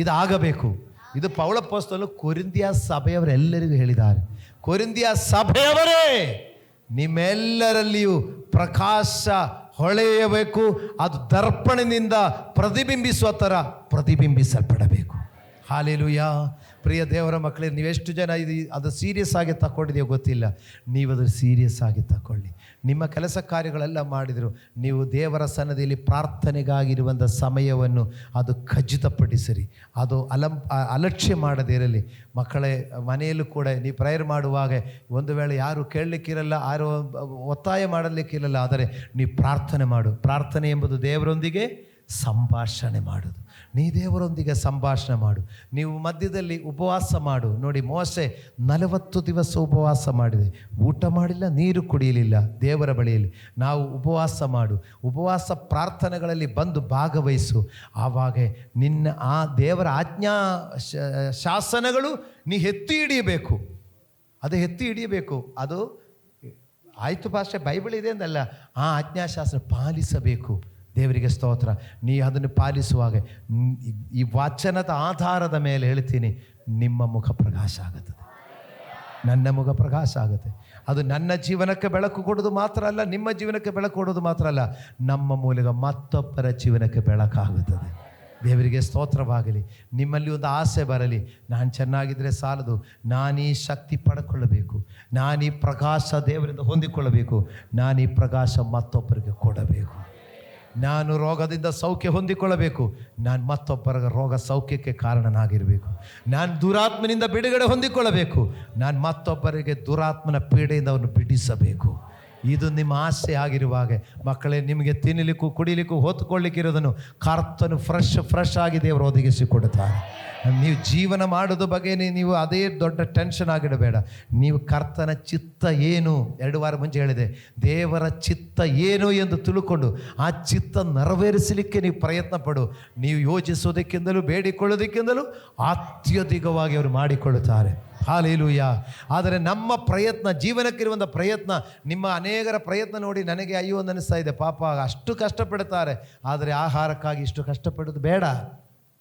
ಇದಾಗಬೇಕು. ಇದು ಪೌಲ ಅಪೊಸ್ತಲನು ಕೊರಿಂಥಿಯ ಸಭೆಯವರೆಲ್ಲರಿಗೂ ಹೇಳಿದ್ದಾರೆ. ಕೊರಿಂಥಿಯ ಸಭೆಯವರೇ, ನಿಮ್ಮೆಲ್ಲರಲ್ಲಿಯೂ ಪ್ರಕಾಶ ಹೊಳೆಯಬೇಕು. ಅದು ದರ್ಪಣದಿಂದ ಪ್ರತಿಬಿಂಬಿಸುವ ಥರ ಪ್ರತಿಬಿಂಬಿಸಲ್ಪಡಬೇಕು. ಹಾಲೆಲೂಯಾ! ಪ್ರಿಯ ದೇವರ ಮಕ್ಕಳೇ, ನೀವೆಷ್ಟು ಜನ ಅದು ಸೀರಿಯಸ್ ಆಗಿ ತಗೊಂಡಿದೆಯೋ ಗೊತ್ತಿಲ್ಲ. ನೀವು ಅದು ಸೀರಿಯಸ್ ಆಗಿ ತಗೊಳ್ಳಿ. ನಿಮ್ಮ ಕೆಲಸ ಕಾರ್ಯಗಳೆಲ್ಲ ಮಾಡಿದರು, ನೀವು ದೇವರ ಸನ್ನದಿಯಲ್ಲಿ ಪ್ರಾರ್ಥನೆಗಾಗಿರುವಂಥ ಸಮಯವನ್ನು ಅದು ಖಚಿತಪಡಿಸಿರಿ. ಅದು ಅಲಕ್ಷ್ಯ ಮಾಡದೇ ಇರಲಿ. ಮಕ್ಕಳೇ, ಮನೆಯಲ್ಲೂ ಕೂಡ ನೀವು ಪ್ರೇಯರ್ ಮಾಡುವಾಗ ಒಂದು ವೇಳೆ ಯಾರು ಕೇಳಲಿಕ್ಕಿರಲ್ಲ, ಯಾರು ಒತ್ತಾಯ ಮಾಡಲಿಕ್ಕಿರಲ್ಲ, ಆದರೆ ನೀವು ಪ್ರಾರ್ಥನೆ ಮಾಡು. ಪ್ರಾರ್ಥನೆ ಎಂಬುದು ದೇವರೊಂದಿಗೆ ಸಂಭಾಷಣೆ ಮಾಡೋದು. ನೀ ದೇವರೊಂದಿಗೆ ಸಂಭಾಷಣೆ ಮಾಡು. ನೀವು ಮಧ್ಯದಲ್ಲಿ ಉಪವಾಸ ಮಾಡು. ನೋಡಿ, ಮೋಸೆ 40 ದಿವಸ ಉಪವಾಸ ಮಾಡಿದೆ, ಊಟ ಮಾಡಿಲ್ಲ, ನೀರು ಕುಡಿಯಲಿಲ್ಲ ದೇವರ ಬಳಿಯಲ್ಲಿ. ನಾವು ಉಪವಾಸ ಮಾಡು, ಉಪವಾಸ ಪ್ರಾರ್ಥನೆಗಳಲ್ಲಿ ಬಂದು ಭಾಗವಹಿಸು. ಆವಾಗ ನಿನ್ನ ಆ ದೇವರ ಆಜ್ಞಾ ಶಾಸನಗಳು ನೀ ಎತ್ತಿ ಹಿಡಿಯಬೇಕು. ಅದು ಎತ್ತಿ ಹಿಡಿಯಬೇಕು. ಅದು ಆಯಿತು ಭಾಷೆ ಬೈಬಲ್ ಇದೆ ಅಂದಲ್ಲ, ಆ ಆಜ್ಞಾಶಾಸ್ತ್ರ ಪಾಲಿಸಬೇಕು. ದೇವರಿಗೆ ಸ್ತೋತ್ರ. ನೀ ಅದನ್ನು ಪಾಲಿಸುವಾಗ ಈ ವಚನದ ಆಧಾರದ ಮೇಲೆ ಹೇಳ್ತೀನಿ, ನಿಮ್ಮ ಮುಖ ಪ್ರಕಾಶ ಆಗುತ್ತದೆ, ನನ್ನ ಮುಖ ಪ್ರಕಾಶ ಆಗುತ್ತೆ. ಅದು ನನ್ನ ಜೀವನಕ್ಕೆ ಬೆಳಕು ಕೊಡೋದು ಮಾತ್ರ ಅಲ್ಲ, ನಿಮ್ಮ ಜೀವನಕ್ಕೆ ಬೆಳಕು ಕೊಡೋದು ಮಾತ್ರ ಅಲ್ಲ, ನಮ್ಮ ಮೂಲಕ ಮತ್ತೊಬ್ಬರ ಜೀವನಕ್ಕೆ ಬೆಳಕಾಗುತ್ತದೆ. ದೇವರಿಗೆ ಸ್ತೋತ್ರವಾಗಲಿ. ನಿಮ್ಮಲ್ಲಿ ಒಂದು ಆಸೆ ಬರಲಿ, ನಾನು ಚೆನ್ನಾಗಿದ್ದರೆ ಸಾಲದು, ನಾನು ಈ ಶಕ್ತಿ ಪಡ್ಕೊಳ್ಳಬೇಕು, ನಾನು ಈ ಪ್ರಕಾಶ ದೇವರಿಂದ ಹೊಂದಿಕೊಳ್ಳಬೇಕು, ನಾನು ಈ ಪ್ರಕಾಶ ಮತ್ತೊಬ್ಬರಿಗೆ ಕೊಡಬೇಕು. ನಾನು ರೋಗದಿಂದ ಸೌಖ್ಯ ಹೊಂದಿಕೊಳ್ಳಬೇಕು, ನಾನು ಮತ್ತೊಬ್ಬರ ರೋಗ ಸೌಖ್ಯಕ್ಕೆ ಕಾರಣನಾಗಿರಬೇಕು. ನಾನು ದುರಾತ್ಮನಿಂದ ಬಿಡುಗಡೆ ಹೊಂದಿಕೊಳ್ಳಬೇಕು, ನಾನು ಮತ್ತೊಬ್ಬರಿಗೆ ದುರಾತ್ಮನ ಪೀಡೆಯಿಂದ ಅವನು ಬಿಡಿಸಬೇಕು. ಇದು ನಿಮ್ಮ ಆಸೆ ಆಗಿರುವಾಗ ಮಕ್ಕಳೇ, ನಿಮಗೆ ತಿನ್ನಲಿಕ್ಕೂ ಕುಡಿಲಿಕ್ಕೂ ಹೊತ್ತುಕೊಳ್ಳಿಕ್ಕಿರೋದನ್ನು ಕರ್ತನು ಫ್ರೆಶ್ ಆಗಿ ದೇವರು ಒದಗಿಸಿಕೊಡುತ್ತಾರೆ. ನೀವು ಜೀವನ ಮಾಡೋದ್ರ ಬಗ್ಗೆ ನೀವು ಅದೇ ದೊಡ್ಡ ಟೆನ್ಷನ್ ಆಗಿಡಬೇಡ. ನೀವು ಕರ್ತನ ಚಿತ್ತ ಏನು, 2 ವಾರ ಮುಂಚೆ ಹೇಳಿದೆ, ದೇವರ ಚಿತ್ತ ಏನು ಎಂದು ತಿಳ್ಕೊಂಡು ಆ ಚಿತ್ತ ನೆರವೇರಿಸಲಿಕ್ಕೆ ನೀವು ಪ್ರಯತ್ನ ಪಡು. ನೀವು ಯೋಚಿಸೋದಕ್ಕಿಂತಲೂ ಬೇಡಿಕೊಳ್ಳೋದಕ್ಕಿಂತಲೂ ಅತ್ಯಧಿಕವಾಗಿ ಅವರು ಮಾಡಿಕೊಳ್ಳುತ್ತಾರೆ. ಹಾಲೆಲೂಯಾ! ಆದರೆ ನಮ್ಮ ಪ್ರಯತ್ನ, ಜೀವನಕ್ಕಿರುವಂಥ ಪ್ರಯತ್ನ, ನಿಮ್ಮ ಅನೇಕರ ಪ್ರಯತ್ನ ನೋಡಿ ನನಗೆ ಅಯ್ಯೋ ಅನ್ನಿಸ್ತಾ ಇದೆ. ಪಾಪ ಅಷ್ಟು ಕಷ್ಟಪಡ್ತಾರೆ, ಆದರೆ ಆಹಾರಕ್ಕಾಗಿ ಇಷ್ಟು ಕಷ್ಟಪಡೋದು ಬೇಡ.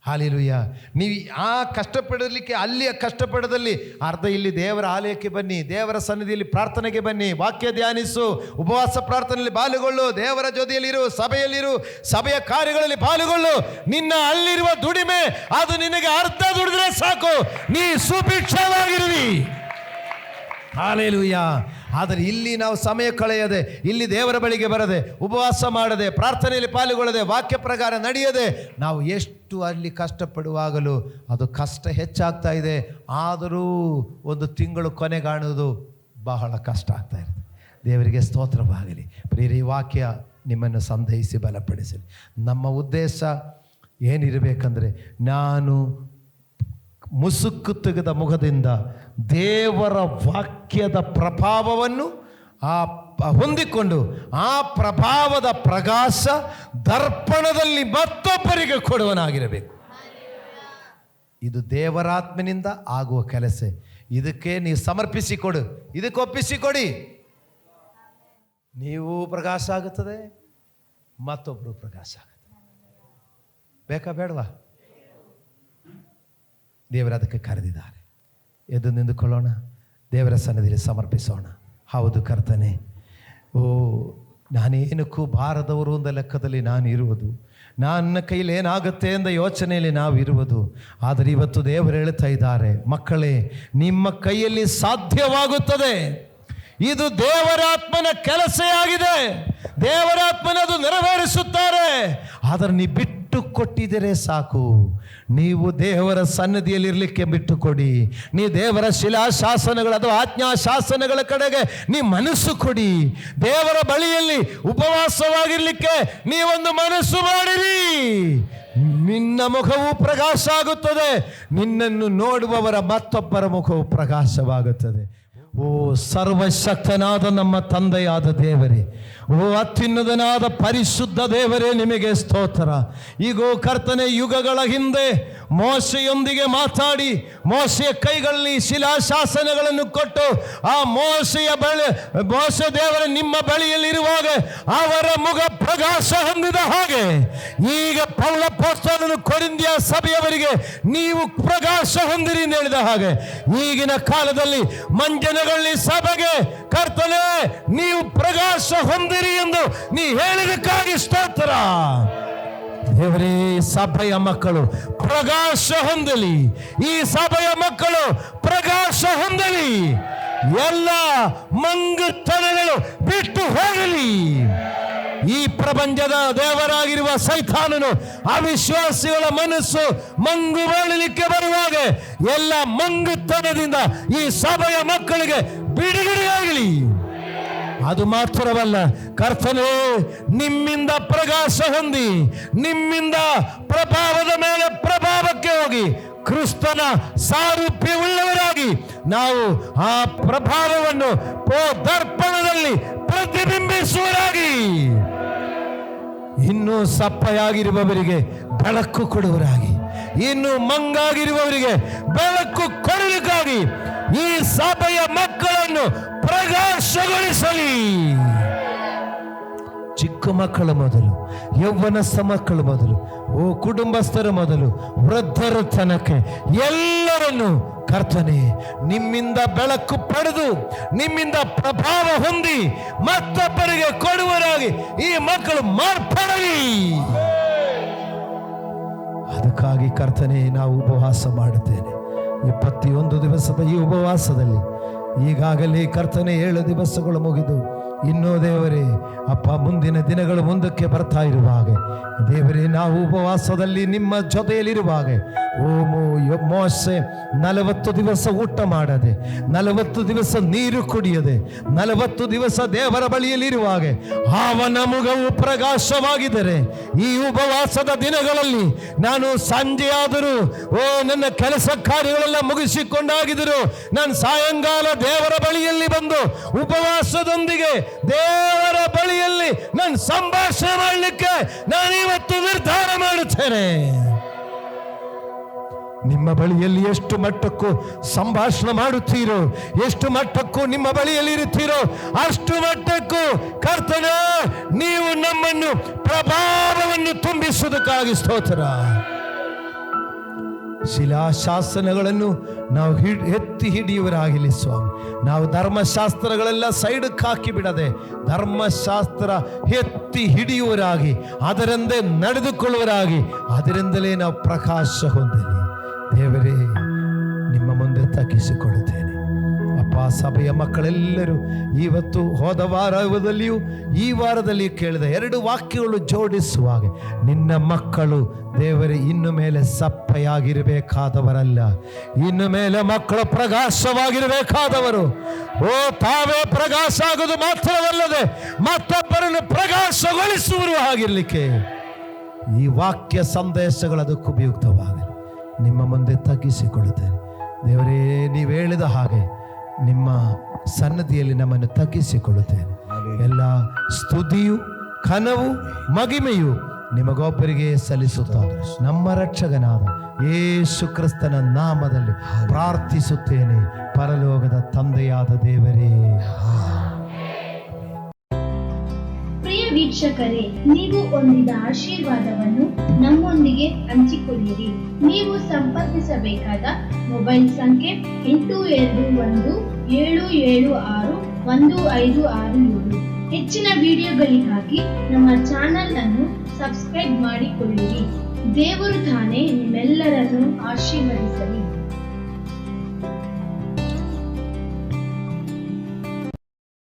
ಹಾಲೆಲೂಯಾ! ನೀವು ಆ ಕಷ್ಟಪಡಲಿಕ್ಕೆ ಅಲ್ಲಿಯ ಕಷ್ಟಪಡದಲ್ಲಿ ಅರ್ಧ ಇಲ್ಲಿ ದೇವರ ಆಲಯಕ್ಕೆ ಬನ್ನಿ, ದೇವರ ಸನ್ನಿಧಿಯಲ್ಲಿ ಪ್ರಾರ್ಥನೆಗೆ ಬನ್ನಿ, ವಾಕ್ಯ ಧ್ಯಾನಿಸು, ಉಪವಾಸ ಪ್ರಾರ್ಥನೆಯಲ್ಲಿ ಪಾಲುಗೊಳ್ಳು, ದೇವರ ಜೊತೆಯಲ್ಲಿರು, ಸಭೆಯಲ್ಲಿರು, ಸಭೆಯ ಕಾರ್ಯಗಳಲ್ಲಿ ಪಾಲುಗೊಳ್ಳು. ನಿನ್ನ ಅಲ್ಲಿರುವ ದುಡಿಮೆ ಅದು ನಿನಗೆ ಅರ್ಧ ದುಡಿದ್ರೆ ಸಾಕು, ನೀ ಸುಭಿಕ್ಷವಾಗಿರುವಿ. ಹಾಲೆಲೂಯಾ! ಆದರೆ ಇಲ್ಲಿ ನಾವು ಸಮಯ ಕಳೆಯದೆ, ಇಲ್ಲಿ ದೇವರ ಬಳಿಗೆ ಬರದೆ, ಉಪವಾಸ ಮಾಡದೆ, ಪ್ರಾರ್ಥನೆಯಲ್ಲಿ ಪಾಲ್ಗೊಳ್ಳದೆ, ವಾಕ್ಯ ಪ್ರಕಾರ ನಡೆಯದೆ ನಾವು ಎಷ್ಟು ಅಲ್ಲಿ ಕಷ್ಟಪಡುವಾಗಲೂ ಅದು ಕಷ್ಟ ಹೆಚ್ಚಾಗ್ತಾ ಇದೆ. ಆದರೂ ಒಂದು ತಿಂಗಳು ಕೊನೆಗಾಣುವುದು ಬಹಳ ಕಷ್ಟ ಆಗ್ತಾ ಇರುತ್ತೆ. ದೇವರಿಗೆ ಸ್ತೋತ್ರವಾಗಲಿ. ಪ್ರಿಯರೇ, ಈ ವಾಕ್ಯ ನಿಮ್ಮನ್ನು ಸಂಧೈಸಿ ಬಲಪಡಿಸಲಿ. ನಮ್ಮ ಉದ್ದೇಶ ಏನಿರಬೇಕಂದ್ರೆ, ನಾನು ಮುಸುಕು ತೆಗೆದ ಮುಖದಿಂದ ದೇವರ ವಾಕ್ಯದ ಪ್ರಭಾವವನ್ನು ಹೊಂದಿಕೊಂಡು ಆ ಪ್ರಭಾವದ ಪ್ರಕಾಶ ದರ್ಪಣದಲ್ಲಿ ಮತ್ತೊಬ್ಬರಿಗೆ ಕೊಡುವನಾಗಿರಬೇಕು. ಇದು ದೇವರಾತ್ಮನಿಂದ ಆಗುವ ಕೆಲಸ. ಇದಕ್ಕೆ ನೀವು ಸಮರ್ಪಿಸಿಕೊಡು, ಇದಕ್ಕೆ ಒಪ್ಪಿಸಿಕೊಡಿ. ನೀವು ಪ್ರಕಾಶ ಆಗುತ್ತದೆ, ಮತ್ತೊಬ್ಬರು ಪ್ರಕಾಶ ಆಗುತ್ತೆ. ಬೇಕಾ ಬೇಡವಾ? ದೇವರ ಅದಕ್ಕೆ ಕರೆದಿದ್ದಾರೆ. ಎದ್ದು ನಿಂತುಕೊಳ್ಳೋಣ, ದೇವರ ಸನ್ನಿಧಿಯಲ್ಲಿ ಸಮರ್ಪಿಸೋಣ. ಹೌದು ಕರ್ತನೆ, ಓ ನಾನೇನಕ್ಕೂ ಬಾರದವರು ಎಂದ ಲೆಕ್ಕದಲ್ಲಿ ನಾನು ಇರುವುದು, ನನ್ನ ಕೈಲಿ ಏನಾಗುತ್ತೆ ಎಂದ ಯೋಚನೆಯಲ್ಲಿ ನಾವು ಇರುವುದು. ಆದರೆ ಇವತ್ತು ದೇವರು ಹೇಳ್ತಾ ಇದ್ದಾರೆ, ಮಕ್ಕಳೇ ನಿಮ್ಮ ಕೈಯಲ್ಲಿ ಸಾಧ್ಯವಾಗುತ್ತದೆ. ಇದು ದೇವರಾತ್ಮನ ಕೆಲಸ ಆಗಿದೆ. ದೇವರಾತ್ಮನದು ನೆರವೇರಿಸುತ್ತಾರೆ. ಆದರೆ ನೀವು ಬಿಟ್ಟು ಕೊಟ್ಟಿದರೆ ಸಾಕು. ನೀವು ದೇವರ ಸನ್ನಿಧಿಯಲ್ಲಿ ಇರಲಿಕ್ಕೆ ಬಿಟ್ಟು ಕೊಡಿ. ನೀವು ದೇವರ ಶಿಲಾಶಾಸನಗಳು ಅಥವಾ ಆಜ್ಞಾಶಾಸನಗಳ ಕಡೆಗೆ ನೀವು ಮನಸ್ಸು ಕೊಡಿ. ದೇವರ ಬಳಿಯಲ್ಲಿ ಉಪವಾಸವಾಗಿರಲಿಕ್ಕೆ ನೀವೊಂದು ಮನಸ್ಸು ಮಾಡಿರಿ. ನಿನ್ನ ಮುಖವು ಪ್ರಕಾಶ ಆಗುತ್ತದೆ. ನಿನ್ನನ್ನು ನೋಡುವವರ ಮತ್ತೊಬ್ಬರ ಮುಖವು ಪ್ರಕಾಶವಾಗುತ್ತದೆ. ಓ ಸರ್ವಶಕ್ತನಾದ ನಮ್ಮ ತಂದೆಯಾದ ದೇವರೇ, ಓ ಅತ್ಯುನ್ನತನಾದ ಪರಿಶುದ್ಧ ದೇವರೇ, ನಿಮಗೆ ಸ್ತೋತ್ರ. ಈಗೋ ಕರ್ತನೆ, ಯುಗಗಳ ಹಿಂದೆ ಮೋಶೆಯೊಂದಿಗೆ ಮಾತಾಡಿ ಮೋಶೆಯ ಕೈಗಳಲ್ಲಿ ಶಿಲಾಶಾಸನಗಳನ್ನು ಕೊಟ್ಟು ಆ ಮೋಶೆ ದೇವರ ನಿಮ್ಮ ಬಳಿಯಲ್ಲಿ ಇರುವಾಗ ಅವರ ಮುಖ ಪ್ರಕಾಶ ಹೊಂದಿದ ಹಾಗೆ ಈಗ ಪೌಲ ಅಪೊಸ್ತಲನು ಕೊರಿಂಥಿಯ ಸಭೆಯವರಿಗೆ ನೀವು ಪ್ರಕಾಶ ಹೊಂದಿರಿ ಎಂದು ಹೇಳಿದ ಹಾಗೆ ಈಗಿನ ಕಾಲದಲ್ಲಿ ಮಂಜನಗಳಲ್ಲಿ ಸಭೆಗೆ ಕರ್ತನೆ ನೀವು ಪ್ರಕಾಶ ಹೊಂದಿರಿ ಎಂದು ನೀ ಹೇಳಿದಕ್ಕಾಗಿ ಸ್ತೋತ್ರ. ದೇವರೇ, ಸಭೆಯ ಮಕ್ಕಳು ಪ್ರಕಾಶ ಹೊಂದಲಿ. ಈ ಸಭೆಯ ಮಕ್ಕಳು ಪ್ರಕಾಶ ಹೊಂದಲಿ. ಎಲ್ಲ ಮಂಗುತನಗಳು ಬಿಟ್ಟು ಹೋಗಲಿ. ಈ ಪ್ರಪಂಚದ ದೇವರಾಗಿರುವ ಸೈತಾನನು ಅವಿಶ್ವಾಸಿಗಳ ಮನಸ್ಸು ಮಂಗು ಮಾಡಲಿಕ್ಕೆ ಬರುವಾಗ ಎಲ್ಲ ಮಂಗುತನದಿಂದ ಈ ಸಭೆಯ ಮಕ್ಕಳಿಗೆ ಬಿಡುಗಡೆಯಾಗಲಿ. ಅದು ಮಾತ್ರವಲ್ಲ ಕರ್ತನೇ, ನಿಮ್ಮಿಂದ ಪ್ರಕಾಶ ಹೊಂದಿ ನಿಮ್ಮಿಂದ ಪ್ರಭಾವದ ಮೇಲೆ ಪ್ರಭಾವಕ್ಕೆ ಹೋಗಿ ಕ್ರಿಸ್ತನ ಸಾರೂಪ್ಯವುಳ್ಳವರಾಗಿ ನಾವು ಆ ಪ್ರಭಾವವನ್ನು ದರ್ಪಣದಲ್ಲಿ ಪ್ರತಿಬಿಂಬಿಸುವರಾಗಿ, ಇನ್ನು ಸಪ್ಪೆಯಾಗಿರುವವರಿಗೆ ಬೆಳಕು ಕೊಡುವರಾಗಿ, ಇನ್ನು ಮಂಗಾಗಿರುವವರಿಗೆ ಬೆಳಕು ಕೊಡಲಿಕ್ಕಾಗಿ ಈ ಸಭೆಯ ಮಕ್ಕಳನ್ನು ಪ್ರಕಾಶಗೊಳಿಸಲಿ. ಚಿಕ್ಕ ಮಕ್ಕಳ ಮೊದಲು, ಯೌವನಸ್ಥ ಮಕ್ಕಳು ಮೊದಲು, ಓ ಕುಟುಂಬಸ್ಥರ ಮೊದಲು, ವೃದ್ಧರ ತನಕ ಎಲ್ಲರನ್ನು ಕರ್ತನೆ ನಿಮ್ಮಿಂದ ಬೆಳಕು ಪಡೆದು ನಿಮ್ಮಿಂದ ಪ್ರಭಾವ ಹೊಂದಿ ಮತ್ತೊಬ್ಬರಿಗೆ ಕೊಡುವರಾಗಿ ಈ ಮಕ್ಕಳು ಮಾರ್ಪಡಲಿ. ಅದಕ್ಕಾಗಿ ಕರ್ತನೆ ನಾವು ಉಪವಾಸ ಮಾಡುತ್ತೇನೆ. 21 ದಿವಸದ ಈ ಉಪವಾಸದಲ್ಲಿ ಈಗಾಗಲೇ ಕರ್ತನೆ 7 ದಿವಸಗಳು ಮುಗಿದು ಇನ್ನೂ ದೇವರೇ ಅಪ್ಪ ಮುಂದಿನ ದಿನಗಳು ಮುಂದಕ್ಕೆ ಬರ್ತಾ ಇರುವಾಗ ದೇವರೇ ನಾವು ಉಪವಾಸದಲ್ಲಿ ನಿಮ್ಮ ಜೊತೆಯಲ್ಲಿರುವಾಗ ಮೋಶೆ 40 ದಿವಸ ಊಟ ಮಾಡದೆ, 40 ದಿವಸ ನೀರು ಕುಡಿಯದೆ, 40 ದಿವಸ ದೇವರ ಬಳಿಯಲ್ಲಿರುವಾಗ ಅವನ ಮುಖವು ಪ್ರಕಾಶವಾಗಿದ್ದರೆ ಈ ಉಪವಾಸದ ದಿನಗಳಲ್ಲಿ ನಾನು ಸಂಜೆಯಾದರೂ ನನ್ನ ಕೆಲಸ ಕಾರ್ಯಗಳೆಲ್ಲ ಮುಗಿಸಿಕೊಂಡಾಗಿದ್ದರು ನಾನು ಸಾಯಂಕಾಲ ದೇವರ ಬಳಿಯಲ್ಲಿ ಬಂದು ಉಪವಾಸದೊಂದಿಗೆ ದೇವರ ಬಳಿಯಲ್ಲಿ ನಾನು ಸಂಭಾಷಣೆ ಮಾಡಲಿಕ್ಕೆ ನಾನು ಇವತ್ತು ನಿರ್ಧಾರ ಮಾಡುತ್ತೇನೆ. ನಿಮ್ಮ ಬಳಿಯಲ್ಲಿ ಎಷ್ಟು ಮಟ್ಟಕ್ಕೂ ಸಂಭಾಷಣೆ ಮಾಡುತ್ತೀರೋ, ಎಷ್ಟು ಮಟ್ಟಕ್ಕೂ ನಿಮ್ಮ ಬಳಿಯಲ್ಲಿ ಇರುತ್ತೀರೋ ಅಷ್ಟು ಮಟ್ಟಕ್ಕೂ ಕರ್ತನ ನೀವು ನಮ್ಮನ್ನು ಪ್ರಭಾವವನ್ನು ತುಂಬಿಸುವುದಕ್ಕಾಗಿ ಸ್ತೋತ್ರ. ಶಿಲಾಶಾಸನಗಳನ್ನು ನಾವು ಎತ್ತಿ ಹಿಡಿಯುವರಾಗಲಿ ಸ್ವಾಮಿ. ನಾವು ಧರ್ಮಶಾಸ್ತ್ರಗಳೆಲ್ಲ ಸೈಡಕ್ಕೆ ಹಾಕಿ ಬಿಡದೆ ಧರ್ಮಶಾಸ್ತ್ರ ಎತ್ತಿ ಹಿಡಿಯುವರಾಗಿ ಅದರಂದೇ ನಡೆದುಕೊಳ್ಳುವರಾಗಿ ಅದರಿಂದಲೇ ನಾವು ಪ್ರಕಾಶ ಹೊಂದಲಿ. ದೇವರೇ ನಿಮ್ಮ ಮುಂದೆ ತಗ್ಗಿಸಿಕೊಳ್ಳುತ್ತೇನೆ. ಅಪ್ಪ ಅಪ್ಪ, ಸಭೆಯ ಮಕ್ಕಳೆಲ್ಲರೂ ಇವತ್ತು ಹೋದ ವಾರದಲ್ಲಿಯೂ ಈ ವಾರದಲ್ಲಿ ಕೇಳಿದ 2 ವಾಕ್ಯಗಳು ಜೋಡಿಸುವಾಗ ನಿನ್ನ ಮಕ್ಕಳು ದೇವರೇ ಇನ್ನು ಮೇಲೆ ಸಪ್ಪೆಯಾಗಿರಬೇಕಾದವರಲ್ಲ, ಇನ್ನು ಮೇಲೆ ಮಕ್ಕಳು ಪ್ರಕಾಶವಾಗಿರಬೇಕಾದವರು. ಓ, ತಾವೇ ಪ್ರಕಾಶ ಆಗೋದು ಮಾತ್ರವಲ್ಲದೆ ಮತ್ತೊಬ್ಬರನ್ನು ಪ್ರಕಾಶಗೊಳಿಸುವರು ಆಗಿರ್ಲಿಕ್ಕೆ ಈ ವಾಕ್ಯ ಸಂದೇಶಗಳು ಅದಕ್ಕೂ ಉಪಯುಕ್ತವಾಗಲಿ. ನಿಮ್ಮ ಮುಂದೆ ತಗ್ಗಿಸಿಕೊಳ್ಳುತ್ತೇನೆ ದೇವರೇ, ನೀವು ಹೇಳಿದ ಹಾಗೆ ನಿಮ್ಮ ಸನ್ನದಿಯಲ್ಲಿ ನಮ್ಮನ್ನು ತಗ್ಗಿಸಿಕೊಳ್ಳುತ್ತೇನೆ. ಎಲ್ಲ ಸ್ತುತಿಯು ಘನವು ಮಹಿಮೆಯು ನಿಮಗೊಬ್ಬರಿಗೆ ಸಲ್ಲಿಸುತ್ತಾ ನಮ್ಮ ರಕ್ಷಕನಾದ ಯೇಸು ಕ್ರಿಸ್ತನ ನಾಮದಲ್ಲಿ ಪ್ರಾರ್ಥಿಸುತ್ತೇನೆ, ಪರಲೋಕದ ತಂದೆಯಾದ ದೇವರೇ. ಪ್ರಿಯ ವೀಕ್ಷಕರೇ, ನೀವು ಹೊಂದಿದ ಆಶೀರ್ವಾದವನ್ನು ನಮ್ಮೊಂದಿಗೆ ಹಂಚಿಕೊಳ್ಳಿರಿ. ನೀವು ಸಂಪರ್ಕಿಸಬೇಕಾದ ಮೊಬೈಲ್ ಸಂಖ್ಯೆ 8217761567. ಹೆಚ್ಚಿನ ವಿಡಿಯೋಗಳಿಗಾಗಿ ನಮ್ಮ ಚಾನೆಲ್ ಅನ್ನು ಸಬ್ಸ್ಕ್ರೈಬ್ ಮಾಡಿಕೊಳ್ಳಿರಿ. ದೇವರು ತಾನೇ ನಿಮ್ಮೆಲ್ಲರನ್ನು ಆಶೀರ್ವದಿಸಲಿ.